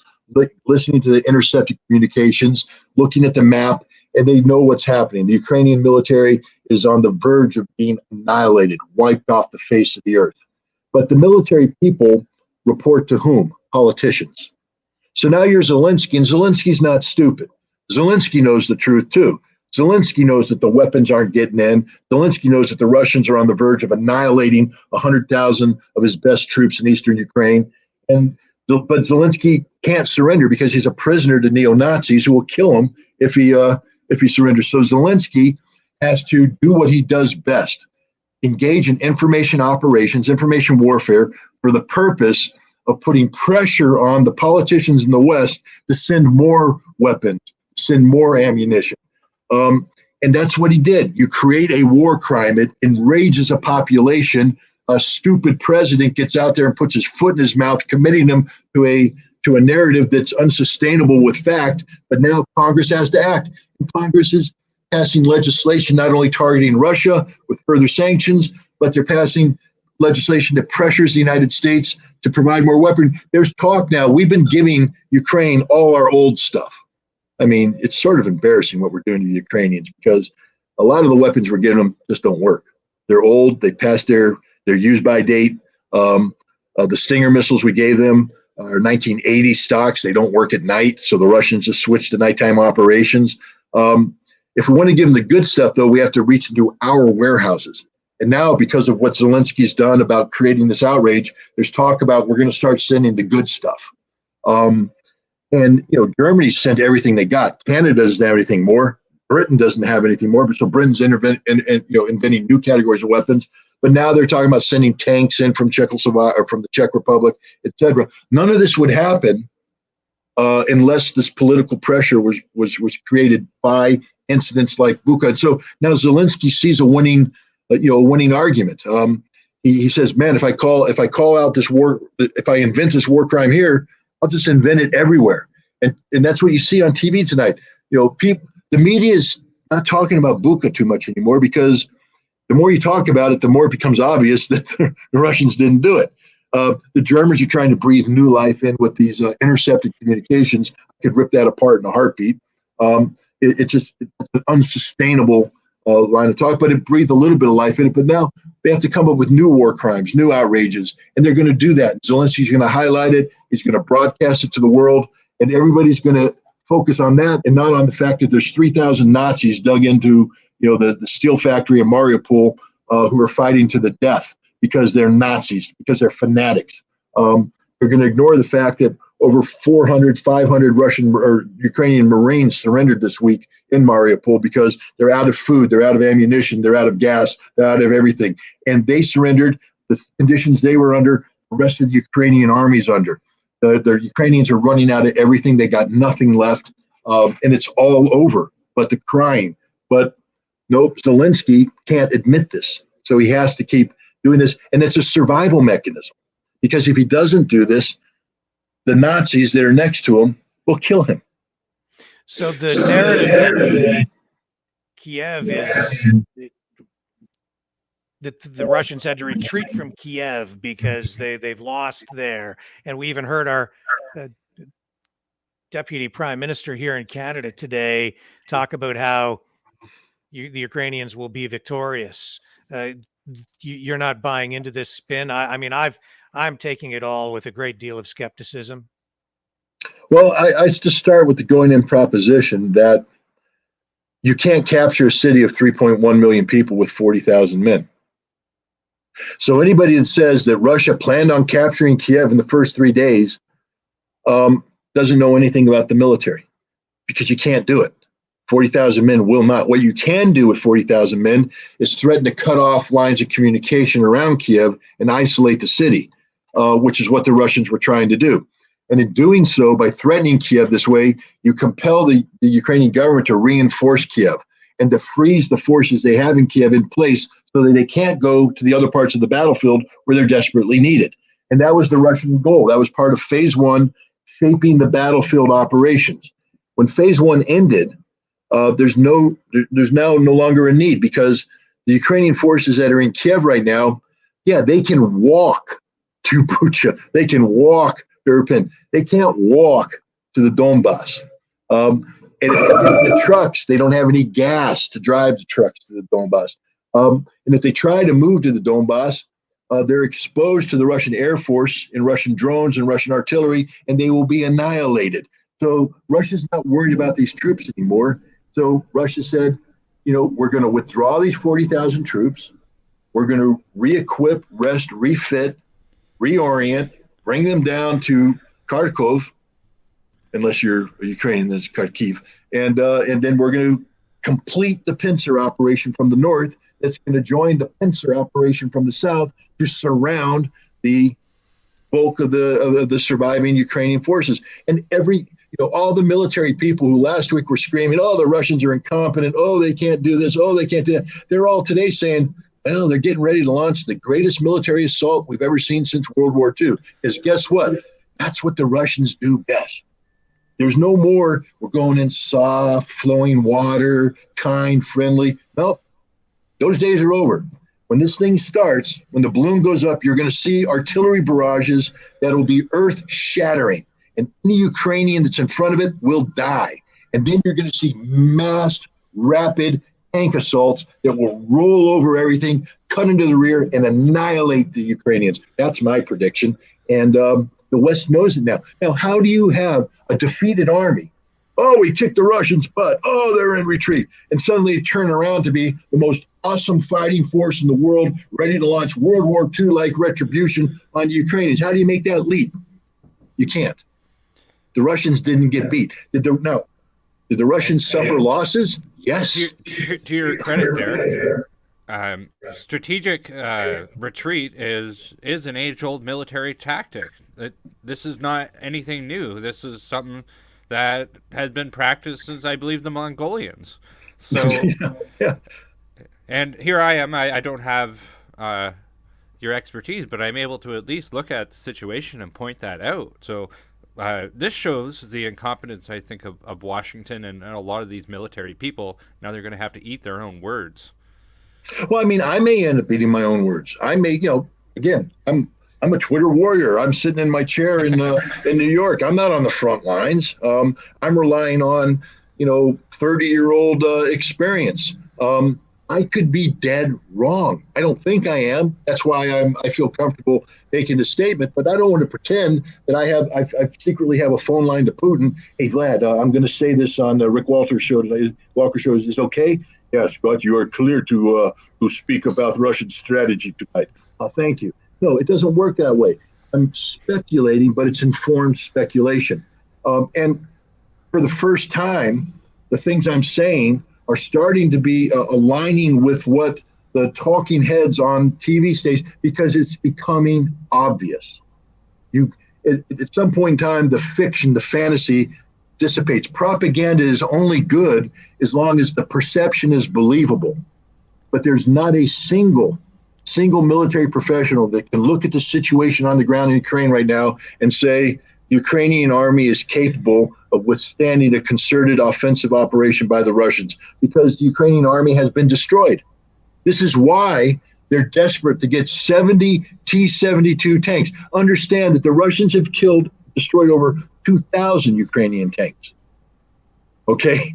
S8: listening to the intercepted communications, looking at the map, and they know what's happening. The Ukrainian military is on the verge of being annihilated, wiped off the face of the earth. But the military people report to whom? Politicians. So now you're Zelensky, and Zelensky's not stupid. Zelensky knows the truth too. Zelensky knows that the weapons aren't getting in. Zelensky knows that the Russians are on the verge of annihilating 100,000 of his best troops in eastern Ukraine. But Zelensky can't surrender because he's a prisoner to neo-Nazis who will kill him if he surrenders. So Zelensky has to do what he does best: engage in information operations, information warfare, for the purpose of putting pressure on the politicians in the West to send more weapons, send more ammunition. And that's what he did. You create a war crime. It enrages a population. A stupid president gets out there and puts his foot in his mouth, committing them to a narrative that's unsustainable with fact. But now Congress has to act. And Congress is passing legislation not only targeting Russia with further sanctions, but they're passing legislation that pressures the United States to provide more weapons. There's talk now. We've been giving Ukraine all our old stuff. I mean, it's sort of embarrassing what we're doing to the Ukrainians, because a lot of the weapons we're giving them just don't work. They're old. They passed their use by date. The Stinger missiles we gave them are 1980 stocks. They don't work at night, so the Russians just switched to nighttime operations. If we want to give them the good stuff, though, we have to reach into our warehouses. And now, because of what Zelensky's done about creating this outrage, there's talk about we're going to start sending the good stuff. And, Germany sent everything they got. Canada doesn't have anything more. Britain doesn't have anything more. But so Britain's inventing new categories of weapons. But now they're talking about sending tanks in from Czechoslovakia or from the Czech Republic, etc. None of this would happen unless this political pressure was created by incidents like Bucha. And so now Zelensky sees a winning argument. He says, "Man, if I call out this war, if I invent this war crime here, I'll just invent it everywhere." And that's what you see on TV tonight. The media is not talking about Bucha too much anymore, because the more you talk about it, the more it becomes obvious that the Russians didn't do it. The Germans are trying to breathe new life in with these intercepted communications. I could rip that apart in a heartbeat. It's an unsustainable line of talk, but it breathed a little bit of life in it. But now they have to come up with new war crimes, new outrages, and they're going to do that. Zelensky's going to highlight it. He's going to broadcast it to the world, and everybody's going to focus on that and not on the fact that there's 3,000 Nazis dug into the steel factory in Mariupol who are fighting to the death because they're Nazis, because they're fanatics. They're going to ignore the fact that over 400, 500 Russian or Ukrainian Marines surrendered this week in Mariupol because they're out of food, they're out of ammunition, they're out of gas, they're out of everything. And they surrendered the conditions they were under, the rest of the Ukrainian army's under. The Ukrainians are running out of everything. They got nothing left, and it's all over. But the crying. But nope, Zelensky can't admit this. So he has to keep doing this. And it's a survival mechanism. Because if he doesn't do this, the Nazis that are next to him will kill him.
S2: So the narrative that Kiev is that the Russians had to retreat from Kiev because they've lost there. And we even heard our deputy prime minister here in Canada today talk about how the Ukrainians will be victorious. You're not buying into this spin. I'm taking it all with a great deal of skepticism.
S8: Well, I just start with the going in proposition that you can't capture a city of 3.1 million people with 40,000 men. So anybody that says that Russia planned on capturing Kiev in the first 3 days doesn't know anything about the military, because you can't do it. 40,000 men will not. What you can do with 40,000 men is threaten to cut off lines of communication around Kiev and isolate the city, which is what the Russians were trying to do. And in doing so, by threatening Kiev this way, you compel the Ukrainian government to reinforce Kiev and to freeze the forces they have in Kiev in place so that they can't go to the other parts of the battlefield where they're desperately needed. And that was the Russian goal. That was part of phase one, shaping the battlefield operations. When phase one ended, there's now no longer a need, because the Ukrainian forces that are in Kiev right now, they can walk to Bucha. They can walk to Irpin. They can't walk to the Donbass. And the trucks, they don't have any gas to drive the trucks to the Donbass. And if they try to move to the Donbass, they're exposed to the Russian Air Force and Russian drones and Russian artillery, and they will be annihilated. So Russia's not worried about these troops anymore. So Russia said, we're going to withdraw these 40,000 troops. We're going to re-equip, rest, refit, reorient, bring them down to Kharkov, unless you're Ukrainian, that's Kharkiv, and then we're going to complete the pincer operation from the north. That's going to join the pincer operation from the south to surround the bulk of the surviving Ukrainian forces. And all the military people who last week were screaming, "Oh, the Russians are incompetent. Oh, they can't do this. Oh, they can't do that." They're all today saying, "Well, they're getting ready to launch the greatest military assault we've ever seen since World War II." Because guess what? That's what the Russians do best. There's no more, we're going in soft, flowing water, kind, friendly. Nope. Those days are over. When this thing starts, when the balloon goes up, you're going to see artillery barrages that will be earth-shattering. And any Ukrainian that's in front of it will die. And then you're going to see massed, rapid tank assaults that will roll over everything, cut into the rear, and annihilate the Ukrainians. That's my prediction. And the West knows it now. Now, how do you have a defeated army? Oh, we kicked the Russians' butt. Oh, they're in retreat. And suddenly turn around to be the most awesome fighting force in the world, ready to launch World War II-like retribution on the Ukrainians. How do you make that leap? You can't. The Russians didn't get beat. Did the Russians suffer losses? Yes.
S3: To your credit there, strategic retreat is an age-old military tactic. This is not anything new. This is something that has been practiced since, I believe, the Mongolians. So,
S8: yeah.
S3: And here I am. I don't have your expertise, but I'm able to at least look at the situation and point that out. So this shows the incompetence, I think, of Washington and a lot of these military people. Now they're going to have to eat their own words.
S8: Well, I mean, I may end up eating my own words. I may, again, I'm a Twitter warrior. I'm sitting in my chair in New York. I'm not on the front lines. I'm relying on, 30-year-old experience. I could be dead wrong. I don't think I am. That's why I feel comfortable making the statement. But I don't want to pretend that I secretly have a phone line to Putin. Hey, Vlad, I'm going to say this on the Rick Walker show today. Walker show, is this okay? Yes, Scott, you are clear to speak about Russian strategy tonight. Thank you. No, it doesn't work that way. I'm speculating, but it's informed speculation. And for the first time, the things I'm saying are starting to be aligning with what the talking heads on TV stations, because it's becoming obvious. At some point in time, the fiction, the fantasy dissipates. Propaganda is only good as long as the perception is believable. But there's not a single military professional that can look at the situation on the ground in Ukraine right now and say the Ukrainian army is capable of withstanding a concerted offensive operation by the Russians, because the Ukrainian army has been destroyed. This is why they're desperate to get 70 T-72 tanks. Understand that the Russians have destroyed over 2,000 Ukrainian tanks. Okay?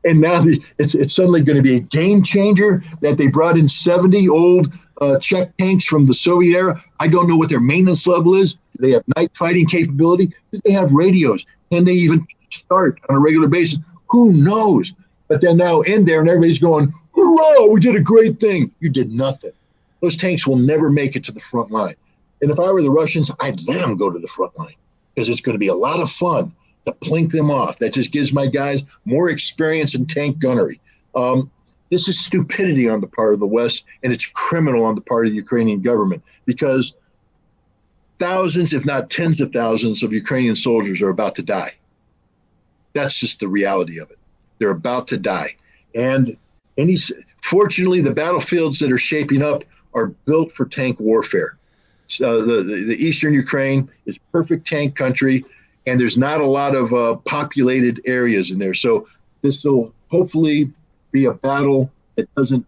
S8: And now it's suddenly going to be a game changer that they brought in 70 old Czech tanks from the Soviet era. I don't know what their maintenance level is. Do they have night fighting capability? Do they have radios? Can they even start on a regular basis? Who knows? But they're now in there and everybody's going, "Hurrah, we did a great thing." You did nothing. Those tanks will never make it to the front line. And if I were the Russians, I'd let them go to the front line, because it's going to be a lot of fun to plink them off. That just gives my guys more experience in tank gunnery. This is stupidity on the part of the West, and it's criminal on the part of the Ukrainian government, because thousands, if not tens of thousands, of Ukrainian soldiers are about to die. That's just the reality of it. They're about to die. And fortunately, the battlefields that are shaping up are built for tank warfare. So the eastern Ukraine is perfect tank country, and there's not a lot of populated areas in there. So this will hopefully be a battle that doesn't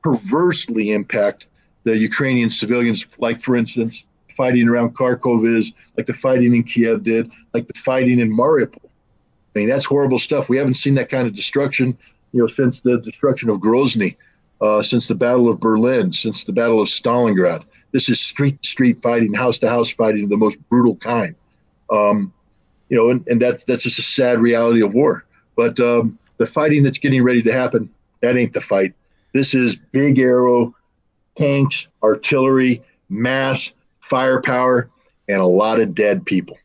S8: perversely impact the Ukrainian civilians, like, for instance, fighting around Kharkov is, like the fighting in Kiev did, like the fighting in Mariupol. I mean, that's horrible stuff. We haven't seen that kind of destruction, since the destruction of Grozny, since the Battle of Berlin, since the Battle of Stalingrad. This is street fighting, house-to-house fighting of the most brutal kind. And that's just a sad reality of war. But the fighting that's getting ready to happen, that ain't the fight. This is big arrow, tanks, artillery, mass, firepower, and a lot of dead people.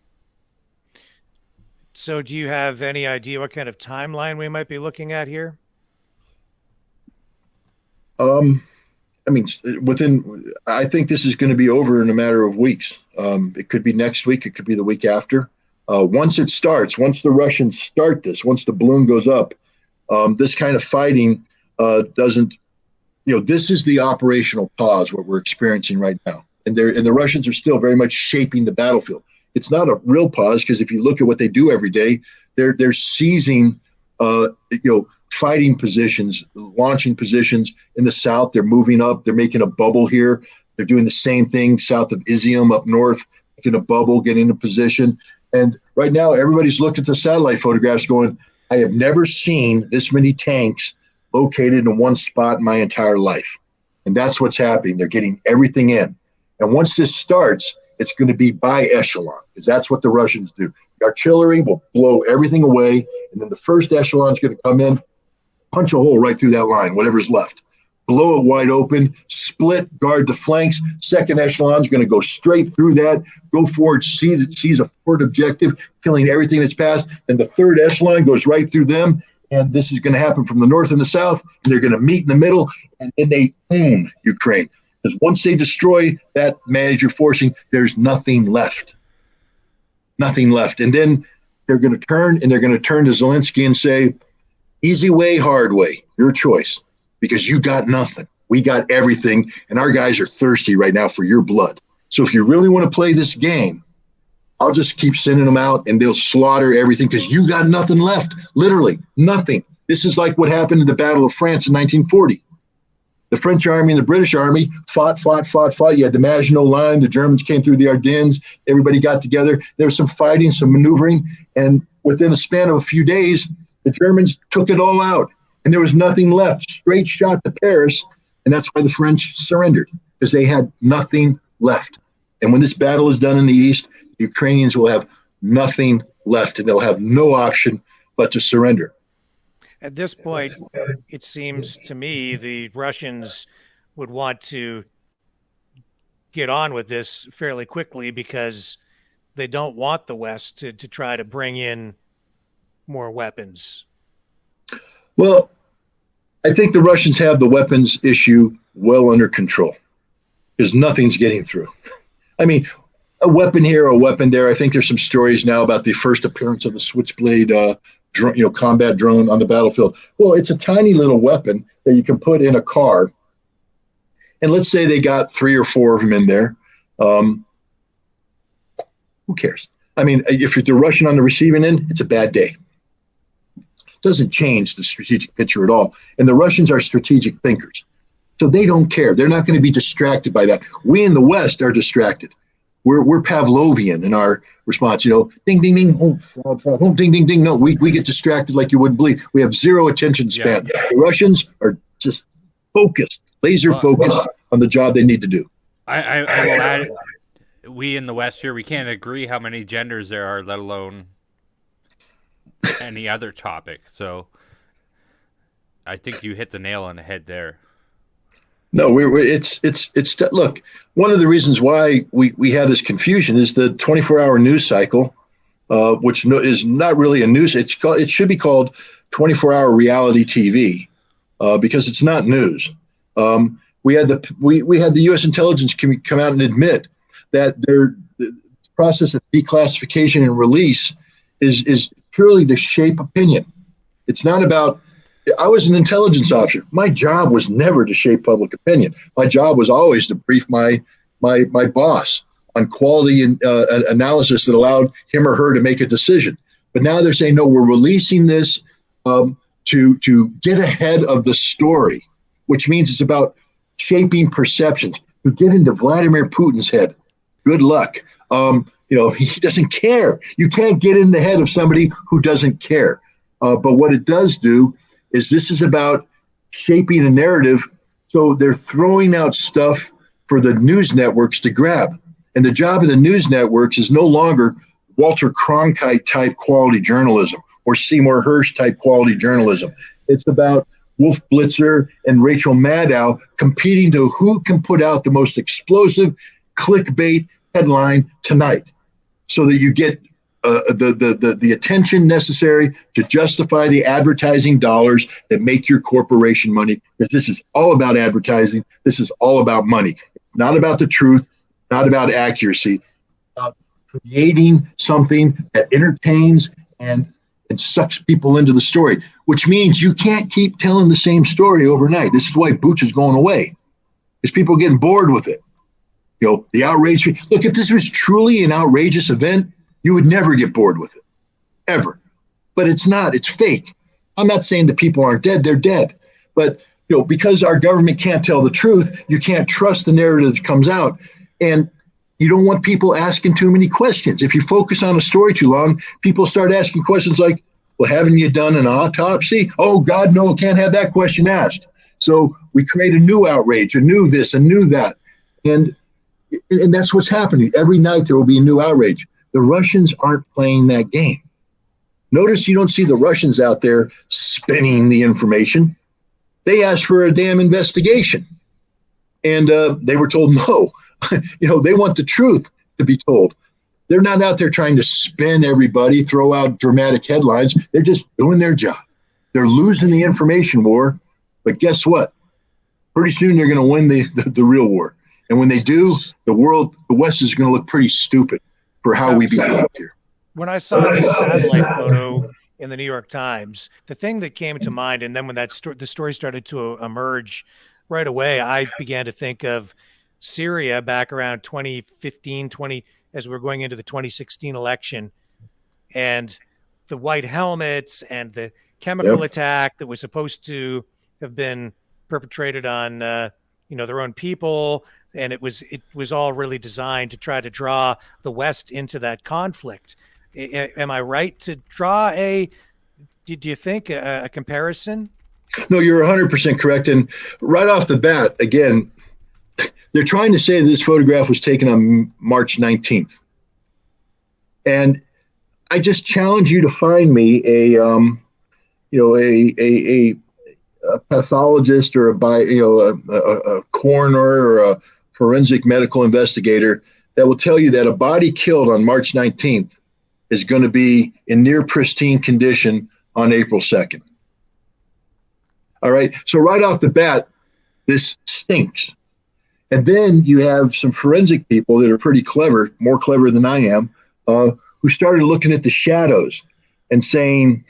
S2: So do you have any idea what kind of timeline we might be looking at here?
S8: I mean, I think this is going to be over in a matter of weeks. It could be next week. It could be the week after. Once it starts, once the Russians start this, once the balloon goes up, this kind of fighting doesn't, this is the operational pause, what we're experiencing right now. And the Russians are still very much shaping the battlefield. It's not a real pause, because if you look at what they do every day, they're seizing, fighting positions, launching positions in the south. They're moving up. They're making a bubble here. They're doing the same thing south of Izium up north, making a bubble, getting a position. And right now, everybody's looked at the satellite photographs going, I have never seen this many tanks located in one spot in my entire life. And that's what's happening. They're getting everything in. And once this starts, it's going to be by echelon, because that's what the Russians do. The artillery will blow everything away, and then the first echelon is going to come in, punch a hole right through that line, whatever's left. Blow it wide open, split, guard the flanks. Second echelon is going to go straight through that, go forward, seize a forward objective, killing everything that's passed. And the third echelon goes right through them. And this is going to happen from the north and the south. And they're going to meet in the middle, and then they own Ukraine. Because once they destroy that major forcing, there's nothing left. Nothing left. And then they're going to turn to Zelensky and say, easy way, hard way, your choice, because you got nothing. We got everything, and our guys are thirsty right now for your blood. So if you really want to play this game, I'll just keep sending them out, and they'll slaughter everything, because you got nothing left, literally nothing. This is like what happened in the Battle of France in 1940. The French army and the British army fought. You had the Maginot Line. The Germans came through the Ardennes. Everybody got together. There was some fighting, some maneuvering, and within a span of a few days, the Germans took it all out, and there was nothing left. Straight shot to Paris, and that's why the French surrendered, because they had nothing left. And when this battle is done in the east, the Ukrainians will have nothing left, and they'll have no option but to surrender.
S2: At this point, it seems to me the Russians would want to get on with this fairly quickly, because they don't want the West to try to bring in more weapons.
S8: Well, I think the Russians have the weapons issue well under control, because nothing's getting through. I mean, a weapon here, a weapon there. I think there's some stories now about the first appearance of the Switchblade combat drone on the battlefield. Well, it's a tiny little weapon that you can put in a car. And let's say they got 3 or 4 of them in there. Who cares? I mean, if you're the Russian on the receiving end, it's a bad day. It doesn't change the strategic picture at all. And the Russians are strategic thinkers. So they don't care. They're not going to be distracted by that. We in the West are distracted. We're Pavlovian in our response, ding, ding, ding, oh, ding, ding, ding. No, we get distracted like you wouldn't believe. We have zero attention span. Yeah. The Russians are just focused, laser focused on the job they need to do.
S3: I will add, we in the West here, we can't agree how many genders there are, let alone any other topic. So I think you hit the nail on the head there.
S8: No, it's look, one of the reasons why we have this confusion is the 24-hour news cycle, which is not really a news. It should be called 24-hour reality TV, because it's not news. We had the U.S. intelligence come out and admit that the process of declassification and release is purely to shape opinion. It's not about. I was an intelligence officer. My job was never to shape public opinion. My job was always to brief my boss on quality and analysis that allowed him or her to make a decision. But now they're saying, no, we're releasing this to get ahead of the story, which means it's about shaping perceptions. You get into Vladimir Putin's head. Good luck. He doesn't care. You can't get in the head of somebody who doesn't care. But what it does do is this is about shaping a narrative. So they're throwing out stuff for the news networks to grab. And the job of the news networks is no longer Walter Cronkite type quality journalism, or Seymour Hersh type quality journalism. It's about Wolf Blitzer and Rachel Maddow competing to who can put out the most explosive clickbait headline tonight, so that you get the attention necessary to justify the advertising dollars that make your corporation money. Because this is all about advertising. This is all about money. Not about the truth, not about accuracy, about creating something that entertains and sucks people into the story, which means you can't keep telling the same story overnight. This is why Booch is going away, because people are getting bored with it. You know, the outrage. Look, if this was truly an outrageous event, you would never get bored with it, ever. But it's not. It's fake. I'm not saying the people aren't dead. They're dead. But, you know, because our government can't tell the truth, you can't trust the narrative that comes out. And you don't want people asking too many questions. If you focus on a story too long, people start asking questions like, well, haven't you done an autopsy? Oh, God, no, can't have that question asked. So we create a new outrage, a new this, a new that. And that's what's happening. Every night there will be a new outrage. The Russians aren't playing that game. Notice you don't see the Russians out there spinning the information. They asked for a damn investigation. And they were told no. You know, they want the truth to be told. They're not out there trying to spin everybody, throw out dramatic headlines. They're just doing their job. They're losing the information war. But guess what? Pretty soon they're going to win the real war. And when they do, the West is going to look pretty stupid for how we behave here.
S2: When I saw this satellite photo in the New York Times, the thing that came to mind, and then when the story started to emerge right away, I began to think of Syria back around 2015, as we're going into the 2016 election, and the white helmets and the chemical attack that was supposed to have been perpetrated on their own people, and it was all really designed to try to draw the West into that conflict. Am I right to draw do you think a comparison?
S8: No, you're 100% correct. And right off the bat, again, they're trying to say this photograph was taken on March 19th. And I just challenge you to find me a pathologist or a coroner or a forensic medical investigator that will tell you that a body killed on March 19th is going to be in near pristine condition on April 2nd. All right. So right off the bat, this stinks. And then you have some forensic people that are pretty clever, more clever than I am, who started looking at the shadows and saying,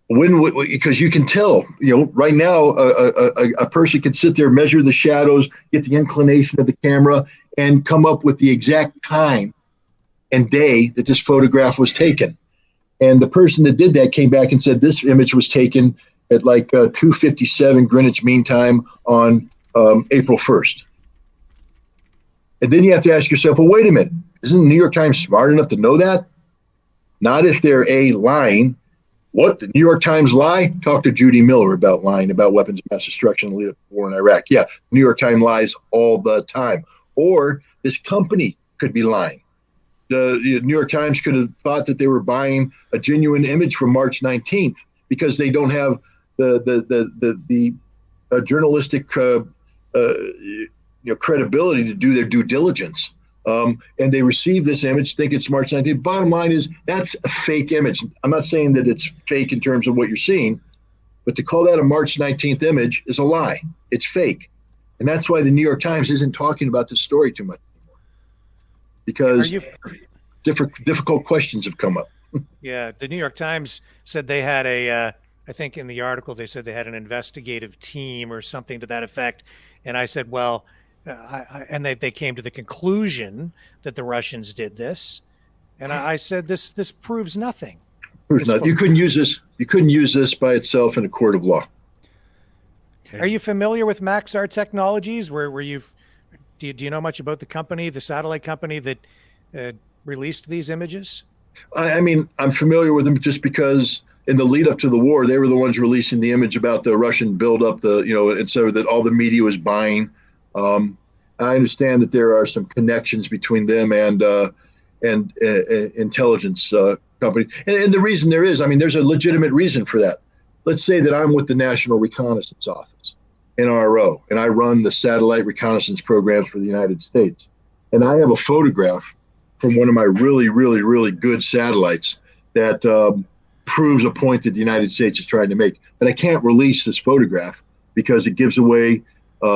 S8: because you can tell, right now a person could sit there, measure the shadows, get the inclination of the camera, and come up with the exact time and day that this photograph was taken. And the person that did that came back and said this image was taken at like 2:57 Greenwich Mean Time on April 1st. And then you have to ask yourself, well, wait a minute, isn't the New York Times smart enough to know that? Not if they're lying. What, the New York Times lie? Talk to Judy Miller about lying about weapons of mass destruction and lead up to war in Iraq. Yeah, New York Times lies all the time. Or this company could be lying. The New York Times could have thought that they were buying a genuine image from March 19th because they don't have the journalistic credibility to do their due diligence. And they receive this image, think it's March 19th. Bottom line is that's a fake image. I'm not saying that it's fake in terms of what you're seeing, but to call that a March 19th image is a lie. It's fake. And that's why the New York Times isn't talking about this story too much anymore, because difficult questions have come up.
S2: Yeah, the New York Times said they had I think in the article they said they had an investigative team or something to that effect. And I said, well, and they came to the conclusion that the Russians did this. And I said, this proves nothing.
S8: You couldn't use this. You couldn't use this by itself in a court of law.
S2: Are you familiar with Maxar Technologies? Do you know much about the company, the satellite company that released these images?
S8: I mean, I'm familiar with them just because in the lead up to the war, they were the ones releasing the image about the Russian buildup, and so that all the media was buying. I understand that there are some connections between them and intelligence company. And the reason there is, I mean, there's a legitimate reason for that. Let's say that I'm with the National Reconnaissance Office, NRO, and I run the satellite reconnaissance programs for the United States. And I have a photograph from one of my really, really, really good satellites that proves a point that the United States is trying to make. But I can't release this photograph because it gives away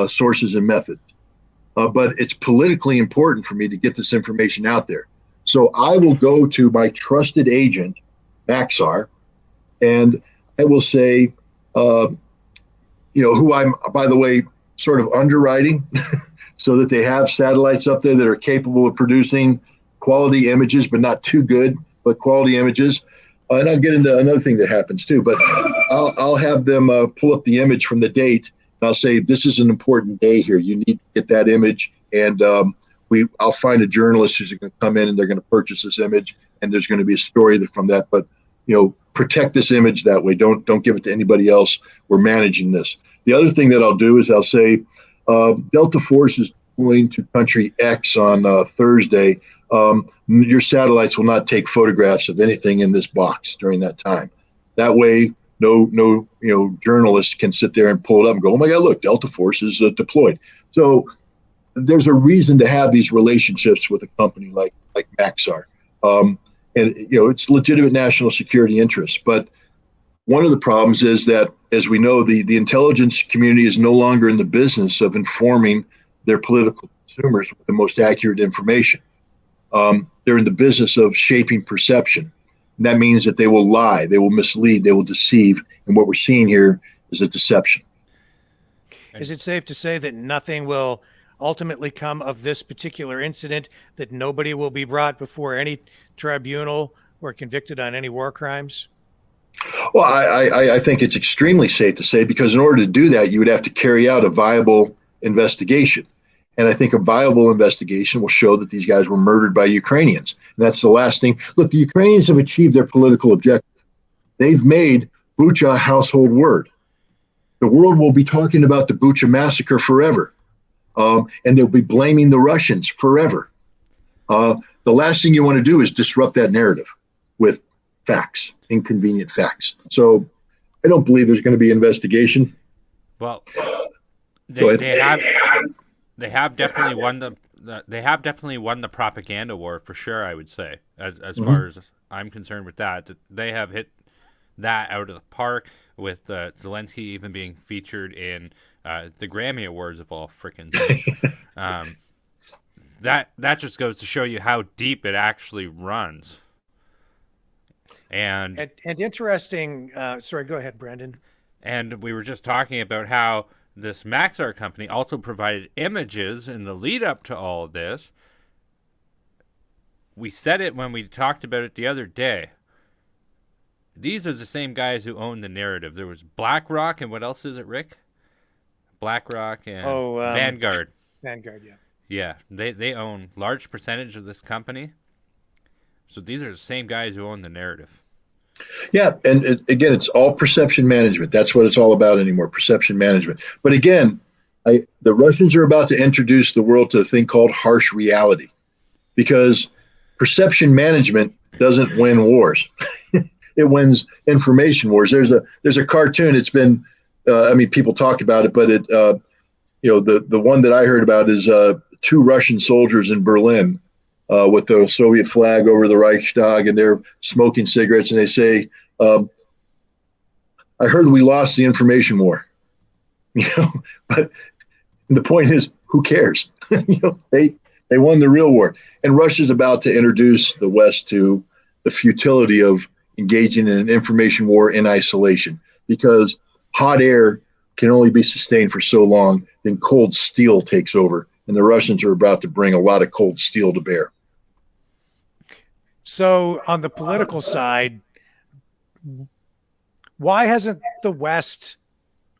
S8: sources and methods. But it's politically important for me to get this information out there. So I will go to my trusted agent, Maxar, and I will say, who I'm, by the way, sort of underwriting so that they have satellites up there that are capable of producing quality images, but not too good, but quality images. And I'll get into another thing that happens too, but I'll have them pull up the image from the date. And I'll say, this is an important day here. You need to get that image. And I'll find a journalist who's going to come in and they're going to purchase this image. And there's going to be a story from that. But, protect this image that way. Don't give it to anybody else. We're managing this. The other thing that I'll do is I'll say, Delta Force is going to country X on Thursday. Your satellites will not take photographs of anything in this box during that time. That way, no journalist can sit there and pull it up and go, oh my God, look, Delta Force is deployed. So there's a reason to have these relationships with a company like Maxar. And it's legitimate national security interests. But one of the problems is that, as we know, the intelligence community is no longer in the business of informing their political consumers with the most accurate information. They're in the business of shaping perception. And that means that they will lie, they will mislead, they will deceive. And what we're seeing here is a deception.
S2: Is it safe to say that nothing will ultimately come of this particular incident, that nobody will be brought before any tribunal or convicted on any war crimes?
S8: Well, I think it's extremely safe to say, because in order to do that, you would have to carry out a viable investigation. And I think a viable investigation will show that these guys were murdered by Ukrainians. And that's the last thing. Look, the Ukrainians have achieved their political objective. They've made Bucha a household word. The world will be talking about the Bucha massacre forever. And they'll be blaming the Russians forever. The last thing you want to do is disrupt that narrative with facts, inconvenient facts. So I don't believe there's going to be investigation. Well,
S3: they have definitely won the propaganda war for sure. I would say, as far as I'm concerned with that they have hit that out of the park, with Zelensky even being featured in the Grammy Awards of all freaking things. That just goes to show you how deep it actually runs. And
S2: interesting. Sorry, go ahead, Brandon.
S3: And we were just talking about how this Maxar company also provided images in the lead up to all of this. We said it when we talked about it the other day. These are the same guys who own the narrative. There was BlackRock, and what else is it, Rick? BlackRock and Vanguard.
S2: Vanguard, yeah.
S3: Yeah, they own large percentage of this company. So these are the same guys who own the narrative.
S8: Yeah, and again, it's all perception management. That's what it's all about anymore, perception management. But again, the Russians are about to introduce the world to a thing called harsh reality, because perception management doesn't win wars. It wins information wars. There's a cartoon. It's been, people talk about it, but the one that I heard about is two Russian soldiers in Berlin with the Soviet flag over the Reichstag, and they're smoking cigarettes, and they say, I heard we lost the information war. But the point is, who cares? They won the real war. And Russia's about to introduce the West to the futility of engaging in an information war in isolation, because hot air can only be sustained for so long, then cold steel takes over. And the Russians are about to bring a lot of cold steel to bear.
S2: So on the political side, why hasn't the West,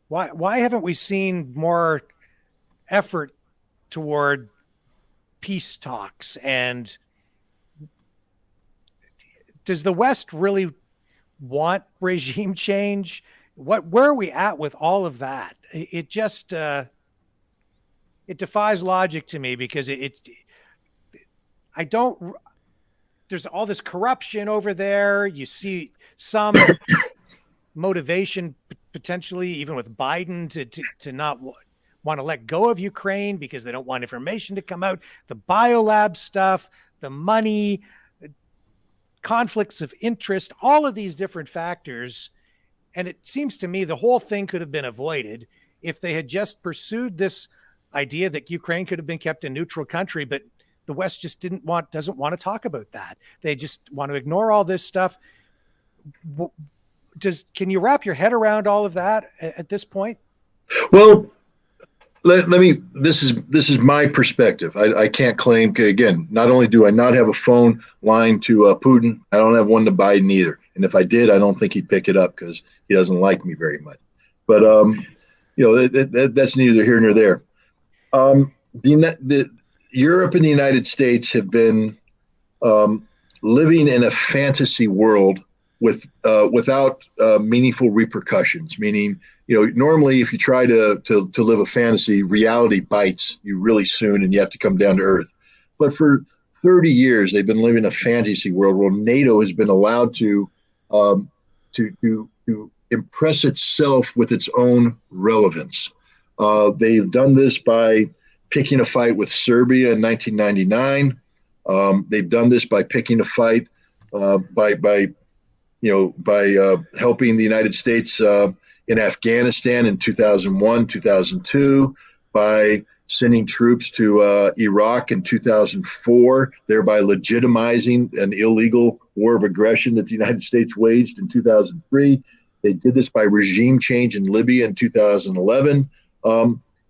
S2: why haven't we seen more effort toward peace talks? And does the West really want regime change? Where are we at with all of that? It just it defies logic to me, because I don't there's all this corruption over there. You see some motivation potentially even with Biden to not want to let go of Ukraine because they don't want information to come out, the biolab stuff, the money, conflicts of interest, all of these different factors. And it seems to me the whole thing could have been avoided if they had just pursued this idea that Ukraine could have been kept a neutral country, but the West just doesn't want to talk about that. They just want to ignore all this stuff. Can you wrap your head around all of that at this point?
S8: Well, let me. This is my perspective. I can't claim. Again, not only do I not have a phone line to Putin, I don't have one to Biden either. And if I did, I don't think he'd pick it up because he doesn't like me very much. But that's neither here nor there. The Europe and the United States have been living in a fantasy world without meaningful repercussions. Meaning, normally if you try to live a fantasy, reality bites you really soon, and you have to come down to earth. But for 30 years, they've been living a fantasy world where NATO has been allowed to impress itself with its own relevance. They've done this by picking a fight with Serbia in 1999. They've done this by picking a fight by helping the United States in Afghanistan in 2001, 2002, by sending troops to Iraq in 2004, thereby legitimizing an illegal war of aggression that the United States waged in 2003. They did this by regime change in Libya in 2011.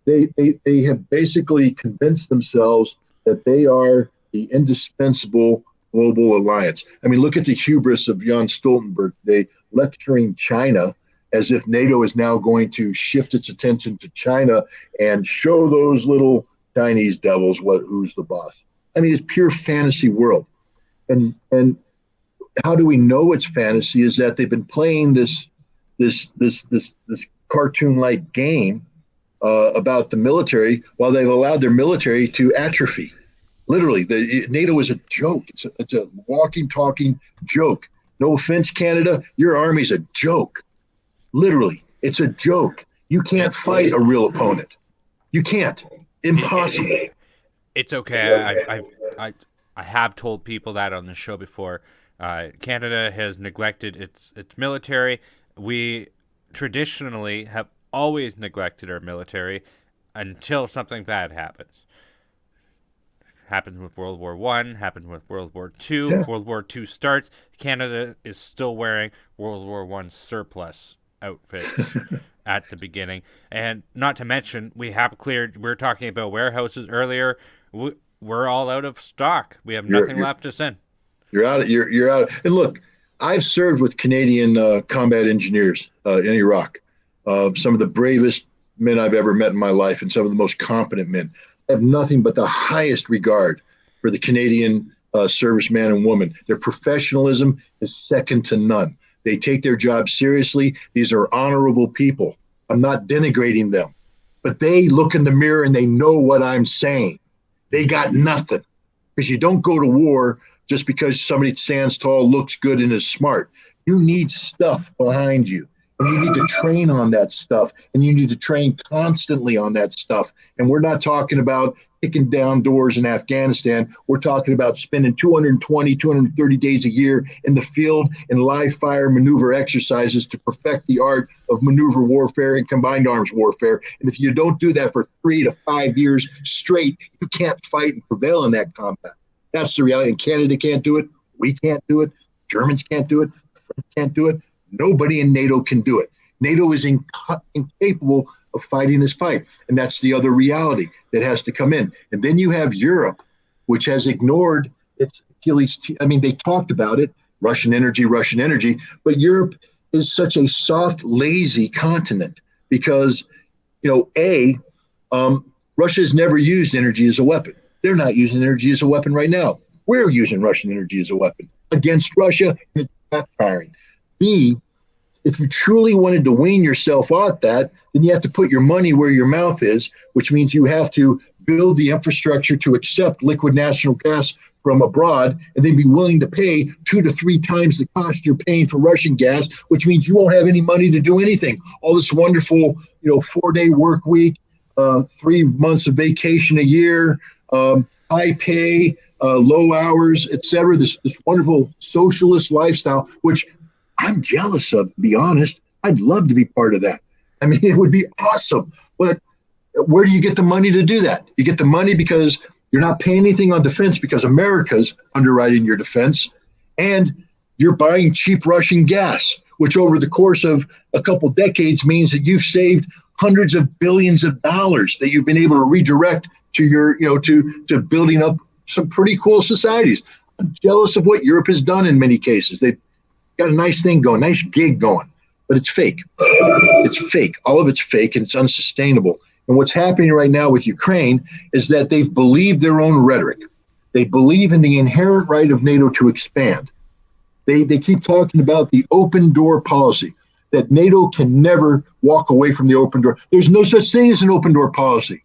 S8: They have basically convinced themselves that they are the indispensable global alliance. I mean, look at the hubris of Jens Stoltenberg today, lecturing China as if NATO is now going to shift its attention to China and show those little Chinese devils who's the boss. I mean, it's pure fantasy world. And how do we know it's fantasy? Is that they've been playing this cartoon-like game about the military while they've allowed their military to atrophy. Literally, NATO is a joke. It's a walking, talking joke. No offense, Canada, your army's a joke. Literally, it's a joke. You can't fight a real opponent. You can't. Impossible.
S3: It's okay. I have told people that on the show before. Canada has neglected its military. We traditionally have always neglected our military until something bad happens. Happened with World War I, happened with World War II. Yeah. World War II starts. Canada is still wearing World War I surplus outfits at the beginning. And not to mention, we were talking about warehouses earlier. We're all out of stock. We have nothing left to send.
S8: You're out. You're out. And look, I've served with Canadian combat engineers in Iraq. Some of the bravest men I've ever met in my life, and some of the most competent men. I have nothing but the highest regard for the Canadian serviceman and woman. Their professionalism is second to none. They take their job seriously. These are honorable people. I'm not denigrating them, but they look in the mirror and they know what I'm saying. They got nothing, because you don't go to war just because somebody stands tall, looks good, and is smart. You need stuff behind you. And you need to train on that stuff, and you need to train constantly on that stuff. And we're not talking about kicking down doors in Afghanistan. We're talking about spending 220, 230 days a year in the field in live fire maneuver exercises to perfect the art of maneuver warfare and combined arms warfare. And if you don't do that for 3 to 5 years straight, you can't fight and prevail in that combat. That's the reality. And Canada can't do it. We can't do it. Germans can't do it. The French can't do it. Nobody in NATO can do it. NATO is incapable of fighting this fight. And that's the other reality that has to come in. And then you have Europe, which has ignored its Achilles. I mean, they talked about it, Russian energy, but Europe is such a soft, lazy continent because, Russia has never used energy as a weapon. They're not using energy as a weapon right now. We're using Russian energy as a weapon against Russia, and it's backfiring. B, If you truly wanted to wean yourself off that, then you have to put your money where your mouth is, which means you have to build the infrastructure to accept liquid natural gas from abroad, and then be willing to pay 2 to 3 times the cost you're paying for Russian gas, which means you won't have any money to do anything. All this wonderful, 4-day work week, 3 months of vacation a year, high pay, low hours, etc. This wonderful socialist lifestyle, which I'm jealous of, to be honest. I'd love to be part of that. I mean, it would be awesome. But where do you get the money to do that? You get the money because you're not paying anything on defense because America's underwriting your defense, and you're buying cheap Russian gas, which over the course of a couple decades means that you've saved hundreds of billions of dollars that you've been able to redirect to your, to building up some pretty cool societies. I'm jealous of what Europe has done in many cases. They've got a nice thing going, nice gig going, but it's fake. It's fake. All of it's fake, and it's unsustainable. And what's happening right now with Ukraine is that they've believed their own rhetoric. They believe in the inherent right of NATO to expand. They keep talking about the open door policy, that NATO can never walk away from the open door. There's no such thing as an open door policy.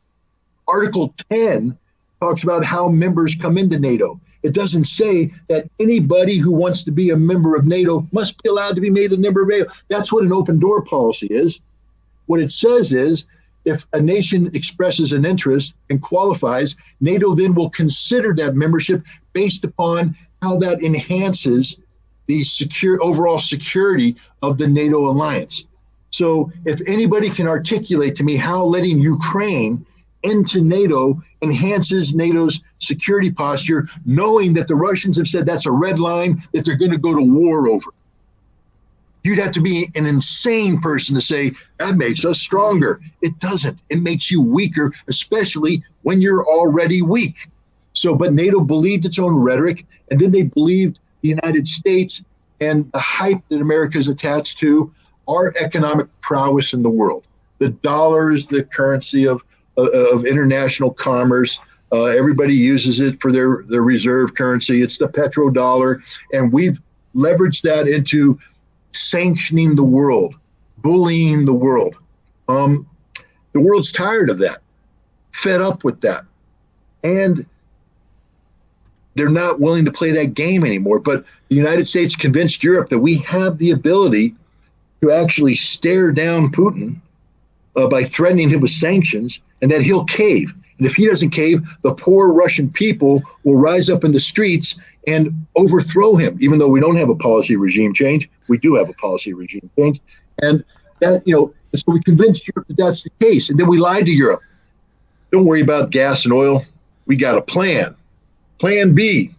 S8: Article 10 talks about how members come into NATO. It doesn't say that anybody who wants to be a member of NATO must be allowed to be made a member of NATO. That's what an open door policy is. What it says is, if a nation expresses an interest and qualifies, NATO then will consider that membership based upon how that enhances the overall security of the NATO alliance. So if anybody can articulate to me how letting Ukraine into NATO enhances NATO's security posture, knowing that the Russians have said that's a red line that they're going to go to war over, you'd have to be an insane person to say that makes us stronger. It doesn't. It makes you weaker, especially when you're already weak. So, but NATO believed its own rhetoric, and then they believed the United States and the hype that America is attached to our economic prowess in the world. The dollar is the currency of international commerce. Everybody uses it for their reserve currency. It's the petrodollar, and we've leveraged that into sanctioning the world, bullying the world. The world's tired of that, fed up with that, and they're not willing to play that game anymore. But the United States convinced Europe that we have the ability to actually stare down Putin by threatening him with sanctions, and that he'll cave. And if he doesn't cave, the poor Russian people will rise up in the streets and overthrow him. Even though we don't have a policy regime change, we do have a policy regime change. And that, so we convinced Europe that that's the case. And then we lied to Europe. Don't worry about gas and oil. We got a plan. Plan B.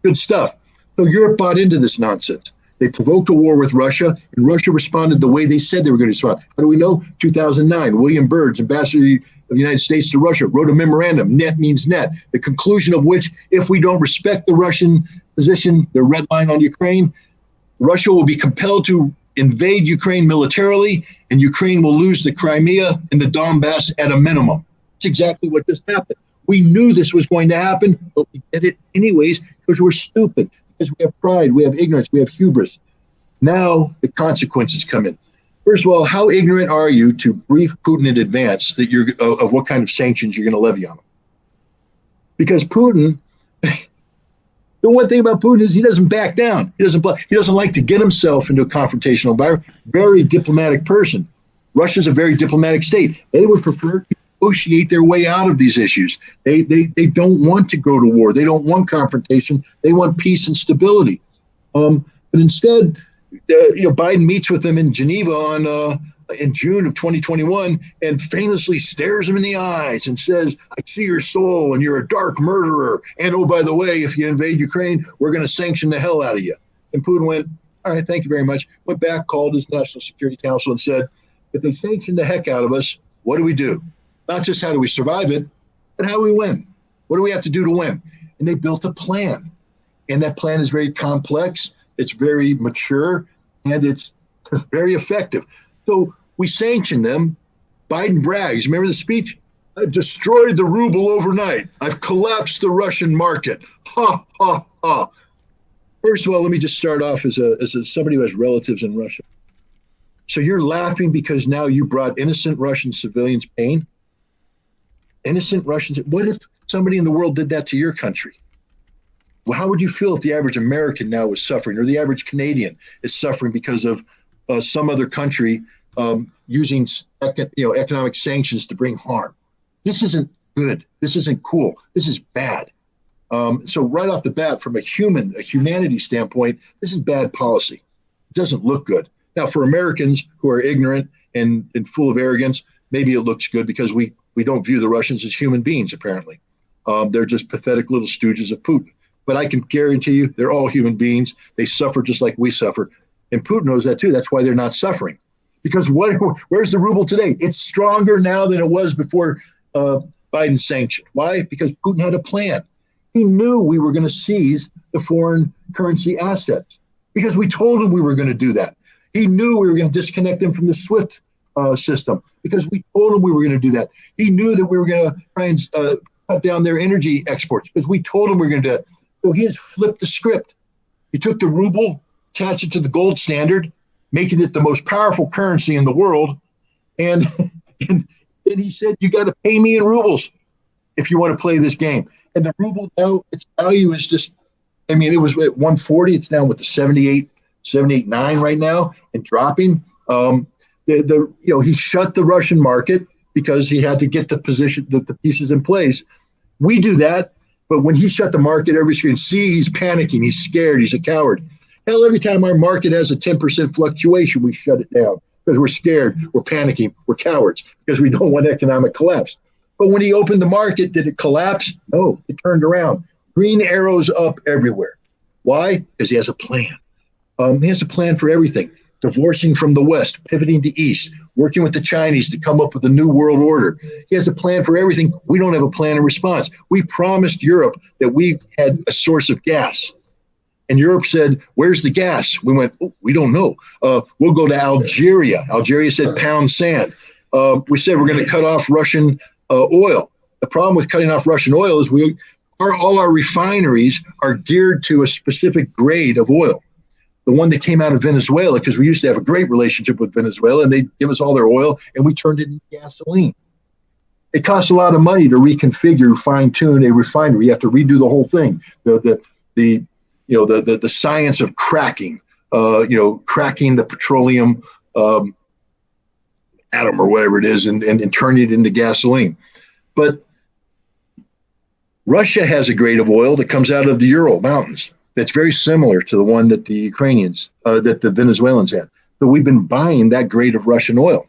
S8: Good stuff. So Europe bought into this nonsense. They provoked a war with Russia, and Russia responded the way they said they were going to respond. How do we know? 2009, William Byrd, ambassador of the United States to Russia, wrote a memorandum, net means net, the conclusion of which, if we don't respect the Russian position, the red line on Ukraine, Russia will be compelled to invade Ukraine militarily, and Ukraine will lose the Crimea and the Donbass at a minimum. That's exactly what just happened. We knew this was going to happen, but we did it anyways because we're stupid, because we have pride, we have ignorance, we have hubris. Now the consequences come in. First of all, how ignorant are you to brief Putin in advance that you're of what kind of sanctions you're going to levy on him? Because Putin, the one thing about Putin is he doesn't back down. He doesn't like to get himself into a confrontational environment. Very diplomatic person. Russia's a very diplomatic state. They would prefer to negotiate their way out of these issues. They don't want to go to war. They don't want confrontation. They want peace and stability. But instead, Biden meets with them in Geneva in June of 2021 and famously stares him in the eyes and says, I see your soul and you're a dark murderer. And oh, by the way, if you invade Ukraine, we're going to sanction the hell out of you. And Putin went, all right, thank you very much. Went back, called his National Security Council and said, if they sanction the heck out of us, what do we do? Not just how do we survive it, but how do we win? What do we have to do to win? And they built a plan. And that plan is very complex. It's very mature, and it's very effective. So we sanctioned them. Biden brags. Remember the speech? I've destroyed the ruble overnight. I've collapsed the Russian market. Ha, ha, ha. First of all, let me just start off as somebody who has relatives in Russia. So you're laughing because now you brought innocent Russian civilians pain? Innocent Russians. What if somebody in the world did that to your country? Well, how would you feel if the average American now was suffering, or the average Canadian is suffering because of some other country using economic sanctions to bring harm? This isn't good. This isn't cool. This is bad. So right off the bat, from a humanity standpoint, this is bad policy. It doesn't look good. Now, for Americans who are ignorant and full of arrogance, maybe it looks good because we don't view the Russians as human beings, apparently. They're just pathetic little stooges of Putin. But I can guarantee you they're all human beings. They suffer just like we suffer. And Putin knows that too. That's why they're not suffering. Because where's the ruble today? It's stronger now than it was before Biden sanctioned. Why? Because Putin had a plan. He knew we were going to seize the foreign currency assets because we told him we were going to do that. He knew we were going to disconnect them from the SWIFT system because we told him we were going to do that. He knew that we were going to try and cut down their energy exports because we told him we were going to do that. So he has flipped the script. He took the ruble, attached it to the gold standard, making it the most powerful currency in the world. And then he said, you got to pay me in rubles if you want to play this game. And the ruble now, its value is just, I mean, it was at 140. It's now with the 78.9 right now and dropping. He shut the Russian market because he had to get the pieces in place. We do that. But when he shut the market, everybody's going to see he's panicking. He's scared. He's a coward. Hell, every time our market has a 10% fluctuation, we shut it down because we're scared. We're panicking. We're cowards because we don't want economic collapse. But when he opened the market, did it collapse? No, it turned around. Green arrows up everywhere. Why? Because he has a plan. He has a plan for everything. Divorcing from the West, pivoting to East, working with the Chinese to come up with a new world order. He has a plan for everything. We don't have a plan in response. We promised Europe that we had a source of gas. And Europe said, where's the gas? We went, oh, we don't know. We'll go to Algeria. Algeria said, pound sand. We said we're going to cut off Russian oil. The problem with cutting off Russian oil is all our refineries are geared to a specific grade of oil. The one that came out of Venezuela, because we used to have a great relationship with Venezuela, and they give us all their oil, and we turned it into gasoline. It costs a lot of money to reconfigure, fine-tune a refinery. You have to redo the whole thing. The science of cracking, cracking the petroleum atom or whatever it is, and turning it into gasoline. But Russia has a grade of oil that comes out of the Ural Mountains that's very similar to the one that the Venezuelans had. So we've been buying that grade of Russian oil,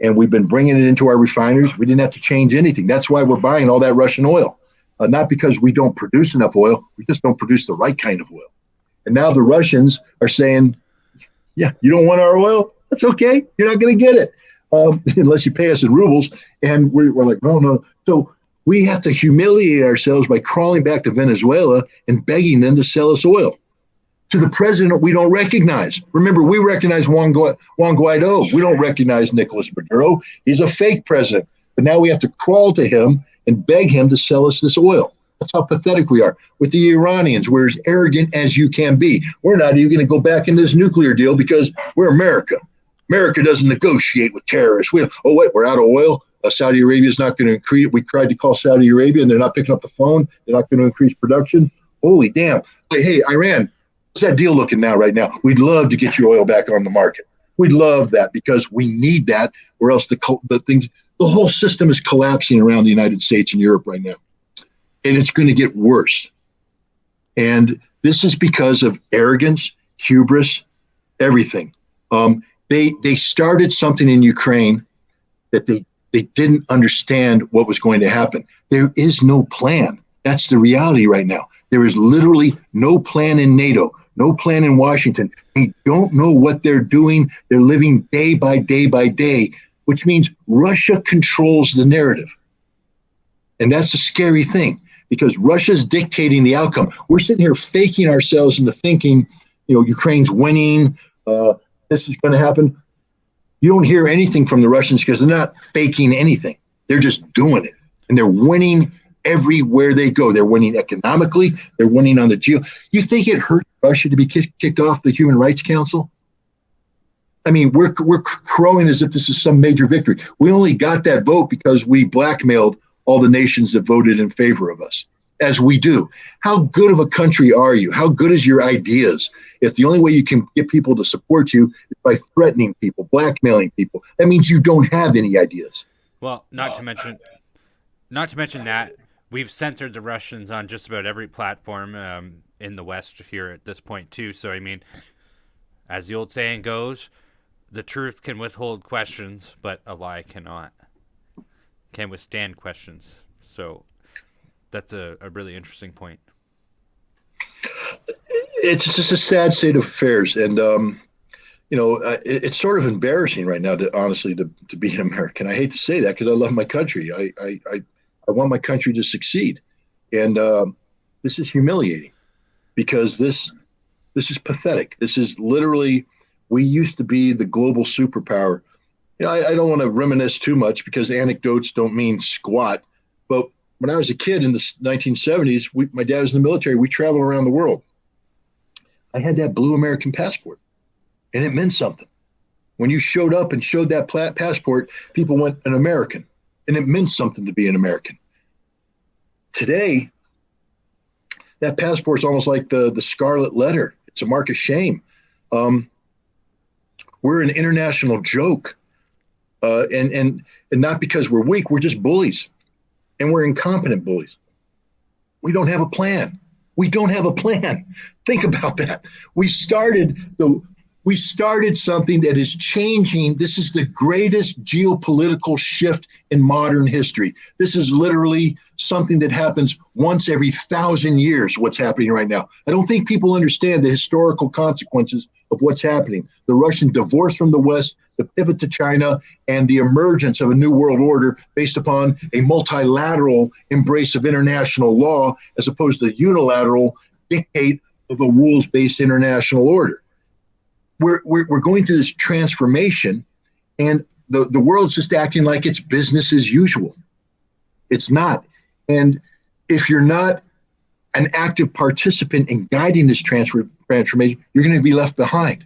S8: and we've been bringing it into our refineries. We didn't have to change anything. That's why we're buying all that Russian oil. Not because we don't produce enough oil. We just don't produce the right kind of oil. And now the Russians are saying, yeah, you don't want our oil? That's okay. You're not going to get it unless you pay us in rubles. And we're like, no. So we have to humiliate ourselves by crawling back to Venezuela and begging them to sell us oil to the president we don't recognize. Remember, we recognize Juan Guaido. We don't recognize Nicolas Maduro. He's a fake president. But now we have to crawl to him and beg him to sell us this oil. That's how pathetic we are. With the Iranians, we're as arrogant as you can be. We're not even going to go back into this nuclear deal because we're America. America doesn't negotiate with terrorists. We're out of oil. Saudi Arabia is not going to increase. We tried to call Saudi Arabia, and they're not picking up the phone. They're not going to increase production. Holy damn. Hey, Iran, what's that deal looking now right now? We'd love to get your oil back on the market. We'd love that because we need that, or else the whole system is collapsing around the United States and Europe right now. And it's going to get worse. And this is because of arrogance, hubris, everything. They started something in Ukraine that they didn't understand what was going to happen. There is no plan. That's the reality right now. There is literally no plan in NATO, no plan in Washington. They don't know what they're doing. They're living day by day by day, which means Russia controls the narrative. And that's a scary thing because Russia's dictating the outcome. We're sitting here faking ourselves into thinking, Ukraine's winning, this is going to happen. You don't hear anything from the Russians because they're not faking anything. They're just doing it. And they're winning everywhere they go. They're winning economically. They're winning on the You think it hurt Russia to be kicked off the Human Rights Council? I mean, we're crowing as if this is some major victory. We only got that vote because we blackmailed all the nations that voted in favor of us, as we do. How good of a country are you? How good is your ideas? If the only way you can get people to support you is by threatening people, blackmailing people, that means you don't have any ideas.
S3: Well, not to mention that we've censored the Russians on just about every platform in the West here at this point too. So I mean, as the old saying goes, the truth can withhold questions, but a lie cannot. Can withstand questions. So that's a really interesting point.
S8: It's just a sad state of affairs, and it's sort of embarrassing right now to be an American. I hate to say that because I love my country. I want my country to succeed, and this is humiliating because this is pathetic. This is literally, we used to be the global superpower. I don't want to reminisce too much because anecdotes don't mean squat. But when I was a kid in the 1970s, my dad was in the military. We traveled around the world. I had that blue American passport, and it meant something. When you showed up and showed that passport, people went, an American, and it meant something to be an American. Today, that passport's almost like the scarlet letter. It's a mark of shame. We're an international joke, and not because we're weak. We're just bullies, and we're incompetent bullies. We don't have a plan. We don't have a plan. Think about that. We started something that is changing. This is the greatest geopolitical shift in modern history. This is literally something that happens once every 1,000 years, what's happening right now. I don't think people understand the historical consequences of what's happening. The Russian divorce from the West, the pivot to China, and the emergence of a new world order based upon a multilateral embrace of international law as opposed to unilateral dictate of a rules-based international order. We're going through this transformation, and the world's just acting like it's business as usual. It's not. And if you're not an active participant in guiding this transformation, you're going to be left behind.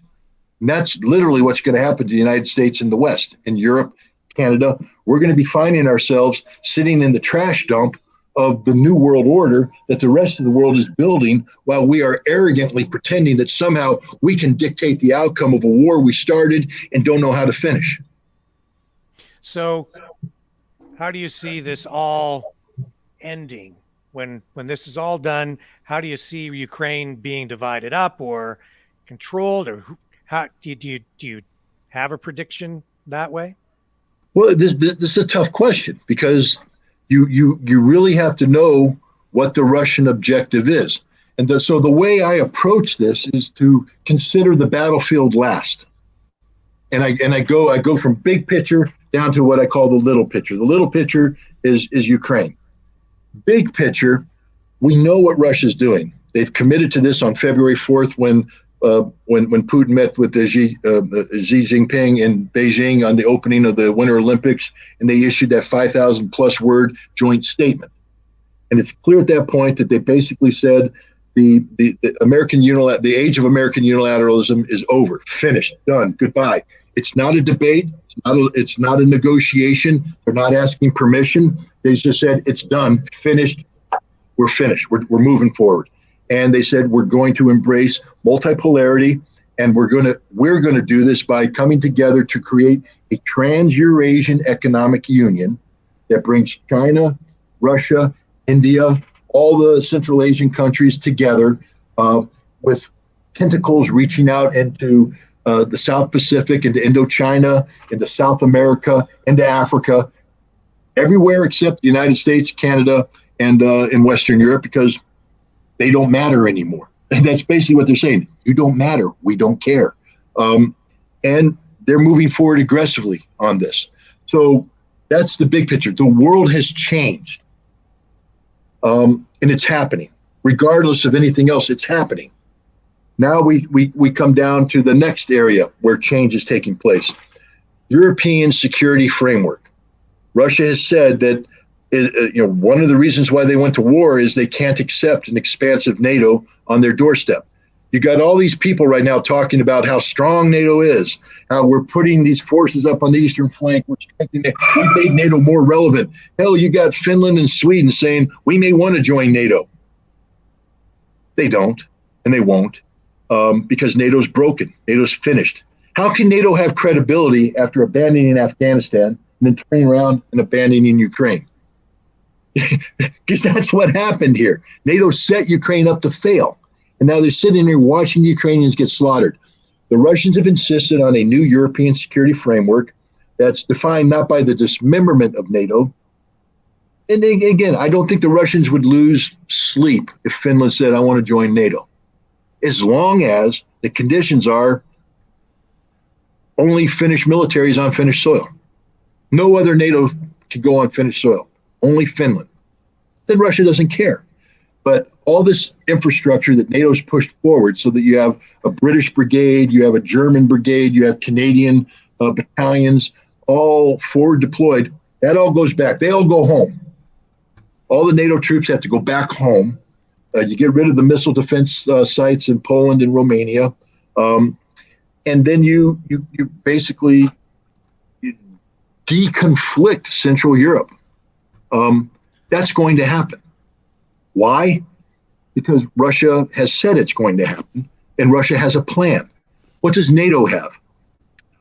S8: And that's literally what's going to happen to the United States and the West. In Europe, Canada, we're going to be finding ourselves sitting in the trash dump of the new world order that the rest of the world is building, while we are arrogantly pretending that somehow we can dictate the outcome of a war we started and don't know how to finish.
S2: So how do you see this all ending? When this is all done, how do you see Ukraine being divided up or controlled, or how do you have a prediction that way?
S8: Well, this is a tough question because you really have to know what the Russian objective is. And so the way I approach this is to consider the battlefield last. And I go from big picture down to what I call the little picture. The little picture is Ukraine. Big picture, we know what Russia's doing. They've committed to this on February 4th when Putin met with Xi Jinping in Beijing on the opening of the Winter Olympics, and they issued that 5,000 plus word joint statement. And it's clear at that point that they basically said the age of American unilateralism is over, finished, done, goodbye. It's not a debate. It's not a negotiation. They're not asking permission. They just said it's done, finished. We're finished. We're moving forward. And they said we're going to embrace multipolarity, and we're going to do this by coming together to create a trans-Eurasian economic union that brings China, Russia, India, all the Central Asian countries together with tentacles reaching out into the South Pacific, into Indochina, into South America, into Africa, everywhere except the United States, Canada, and in Western Europe, because they don't matter anymore. And that's basically what they're saying. You don't matter. We don't care. And they're moving forward aggressively on this. So that's the big picture. The world has changed. And it's happening. Regardless of anything else, it's happening. Now we come down to the next area where change is taking place. European security framework. Russia has said that one of the reasons why they went to war is they can't accept an expansive NATO on their doorstep. You got all these people right now talking about how strong NATO is, how we're putting these forces up on the eastern flank, we're strengthening it. We made NATO more relevant. Hell, you got Finland and Sweden saying we may want to join NATO. They don't, and they won't, because NATO's broken. NATO's finished. How can NATO have credibility after abandoning Afghanistan and then turning around and abandoning Ukraine? Because that's what happened here. NATO set Ukraine up to fail. And now they're sitting here watching the Ukrainians get slaughtered. The Russians have insisted on a new European security framework that's defined not by the dismemberment of NATO. And again, I don't think the Russians would lose sleep if Finland said, I want to join NATO. As long as the conditions are only Finnish military is on Finnish soil. No other NATO can go on Finnish soil, only Finland. Then Russia doesn't care. But all this infrastructure that NATO's pushed forward so that you have a British brigade, you have a German brigade, you have Canadian battalions, all forward deployed, that all goes back. They all go home. All the NATO troops have to go back home. You get rid of the missile defense sites in Poland and Romania. And then you basically deconflict Central Europe. That's going to happen. Why? Because Russia has said it's going to happen, and Russia has a plan. What does NATO have?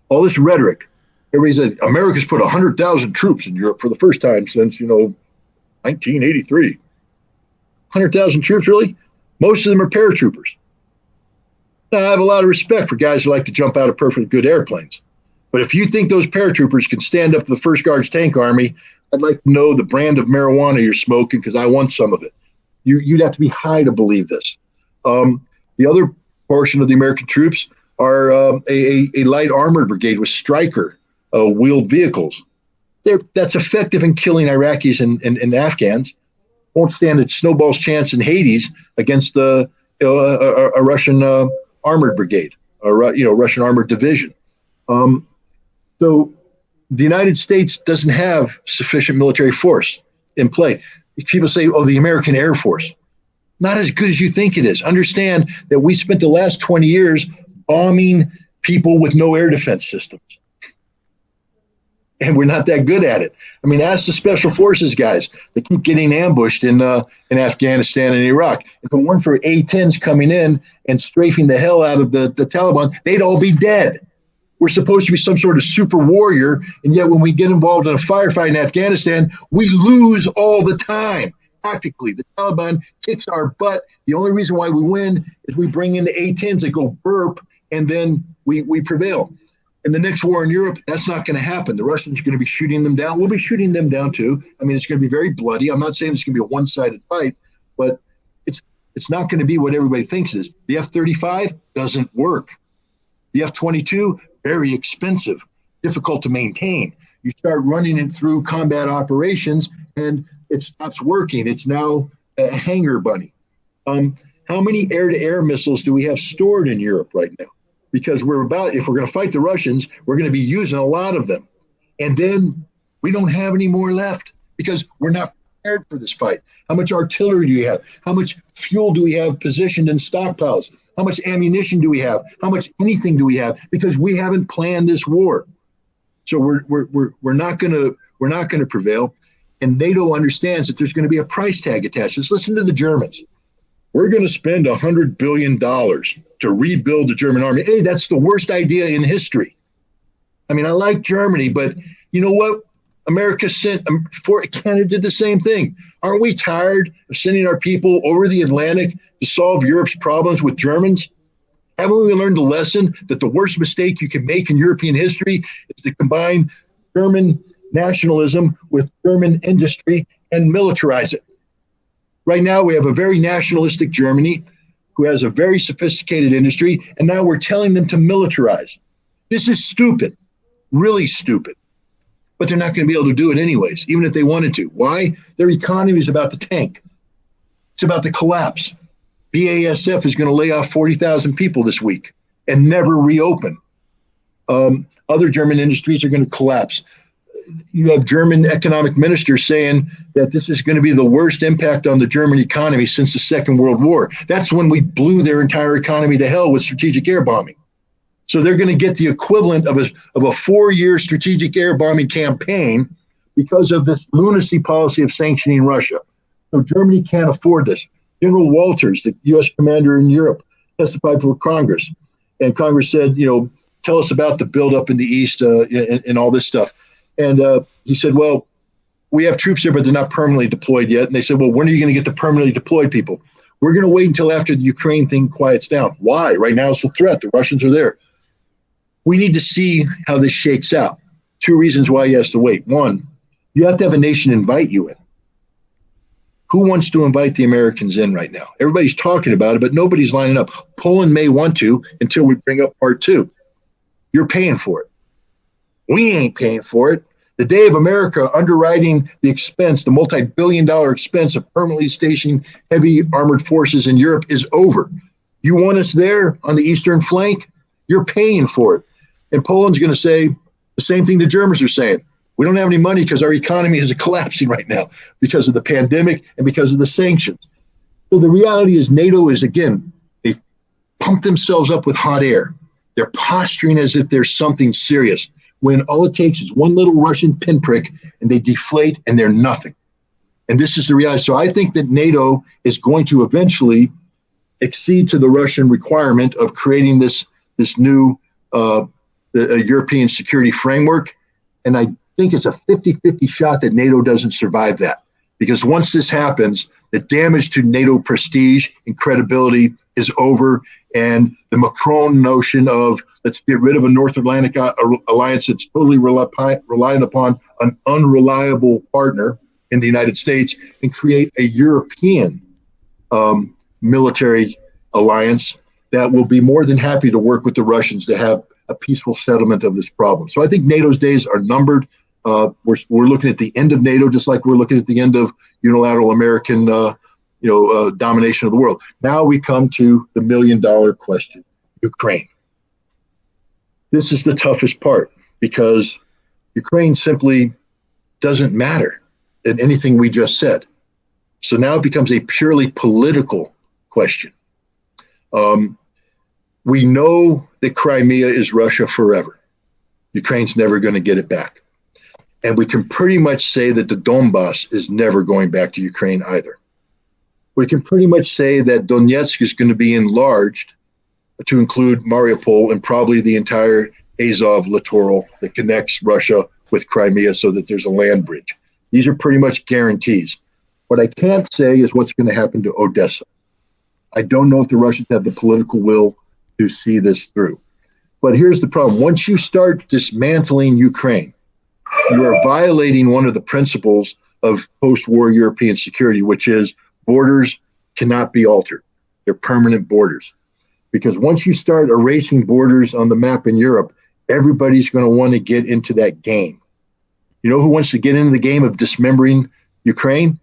S8: All this rhetoric. Everybody said America's put 100,000 troops in Europe for the first time since, 1983. 100,000 troops, really? Most of them are paratroopers. Now, I have a lot of respect for guys who like to jump out of perfectly good airplanes. But if you think those paratroopers can stand up to the First Guards Tank Army, I'd like to know the brand of marijuana you're smoking because I want some of it. You'd have to be high to believe this. The other portion of the American troops are a light armored brigade with Stryker wheeled vehicles. That's effective in killing Iraqis and Afghans. Won't stand a snowball's chance in Hades against a Russian armored brigade, Russian armored division. So the United States doesn't have sufficient military force in play. People say, oh, the American Air Force. Not as good as you think it is. Understand that we spent the last 20 years bombing people with no air defense systems. And we're not that good at it. I mean, ask the special forces guys. They keep getting ambushed in Afghanistan and Iraq. If it weren't for A-10s coming in and strafing the hell out of the Taliban, they'd all be dead. We're supposed to be some sort of super warrior, and yet when we get involved in a firefight in Afghanistan, we lose all the time. Tactically, the Taliban kicks our butt. The only reason why we win is we bring in the A-10s that go burp, and then we prevail. In the next war in Europe, that's not going to happen. The Russians are going to be shooting them down. We'll be shooting them down too. I mean, it's going to be very bloody. I'm not saying it's going to be a one-sided fight, but it's not going to be what everybody thinks it is. The F-35 doesn't work. The F-22, very expensive, difficult to maintain. You start running it through combat operations, and it stops working. It's now a hangar bunny. How many air-to-air missiles do we have stored in Europe right now? Because if we're going to fight the Russians, we're going to be using a lot of them. And then we don't have any more left because we're not prepared for this fight. How much artillery do you have? How much fuel do we have positioned in stockpiles? How much ammunition do we have? How much anything do we have? Because we haven't planned this war. So we're not going to prevail. And NATO understands that there's going to be a price tag attached. Let's listen to the Germans. We're going to spend $100 billion to rebuild the German army. Hey, that's the worst idea in history. I mean, I like Germany, but you know what? America sent, Canada did the same thing. Aren't we tired of sending our people over the Atlantic to solve Europe's problems with Germans? Haven't we learned the lesson that the worst mistake you can make in European history is to combine German nationalism with German industry and militarize it? Right now, we have a very nationalistic Germany who has a very sophisticated industry, and now we're telling them to militarize. This is stupid, really stupid. But they're not going to be able to do it anyways, even if they wanted to. Why? Their economy is about to tank. It's about to collapse. BASF is going to lay off 40,000 people this week and never reopen. Other German industries are going to collapse. you have German economic ministers saying that this is going to be the worst impact on the German economy since the Second World War. That's when we blew their entire economy to hell with strategic air bombing. So they're going to get the equivalent of a 4-year strategic air bombing campaign because of this lunacy policy of sanctioning Russia. So Germany can't afford this. General Walters, the U.S. commander in Europe, testified before Congress. And Congress said, tell us about the buildup in the East and all this stuff. And he said, well, we have troops there, but they're not permanently deployed yet. And they said, well, when are you going to get the permanently deployed people? We're going to wait until after the Ukraine thing quiets down. Why? Right now it's the threat. The Russians are there. We need to see how this shakes out. 2 reasons why he has to wait. 1, you have to have a nation invite you in. Who wants to invite the Americans in right now? Everybody's talking about it, but nobody's lining up. Poland may want to until we bring up part 2. You're paying for it. We ain't paying for it. The day of America underwriting the expense, the multi-billion-dollar expense of permanently stationing heavy armored forces in Europe is over. You want us there on the eastern flank? You're paying for it. And Poland's going to say the same thing the Germans are saying. We don't have any money because our economy is collapsing right now because of the pandemic and because of the sanctions. So the reality is NATO is, again, they've pumped themselves up with hot air. They're posturing as if there's something serious, when all it takes is one little Russian pinprick and they deflate and they're nothing. And this is the reality. So I think that NATO is going to eventually accede to the Russian requirement of creating this new European security framework. And I think it's a 50-50 shot that NATO doesn't survive that. Because once this happens, the damage to NATO prestige and credibility is over. And the Macron notion of let's get rid of a North Atlantic alliance that's totally reliant upon an unreliable partner in the United States and create a European military alliance that will be more than happy to work with the Russians to have a peaceful settlement of this problem. So I think NATO's days are numbered. We're looking at the end of NATO, just like we're looking at the end of unilateral American domination of the world. Now we come to the $1 million question, Ukraine. This is the toughest part because Ukraine simply doesn't matter in anything we just said. So now it becomes a purely political question. We know that Crimea is Russia forever. Ukraine's never going to get it back. And we can pretty much say that the Donbass is never going back to Ukraine either. We can pretty much say that Donetsk is going to be enlarged to include Mariupol and probably the entire Azov littoral that connects Russia with Crimea so that there's a land bridge. These are pretty much guarantees. What I can't say is what's going to happen to Odessa. I don't know if the Russians have the political will to see this through. But here's the problem. Once you start dismantling Ukraine, you are violating one of the principles of post-war European security, which is borders cannot be altered. They're permanent borders. Because once you start erasing borders on the map in Europe, everybody's going to want to get into that game. You know who wants to get into the game of dismembering Ukraine?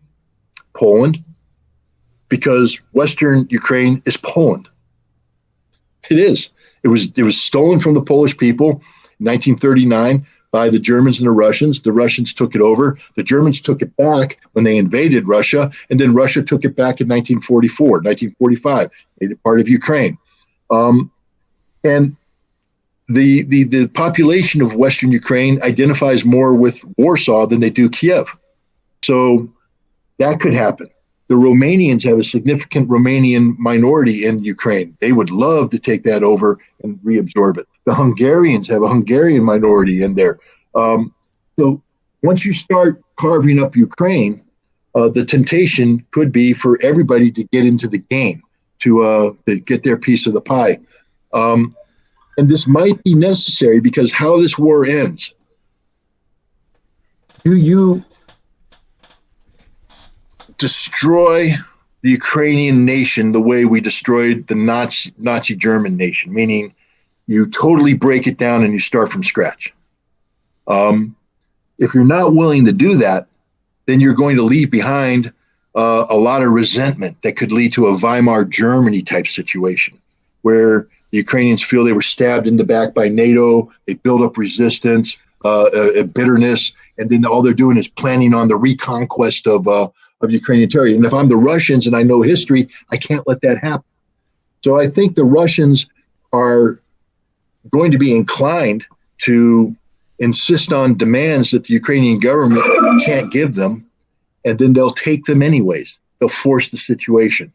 S8: Poland. Because Western Ukraine is Poland. It is. It was stolen from the Polish people in 1939 by the Germans and the Russians. The Russians took it over. The Germans took it back when they invaded Russia, and then Russia took it back in 1944, 1945, made it part of Ukraine. And the population of Western Ukraine identifies more with Warsaw than they do Kiev. So that could happen. The Romanians have a significant Romanian minority in Ukraine. They would love to take that over and reabsorb it. The Hungarians have a Hungarian minority in there. So once you start carving up Ukraine, the temptation could be for everybody to get into the game, to get their piece of the pie. And this might be necessary because how this war ends. Do you destroy the Ukrainian nation the way we destroyed the Nazi German nation, meaning you totally break it down and you start from scratch? If you're not willing to do that, then you're going to leave behind a lot of resentment that could lead to a Weimar Germany type situation where the Ukrainians feel they were stabbed in the back by NATO, they build up resistance, bitterness, and then all they're doing is planning on the reconquest of Ukrainian territory. And if I'm the Russians and I know history, I can't let that happen. So I think the Russians are going to be inclined to insist on demands that the Ukrainian government can't give them, and then they'll take them anyways. They'll force the situation.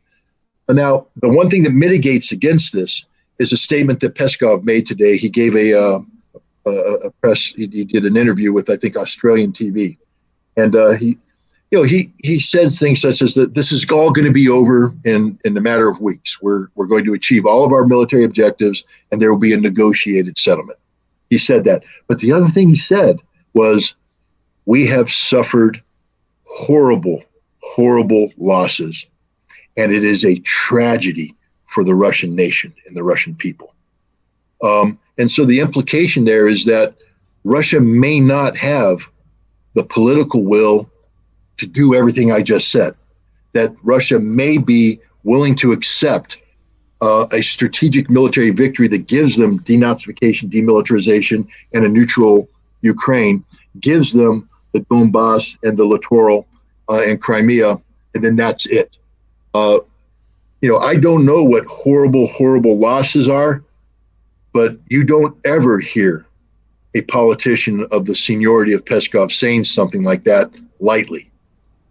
S8: But now, the one thing that mitigates against this is a statement that Peskov made today. He gave a press. He did an interview with, I think, Australian TV, and he said things such as that this is all going to be over in a matter of weeks. We're going to achieve all of our military objectives, and there will be a negotiated settlement. He said that. But the other thing he said was, we have suffered horrible, horrible losses, and it is a tragedy for the Russian nation and the Russian people. And so the implication there is that Russia may not have the political will to do everything I just said, that Russia may be willing to accept a strategic military victory that gives them denazification, demilitarization, and a neutral Ukraine, gives them the Donbass and the littoral and Crimea, and then that's it. I don't know what horrible, horrible losses are, but you don't ever hear a politician of the seniority of Peskov saying something like that lightly,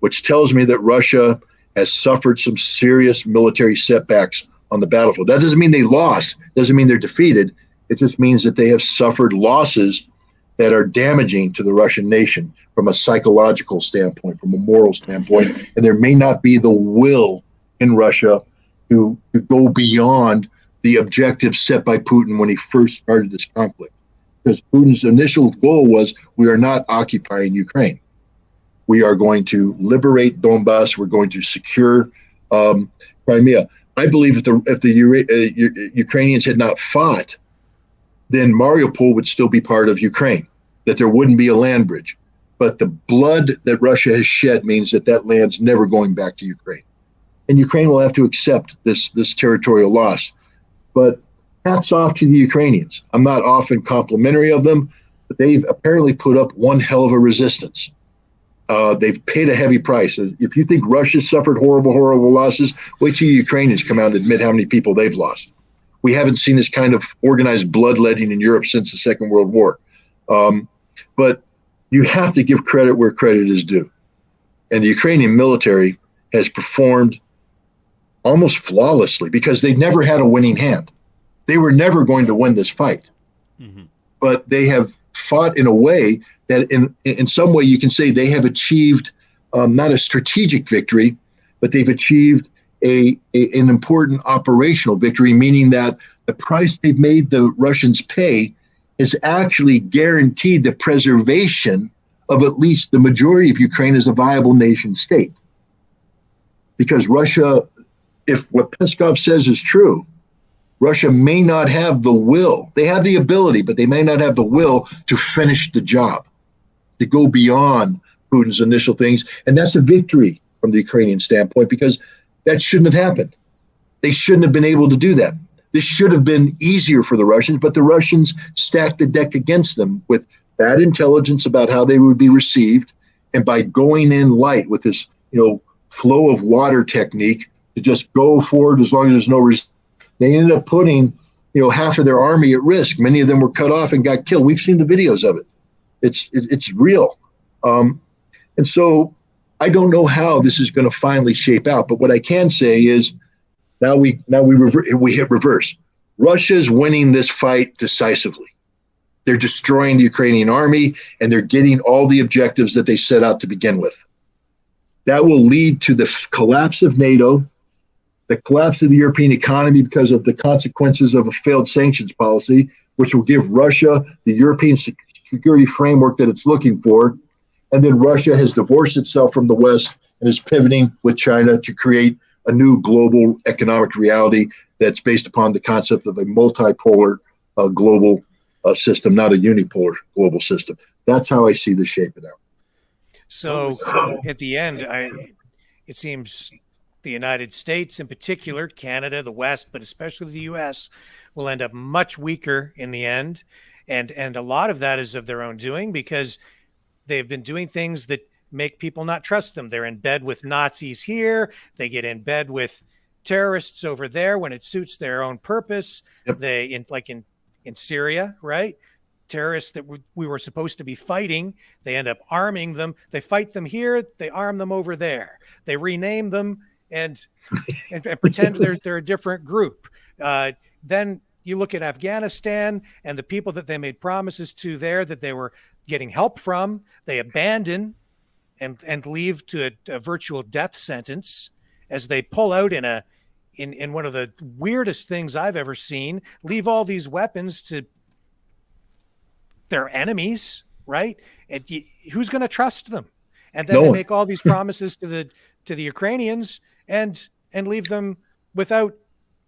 S8: which tells me that Russia has suffered some serious military setbacks on the battlefield. That doesn't mean they lost, doesn't mean they're defeated. It just means that they have suffered losses that are damaging to the Russian nation from a psychological standpoint, from a moral standpoint, and there may not be the will in Russia to go beyond the objectives set by Putin when he first started this conflict. Because Putin's initial goal was, we are not occupying Ukraine. We are going to liberate Donbass. We're going to secure Crimea. I believe if the Ukrainians had not fought, then Mariupol would still be part of Ukraine, that there wouldn't be a land bridge. But the blood that Russia has shed means that land's never going back to Ukraine. And Ukraine will have to accept this territorial loss. But hats off to the Ukrainians. I'm not often complimentary of them, but they've apparently put up one hell of a resistance. They've paid a heavy price. If you think Russia suffered horrible, horrible losses, wait till the Ukrainians come out and admit how many people they've lost. We haven't seen this kind of organized bloodletting in Europe since the Second World War. But you have to give credit where credit is due. And the Ukrainian military has performed almost flawlessly because they never had a winning hand. They were never going to win this fight. Mm-hmm. But they have fought in a way that in some way you can say they have achieved not a strategic victory, but they've achieved an important operational victory, meaning that the price they've made the Russians pay is actually guaranteed the preservation of at least the majority of Ukraine as a viable nation state. Because Russia, if what Peskov says is true, Russia may not have the will. They have the ability, but they may not have the will to finish the job, to go beyond Putin's initial things. And that's a victory from the Ukrainian standpoint, because that shouldn't have happened. They shouldn't have been able to do that. This should have been easier for the Russians, but the Russians stacked the deck against them with bad intelligence about how they would be received. And by going in light with this, flow of water technique to just go forward as long as there's no resistance, they ended up putting, half of their army at risk. Many of them were cut off and got killed. We've seen the videos of it. It's real. And so I don't know how this is going to finally shape out. But what I can say is now we hit reverse. Russia's winning this fight decisively. They're destroying the Ukrainian army, and they're getting all the objectives that they set out to begin with. That will lead to the collapse of NATO, the collapse of the European economy because of the consequences of a failed sanctions policy, which will give Russia the European security framework that it's looking for. And then Russia has divorced itself from the West and is pivoting with China to create a new global economic reality that's based upon the concept of a multipolar global system, not a unipolar global system. That's how I see this shaping out.
S2: So at the end, it seems the United States in particular, Canada, the West, but especially the U.S., will end up much weaker in the end. And a lot of that is of their own doing, because they've been doing things that make people not trust them. They're in bed with Nazis here. They get in bed with terrorists over there when it suits their own purpose.
S8: Yep.
S2: They in Syria, right? Terrorists that we were supposed to be fighting, they end up arming them. They fight them here, they arm them over there. They rename them and pretend they're a different group. Then you look at Afghanistan and the people that they made promises to there that they were getting help from, they abandon and leave to a virtual death sentence as they pull out in one of the weirdest things I've ever seen, leave all these weapons to their enemies, right? And who's going to trust them? And then they make all these promises to the Ukrainians and leave them without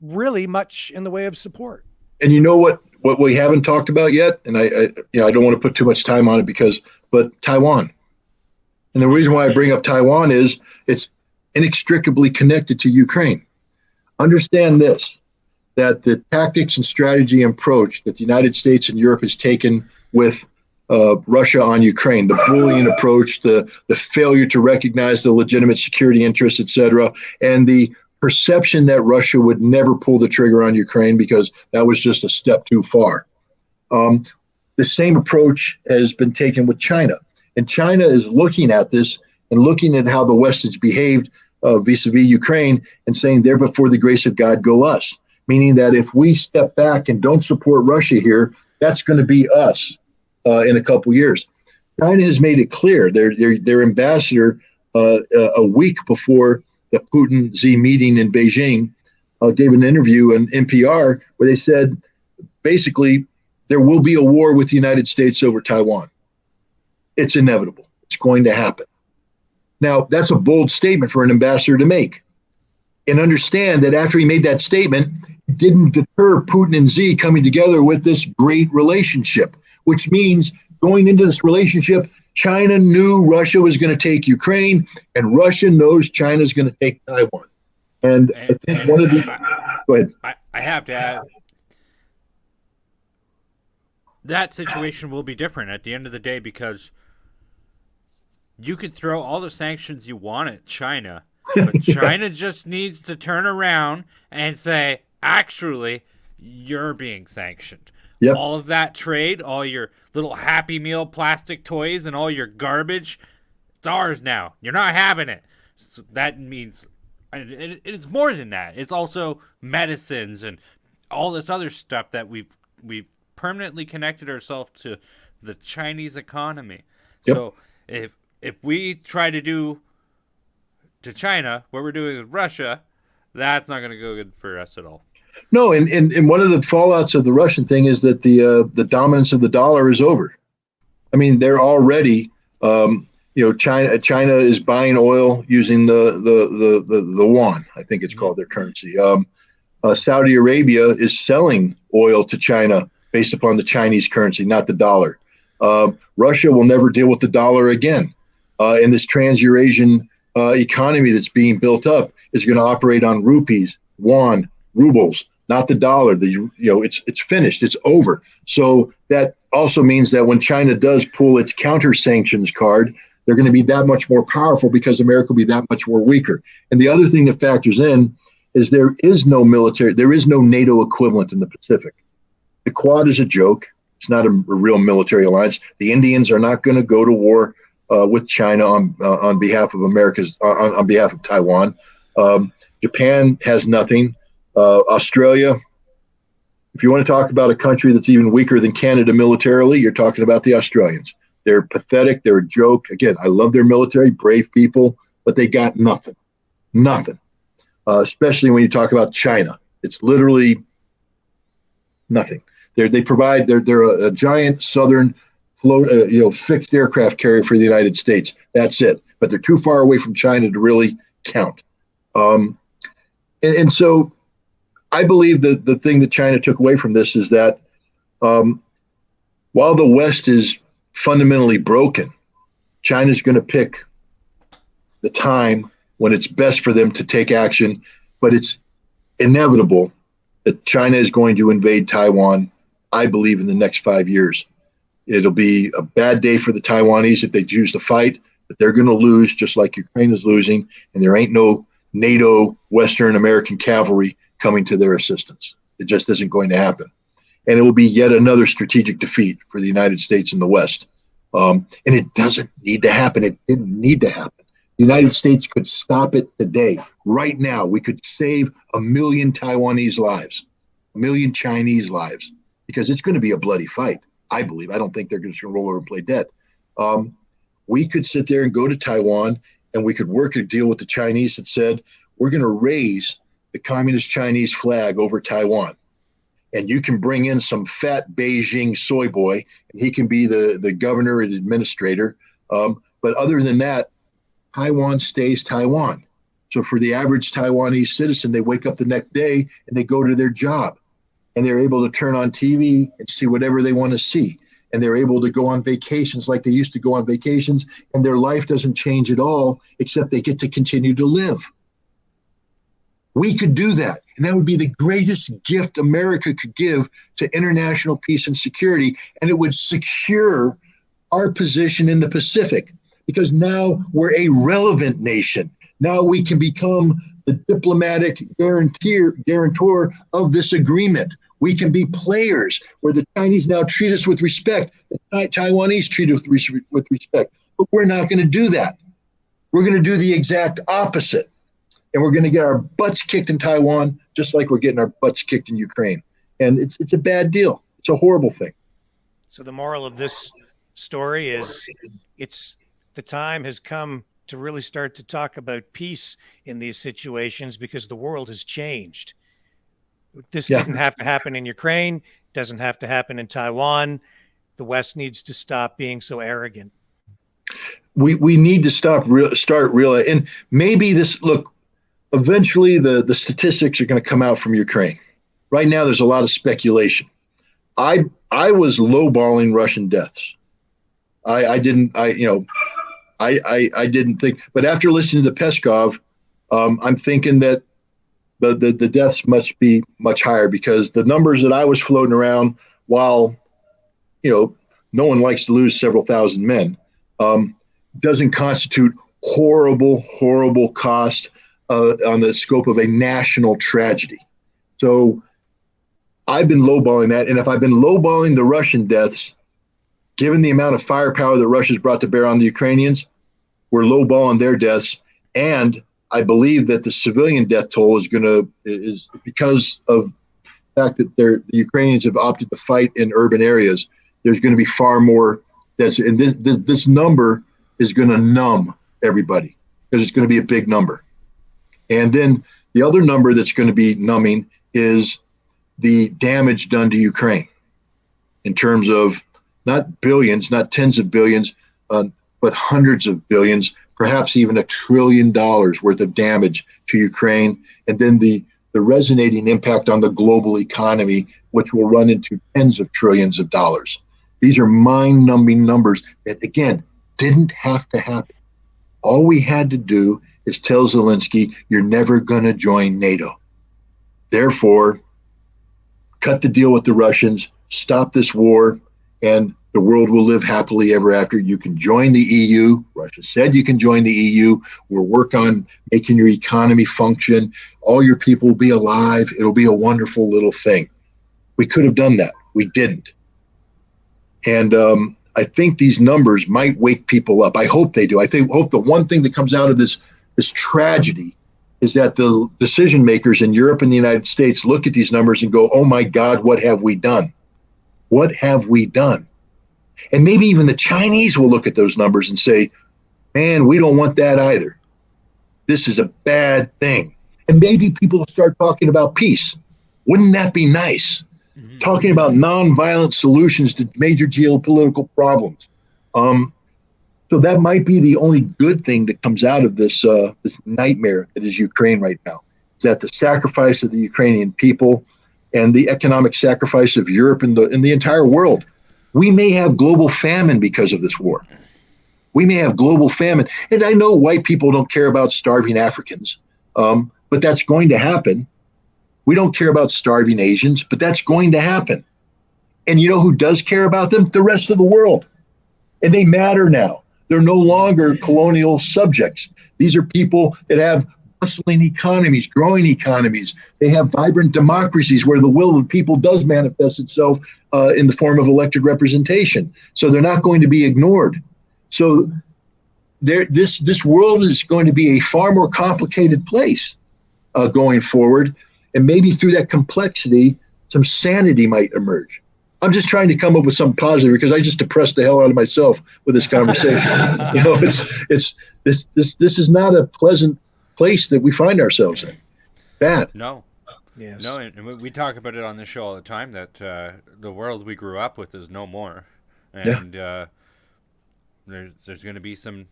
S2: really much in the way of support.
S8: And you know what we haven't talked about yet, and I don't want to put too much time on it but Taiwan. And the reason why I bring up Taiwan is it's inextricably connected to Ukraine. Understand this, that the tactics and strategy and approach that the United States and Europe has taken with Russia on Ukraine, the bullying approach, the failure to recognize the legitimate security interests, et cetera, and the perception that Russia would never pull the trigger on Ukraine because that was just a step too far. The same approach has been taken with China. And China is looking at this and looking at how the West has behaved vis-a-vis Ukraine and saying, there before the grace of God go us. Meaning that if we step back and don't support Russia here, that's going to be us in a couple years. China has made it clear. Their ambassador, a week before the Putin-Xi meeting in Beijing, gave an interview on NPR where they said, basically, there will be a war with the United States over Taiwan. It's inevitable. It's going to happen. Now, that's a bold statement for an ambassador to make. And understand that after he made that statement, it didn't deter Putin and Xi coming together with this great relationship, which means going into this relationship, China knew Russia was going to take Ukraine, and Russia knows China's going to take Taiwan. And I think one of the... Go ahead.
S3: I have to add, that situation will be different at the end of the day because you could throw all the sanctions you want at China, but China just needs to turn around and say, actually, you're being sanctioned.
S8: Yep.
S3: All of that trade, all your little Happy Meal plastic toys and all your garbage, it's ours now. You're not having it. So that means it's more than that. It's also medicines and all this other stuff that we've permanently connected ourselves to the Chinese economy.
S8: Yep.
S3: So if we try to do to China what we're doing with Russia, that's not going to go good for us at all.
S8: No, and one of the fallouts of the Russian thing is that the dominance of the dollar is over. I mean, they're already, China is buying oil using the yuan. I think it's called their currency. Saudi Arabia is selling oil to China based upon the Chinese currency, not the dollar. Russia will never deal with the dollar again. And this trans-Eurasian economy that's being built up is going to operate on rupees, yuan, rubles, not the dollar. It's finished. It's over. So that also means that when China does pull its counter sanctions card, they're going to be that much more powerful because America will be that much more weaker. And the other thing that factors in is there is no NATO equivalent in the Pacific. The Quad is a joke. It's not a real military alliance. The Indians are not going to go to war with China on behalf of on behalf of Taiwan. Japan has nothing. Australia, if you want to talk about a country that's even weaker than Canada militarily, you're talking about the Australians. They're pathetic. They're a joke. Again, I love their military, brave people, but they got nothing. Nothing. Especially when you talk about China. It's literally nothing. They're a giant southern fixed aircraft carrier for the United States. That's it. But they're too far away from China to really count. And so I believe that the thing that China took away from this is that while the West is fundamentally broken, China's going to pick the time when it's best for them to take action, but it's inevitable that China is going to invade Taiwan, I believe, in the next 5 years. It'll be a bad day for the Taiwanese if they choose to fight, but they're going to lose just like Ukraine is losing, and there ain't no NATO Western American cavalry coming to their assistance. It just isn't going to happen. And it will be yet another strategic defeat for the United States and the West. And it doesn't need to happen. It didn't need to happen. The United States could stop it today. Right now, we could save 1 million Taiwanese lives, 1 million Chinese lives, because it's going to be a bloody fight, I believe. I don't think they're just going to roll over and play dead. We could sit there and go to Taiwan, and we could work a deal with the Chinese that said, we're going to raise the Communist Chinese flag over Taiwan. And you can bring in some fat Beijing soy boy, and he can be the governor and administrator. But other than that, Taiwan stays Taiwan. So for the average Taiwanese citizen, they wake up the next day and they go to their job, and they're able to turn on TV and see whatever they want to see. And they're able to go on vacations like they used to go on vacations, and their life doesn't change at all, except they get to continue to live. We could do that. And that would be the greatest gift America could give to international peace and security. And it would secure our position in the Pacific, because now we're a relevant nation. Now we can become the diplomatic guarantor of this agreement. We can be players where the Chinese now treat us with respect. The Taiwanese treat us with respect. But we're not going to do that. We're going to do the exact opposite. And we're going to get our butts kicked in Taiwan, just like we're getting our butts kicked in Ukraine. And it's a bad deal. It's a horrible thing.
S2: So the moral of this story is the time has come to really start to talk about peace in these situations, because the world has changed. This didn't have to happen in Ukraine. Doesn't have to happen in Taiwan. The West needs to stop being so arrogant.
S8: We need to start realizing, and maybe look, eventually the statistics are going to come out from Ukraine. Right now, there's a lot of speculation. I was lowballing Russian deaths. I didn't think, but after listening to Peskov, I'm thinking that the deaths must be much higher, because the numbers that I was floating around, while no one likes to lose several thousand men, doesn't constitute horrible cost on the scope of a national tragedy. So I've been lowballing that, and if I've been lowballing the Russian deaths, given the amount of firepower that Russia's brought to bear on the Ukrainians, we're lowballing their deaths. And I believe that the civilian death toll is because of the fact that the Ukrainians have opted to fight in urban areas. There's going to be far more deaths, and this number is going to numb everybody, because it's going to be a big number. And then the other number that's going to be numbing is the damage done to Ukraine, in terms of not billions, not tens of billions, but hundreds of billions, perhaps even $1 trillion worth of damage to Ukraine. And then the resonating impact on the global economy, which will run into tens of trillions of dollars. These are mind-numbing numbers that, again, didn't have to happen. All we had to do is tell Zelensky, you're never going to join NATO. Therefore, cut the deal with the Russians, stop this war, and the world will live happily ever after. You can join the EU. Russia said you can join the EU. We'll work on making your economy function. All your people will be alive. It'll be a wonderful little thing. We could have done that. We didn't. And I think these numbers might wake people up. I hope they do. Hope the one thing that comes out of this tragedy is that the decision makers in Europe and the United States look at these numbers and go, oh my God, what have we done? What have we done? And maybe even the Chinese will look at those numbers and say, man, we don't want that either. This is a bad thing. And maybe people will start talking about peace. Wouldn't that be nice? Mm-hmm. Talking about nonviolent solutions to major geopolitical problems. So that might be the only good thing that comes out of this nightmare that is Ukraine right now. Is that the sacrifice of the Ukrainian people and the economic sacrifice of Europe and the entire world. We may have global famine because of this war. We may have global famine. And I know white people don't care about starving Africans, but that's going to happen. We don't care about starving Asians, but that's going to happen. And you know who does care about them? The rest of the world. And they matter now. They're no longer colonial subjects. These are people that have bustling economies, growing economies. They have vibrant democracies where the will of the people does manifest itself in the form of elected representation. So they're not going to be ignored. So this world is going to be a far more complicated place going forward. And maybe through that complexity, some sanity might emerge. I'm just trying to come up with something positive because I just depressed the hell out of myself with this conversation. You know, this is not a pleasant place that we find ourselves in. Bad.
S3: No.
S2: Yes.
S3: No, and we talk about it on this show all the time that the world we grew up with is no more. And there's going to be some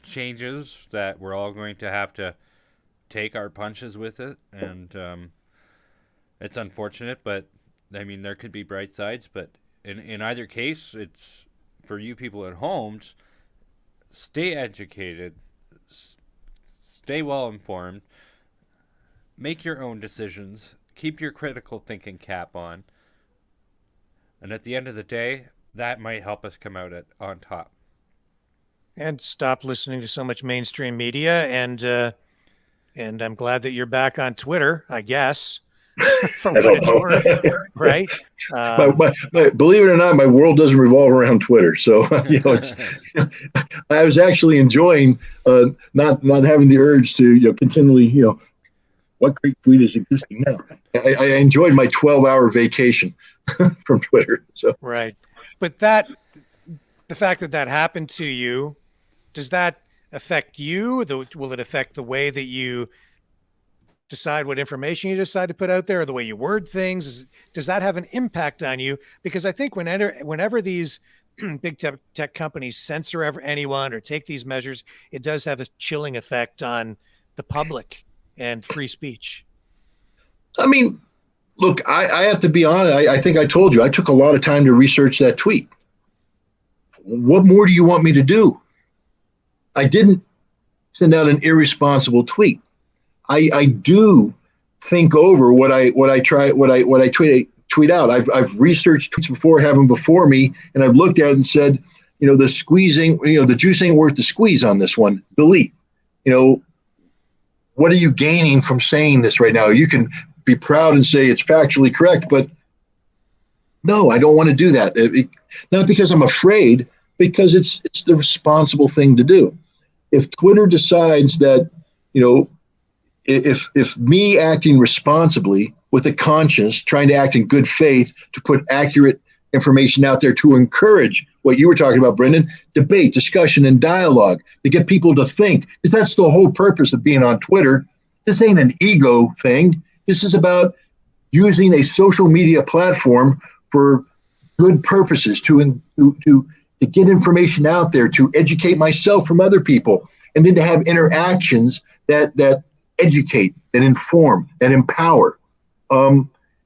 S3: changes that we're all going to have to take our punches with it. And it's unfortunate, but I mean, there could be bright sides, but in either case, it's for you people at home, stay educated, stay well informed, make your own decisions, keep your critical thinking cap on, and at the end of the day, that might help us come out on top.
S2: And stop listening to so much mainstream media, and I'm glad that you're back on Twitter, I guess. For what it's worth, right?
S8: Believe it or not, my world doesn't revolve around Twitter. So you know, I was actually enjoying not having the urge to continually what great tweet is existing now. I enjoyed my 12-hour vacation from Twitter. So
S2: right, but the fact that happened to you, does that affect you? Will it affect the way that you decide what information you decide to put out there, or the way you word things? Does that have an impact on you? Because I think whenever these big tech companies censor anyone or take these measures, it does have a chilling effect on the public and free speech.
S8: I mean, look, I have to be honest. I think I told you, I took a lot of time to research that tweet. What more do you want me to do? I didn't send out an irresponsible tweet. I do think over what I tweet out. I've researched tweets before, have them before me, and I've looked at it and said, the squeezing, the juice ain't worth the squeeze on this one. Delete. What are you gaining from saying this right now? You can be proud and say it's factually correct, but no, I don't want to do that. Not because I'm afraid, because it's the responsible thing to do. If Twitter decides that, if me acting responsibly with a conscience, trying to act in good faith to put accurate information out there to encourage what you were talking about, Brendan, debate, discussion, and dialogue, to get people to think, because that's the whole purpose of being on Twitter. This ain't an ego thing. This is about using a social media platform for good purposes, to get information out there, to educate myself from other people, and then to have interactions that educate, and inform, and empower.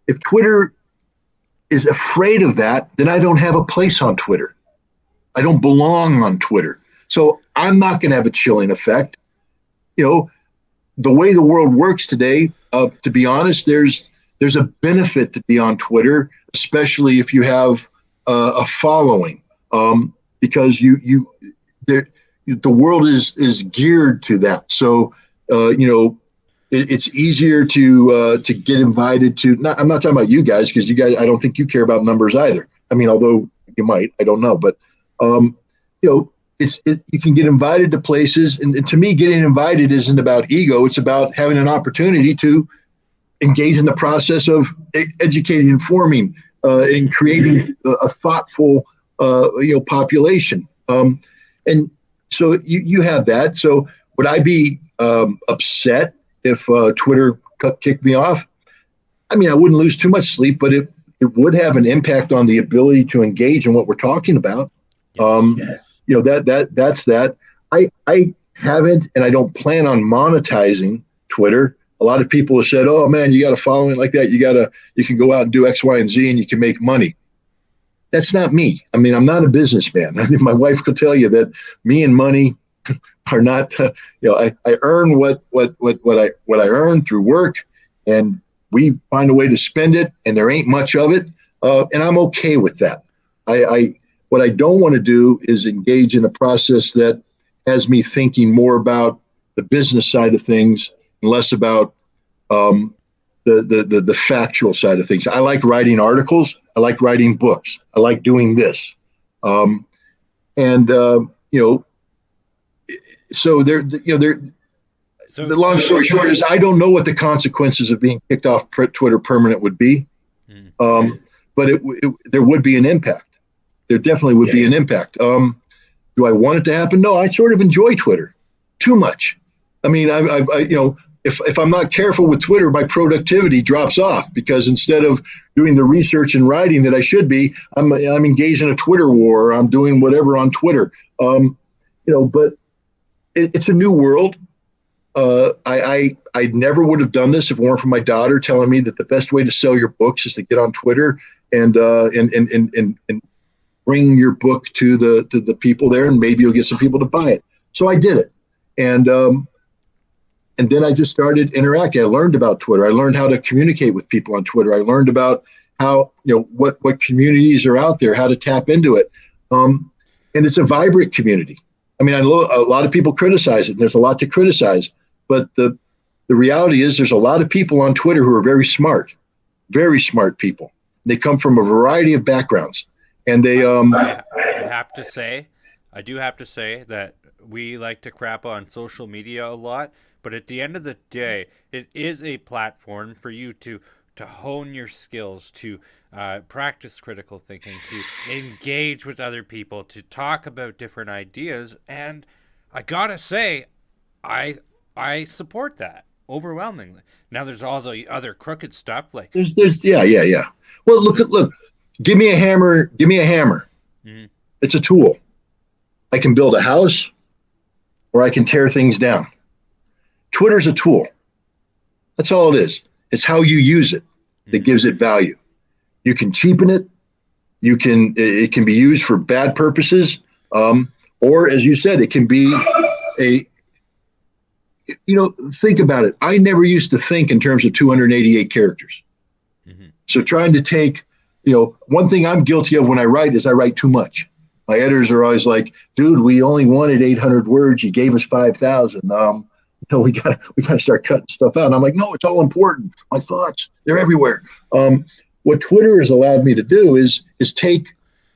S8: If Twitter is afraid of that, then I don't have a place on Twitter. I don't belong on Twitter. So I'm not going to have a chilling effect. The way the world works today, to be honest, there's a benefit to be on Twitter, especially if you have a following, because the world is geared to that. So it's easier to get invited to. I'm not talking about you guys, because you guys, I don't think you care about numbers either. I mean, although you might, I don't know. But you can get invited to places, and to me, getting invited isn't about ego. It's about having an opportunity to engage in the process of educating, informing, and creating a thoughtful, population. And so you have that. So would I be upset if Twitter kicked me off? I mean, I wouldn't lose too much sleep, but it would have an impact on the ability to engage in what we're talking about. That's that. I haven't, and I don't plan on monetizing Twitter. A lot of people have said, "Oh man, you got a following like that. You can go out and do X, Y, and Z, and you can make money." That's not me. I mean, I'm not a businessman. I think my wife could tell you that me and money are not. I earn what I earn through work, and we find a way to spend it, and there ain't much of it. and I'm okay with that. What I don't want to do is engage in a process that has me thinking more about the business side of things and less about the factual side of things. I like writing articles. I like writing books. I like doing this. So the long story short is I don't know what the consequences of being kicked off Twitter permanent would be. But there would be an impact. There definitely would be an impact. Do I want it to happen? No, I sort of enjoy Twitter too much. I mean, if I'm not careful with Twitter, my productivity drops off because instead of doing the research and writing that I should be, I'm engaged in a Twitter war. Or I'm doing whatever on Twitter. But it's a new world. I never would have done this if it weren't for my daughter telling me that the best way to sell your books is to get on Twitter and bring your book to the people there, and maybe you'll get some people to buy it. So I did it, and then I just started interacting. I learned about Twitter. I learned how to communicate with people on Twitter. I learned about how what communities are out there, how to tap into it, and it's a vibrant community. I mean, a lot of people criticize it, and there's a lot to criticize. But the reality is there's a lot of people on Twitter who are very smart people. They come from a variety of backgrounds. And they
S3: I do have to say that we like to crap on social media a lot. But at the end of the day, it is a platform for you to hone your skills, to practice critical thinking, to engage with other people, to talk about different ideas. And I gotta say, I support that overwhelmingly. Now there's all the other crooked stuff like
S8: yeah. Well, look. Give me a hammer. Mm-hmm. It's a tool. I can build a house, or I can tear things down. Twitter's a tool. That's all it is. It's how you use it that gives it value. You can cheapen it. It can be used for bad purposes, or as you said, it can be think about it. I never used to think in terms of 288 characters. Mm-hmm. So trying to take, one thing I'm guilty of when I write is I write too much. My editors are always like, dude, we only wanted 800 words. You gave us 5,000. We gotta start cutting stuff out. And I'm like, no, it's all important. My thoughts, they're everywhere. What Twitter has allowed me to do is take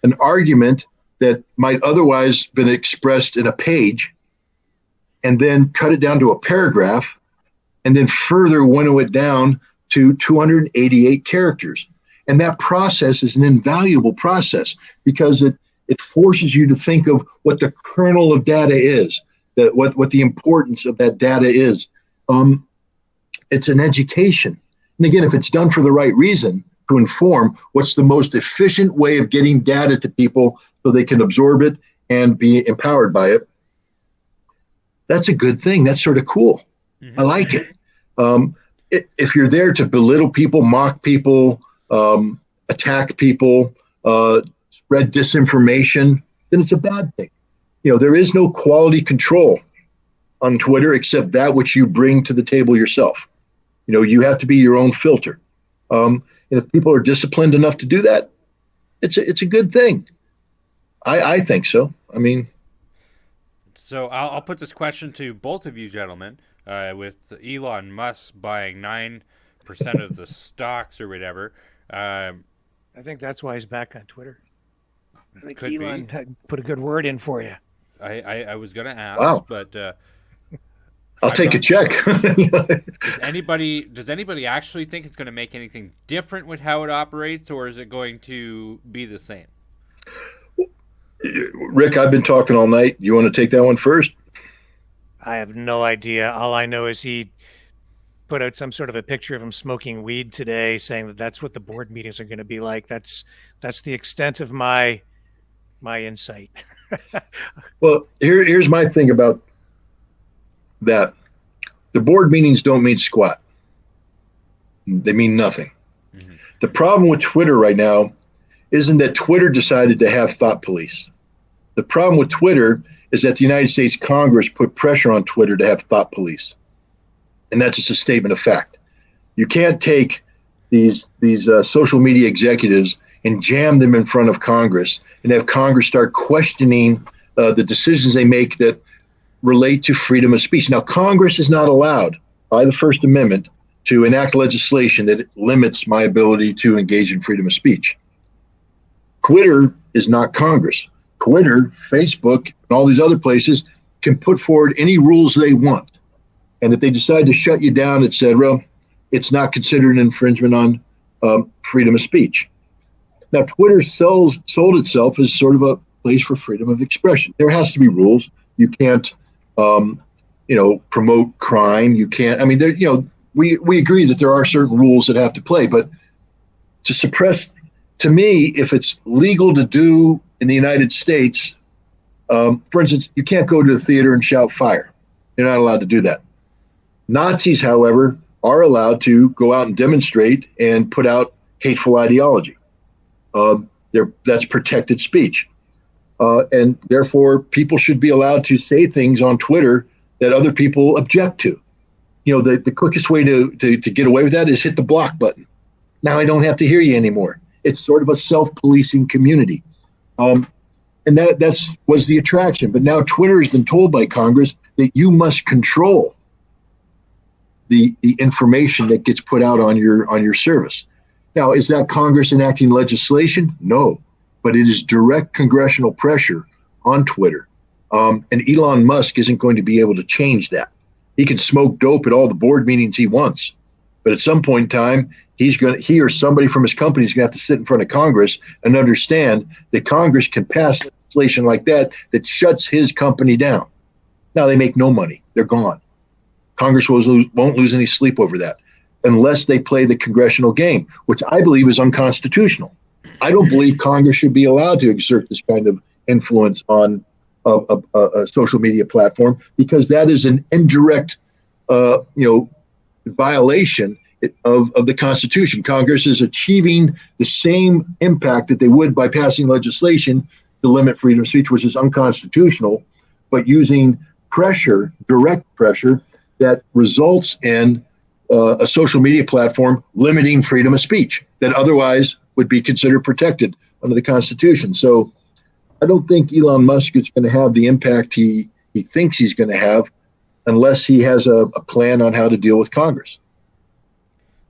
S8: an argument that might otherwise been expressed in a page and then cut it down to a paragraph and then further winnow it down to 288 characters. And that process is an invaluable process because it forces you to think of what the kernel of data is, that what the importance of that data is. It's an education. And again, if it's done for the right reason, to inform what's the most efficient way of getting data to people so they can absorb it and be empowered by it, that's a good thing. That's sort of cool. Mm-hmm. I like it. If you're there to belittle people, mock people, attack people, spread disinformation, then it's a bad thing. There is no quality control on Twitter except that which you bring to the table yourself. You have to be your own filter. And if people are disciplined enough to do that, it's a good thing. I think so. I mean,
S3: so I'll put this question to both of you gentlemen. With Elon Musk buying 9% of the stocks or whatever,
S2: I think that's why he's back on Twitter. I think
S3: Could
S2: Elon
S3: be.
S2: put a good word in for you.
S3: I was going to ask,
S8: wow.
S3: But
S8: I'll take a check.
S3: Does anybody actually think it's going to make anything different with how it operates, or is it going to be the same?
S8: Rick, I've been talking all night. You want to take that one first?
S2: I have no idea. All I know is he put out some sort of a picture of him smoking weed today, saying that that's what the board meetings are going to be like. That's the extent of my insight.
S8: Well, here's my thing about that. The board meetings don't mean squat. They mean nothing. Mm-hmm. The problem with Twitter right now isn't that Twitter decided to have thought police. The problem with Twitter is that the United States Congress put pressure on Twitter to have thought police. And that's just a statement of fact. You can't take these social media executives and jam them in front of Congress and have Congress start questioning the decisions they make that relate to freedom of speech. Now, Congress is not allowed by the First Amendment to enact legislation that limits my ability to engage in freedom of speech. Twitter is not Congress. Twitter, Facebook, and all these other places can put forward any rules they want. And if they decide to shut you down, etc., it's not considered an infringement on freedom of speech. Now, Twitter sold itself as sort of a place for freedom of expression. There has to be rules. You can't, promote crime. You can't. I mean, we agree that there are certain rules that have to play, but to suppress, to me, if it's legal to do in the United States, for instance, you can't go to the theater and shout fire. You're not allowed to do that. Nazis, however, are allowed to go out and demonstrate and put out hateful ideology. That's protected speech. And therefore, people should be allowed to say things on Twitter that other people object to. The quickest way to get away with that is hit the block button. Now I don't have to hear you anymore. It's sort of a self-policing community. And that was the attraction. But now Twitter has been told by Congress that you must control the information that gets put out on your service. Now, is that Congress enacting legislation? No, but it is direct congressional pressure on Twitter. And Elon Musk isn't going to be able to change that. He can smoke dope at all the board meetings he wants, but at some point in time, he or somebody from his company is going to have to sit in front of Congress and understand that Congress can pass legislation like that shuts his company down. Now they make no money; they're gone. Congress won't lose any sleep over that unless they play the congressional game, which I believe is unconstitutional. I don't believe Congress should be allowed to exert this kind of influence on a social media platform, because that is an indirect, violation of the Constitution. Congress is achieving the same impact that they would by passing legislation to limit freedom of speech, which is unconstitutional, but using pressure, direct pressure, that results in a social media platform limiting freedom of speech that otherwise would be considered protected under the Constitution. So I don't think Elon Musk is going to have the impact he thinks he's going to have unless he has a plan on how to deal with Congress.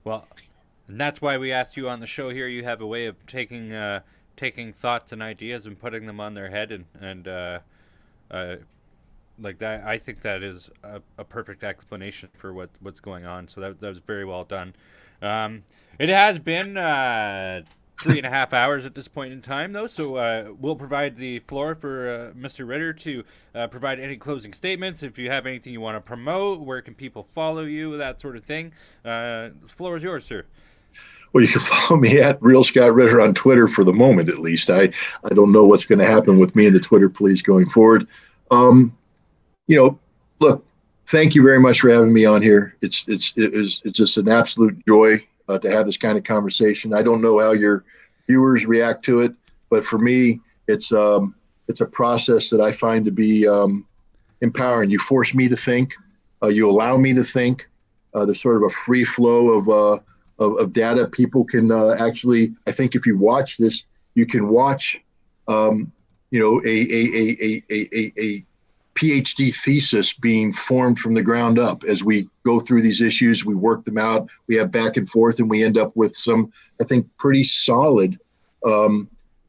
S3: Well, and that's why we asked you on the show here. You have a way of taking thoughts and ideas and putting them on their head and like that. I think that is a perfect explanation for what's going on. So that was very well done. It has been 3.5 hours at this point in time, though, so we'll provide the floor for Mr. Ritter to provide any closing statements. If you have anything you want to promote, where can people follow you, that sort of thing. The floor is yours, sir.
S8: Well, you can follow me at Real Scott Ritter on Twitter for the moment, at least. I don't know what's going to happen with me and the Twitter police going forward. Look, thank you very much for having me on here. It's just an absolute joy to have this kind of conversation. I don't know how your viewers react to it, but for me, it's a process that I find to be empowering. You force me to think. You allow me to think. There's sort of a free flow of data. People can actually, I think, if you watch this, you can watch, a PhD thesis being formed from the ground up. As we go through these issues, we work them out, we have back and forth, and we end up with some, I think, pretty solid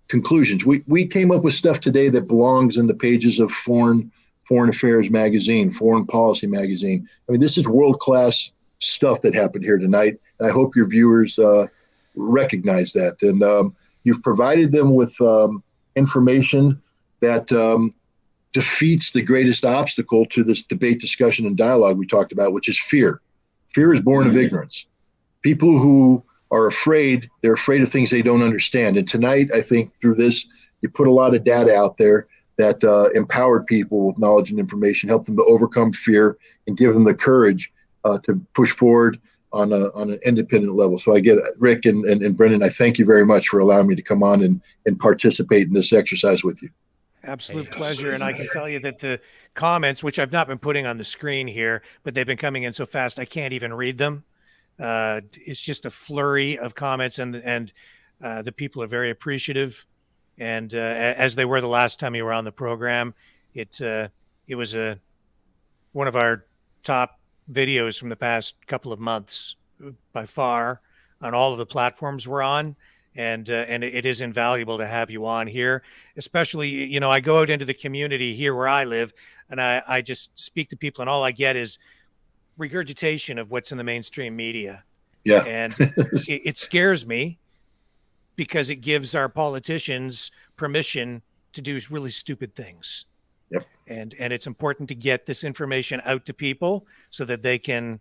S8: conclusions. We came up with stuff today that belongs in the pages of Foreign Affairs magazine, Foreign Policy magazine. I mean, this is world-class stuff that happened here tonight. I hope your viewers recognize that. And you've provided them with information that defeats the greatest obstacle to this debate, discussion, and dialogue we talked about, which is fear. Fear is born of ignorance. People who are afraid, they're afraid of things they don't understand. And tonight, I think through this, you put a lot of data out there that empowered people with knowledge and information, helped them to overcome fear, and give them the courage to push forward on an independent level. So I get Rick and Brendan, I thank you very much for allowing me to come on and participate in this exercise with you.
S2: Absolute pleasure. And I can tell you that the comments, which I've not been putting on the screen here, but they've been coming in so fast I can't even read them. It's just a flurry of comments, and The people are very appreciative, and as they were the last time you were on the program, it was one of our top videos from the past couple of months by far on all of the platforms we're on. And it is invaluable to have you on here, especially, you know, I go out into the community here where I live, and I just speak to people, and all I get is regurgitation of what's in the mainstream media.
S8: Yeah.
S2: And it scares me, because it gives our politicians permission to do really stupid things.
S8: Yep.
S2: And it's important to get this information out to people so that they can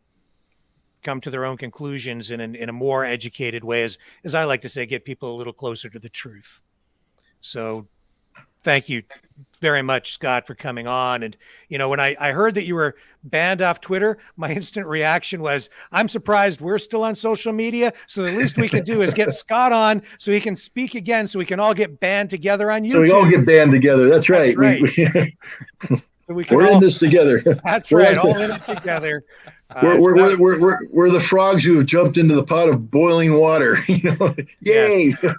S2: come to their own conclusions in a more educated way, as I like to say, get people a little closer to the truth. So thank you very much, Scott, for coming on. And, you know, when I heard that you were banned off Twitter, my instant reaction was, I'm surprised we're still on social media. So the least we can do is get Scott on so he can speak again, so we can all get banned together on YouTube.
S8: So we all get banned together. That's right.
S2: That's right. So
S8: we're in this together.
S2: That's right. All in it together.
S8: We're the frogs who have jumped into the pot of boiling water. You know, yay!
S2: Yeah.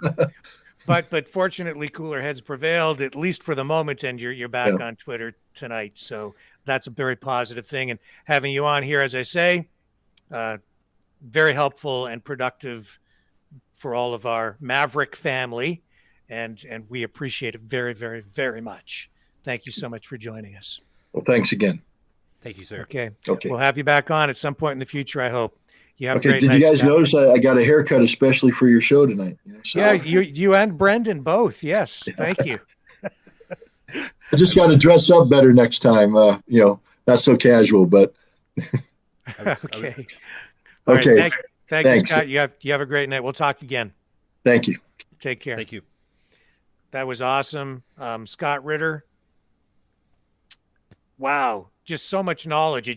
S2: But fortunately, cooler heads prevailed, at least for the moment, and you're back on Twitter tonight. So that's a very positive thing. And having you on here, as I say, very helpful and productive for all of our Maverick family, and we appreciate it very, very, very much. Thank you so much for joining us.
S8: Well, thanks again.
S3: Thank you, sir.
S2: Okay.
S8: Okay.
S2: We'll have you back on at some point in the future, I hope. You have a
S8: Okay.
S2: great
S8: Did
S2: night,
S8: you guys
S2: Scott.
S8: notice I got a haircut especially for your show tonight? You know, so
S2: Yeah, you and Brendan both. Yes. Thank you.
S8: I just got to dress up better next time. You know, not so casual, but
S2: Okay. All right,
S8: okay.
S2: Thank you,
S8: Thanks.
S2: Scott. You have a great night. We'll talk again.
S8: Thank you.
S2: Take care.
S3: Thank you.
S2: That was awesome. Scott Ritter. Wow. Just so much knowledge.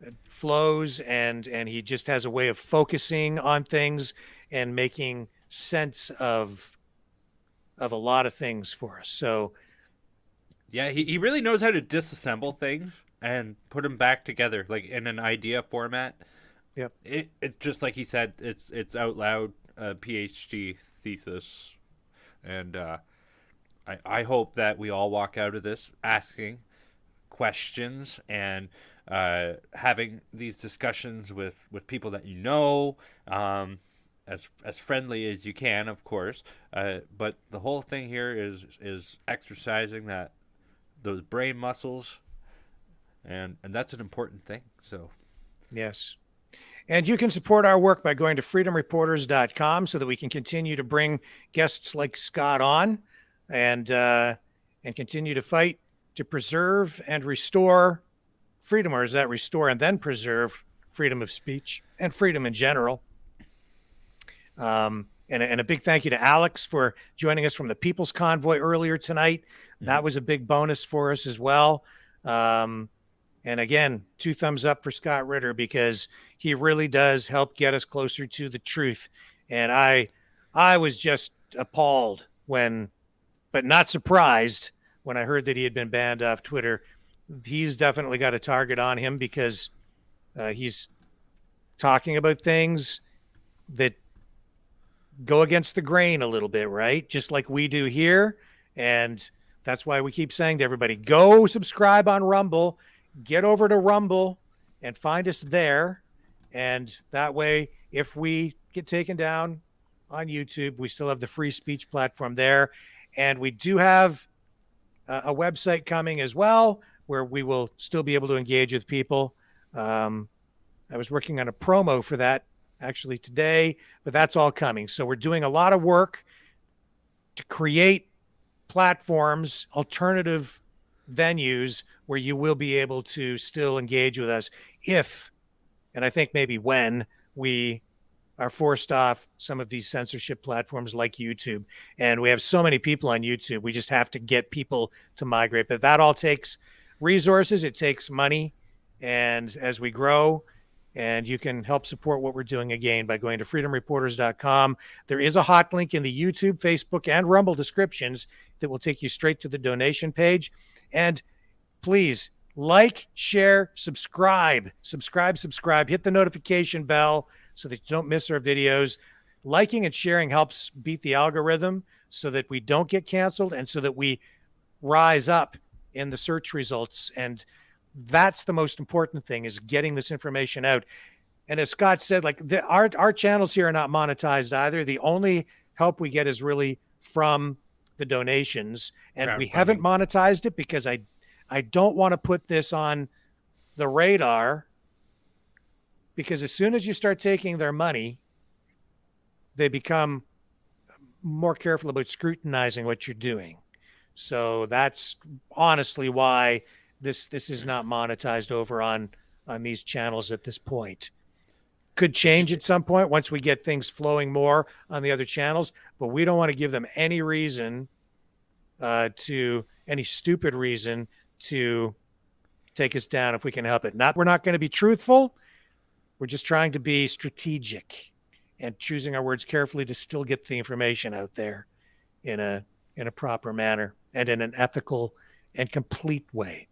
S2: It flows, and he just has a way of focusing on things and making sense of a lot of things for us. So
S3: Yeah, he really knows how to disassemble things and put them back together, like in an idea format.
S2: Yep.
S3: It's just like he said, it's out loud, PhD thesis, and I hope that we all walk out of this asking questions and having these discussions with people that you know, as friendly as you can, of course. But the whole thing here is exercising those brain muscles, and that's an important thing. So
S2: yes. And you can support our work by going to freedomreporters.com so that we can continue to bring guests like Scott on, and continue to fight to preserve and restore freedom, or is that restore and then preserve freedom of speech and freedom in general. And a big thank you to Alex for joining us from the People's Convoy earlier tonight. That was a big bonus for us as well. And again, 2 thumbs up for Scott Ritter, because he really does help get us closer to the truth. And I was just appalled but not surprised when I heard that he had been banned off Twitter. He's definitely got a target on him, because he's talking about things that go against the grain a little bit, right? Just like we do here. And that's why we keep saying to everybody, go subscribe on Rumble, get over to Rumble and find us there. And that way, if we get taken down on YouTube, we still have the free speech platform there. And we do have a website coming as well, where we will still be able to engage with people. I was working on a promo for that actually today, but that's all coming. So we're doing a lot of work to create platforms, alternative venues where you will be able to still engage with us if, and I think maybe when, we are forced off some of these censorship platforms like YouTube. And we have so many people on YouTube, we just have to get people to migrate. But that all takes resources, it takes money. And as we grow, and you can help support what we're doing again by going to freedomreporters.com. There is a hot link in the YouTube, Facebook, and Rumble descriptions that will take you straight to the donation page. And please like, share, subscribe, hit the notification bell so that you don't miss our videos. liking and sharing helps beat the algorithm so that we don't get canceled and so that we rise up in the search results. And that's the most important thing, is getting this information out. And as Scott said, like our channels here are not monetized either. The only help we get is really from the donations, and we haven't monetized it because I don't want to put this on the radar, because as soon as you start taking their money, they become more careful about scrutinizing what you're doing. So that's honestly why this is not monetized over on these channels at this point. Could change at some point once we get things flowing more on the other channels, but we don't want to give them any reason any stupid reason to take us down if we can help it. We're not going to be truthful. We're just trying to be strategic and choosing our words carefully to still get the information out there in a proper manner and in an ethical and complete way.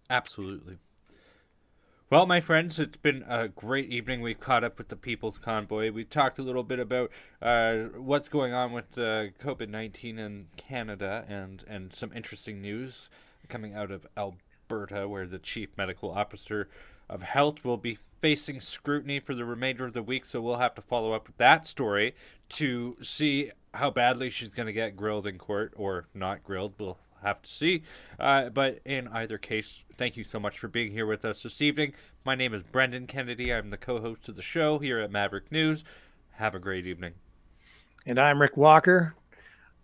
S3: Absolutely. Well, my friends, it's been a great evening. We caught up with the People's Convoy. We talked a little bit about what's going on with COVID-19 in Canada and some interesting news coming out of Alberta, where the Chief Medical Officer of Health will be facing scrutiny for the remainder of the week. So we'll have to follow up with that story to see how badly she's going to get grilled in court or not grilled. We'll have to see. But in either case, thank you so much for being here with us this evening. My name is Brendan Kennedy. I'm the co-host of the show here at Maverick News. Have a great evening.
S2: And I'm Rick Walker,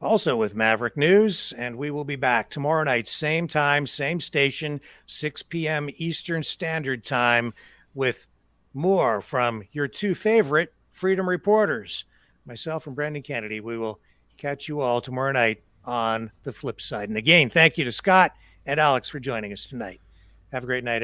S2: also with Maverick News, and we will be back tomorrow night, same time, same station, 6 p.m. Eastern Standard Time, with more from your two favorite Freedom Reporters, myself and Brendan Kennedy. We will catch you all tomorrow night on the flip side. And again, thank you to Scott and Alex for joining us tonight. Have a great night, everyone.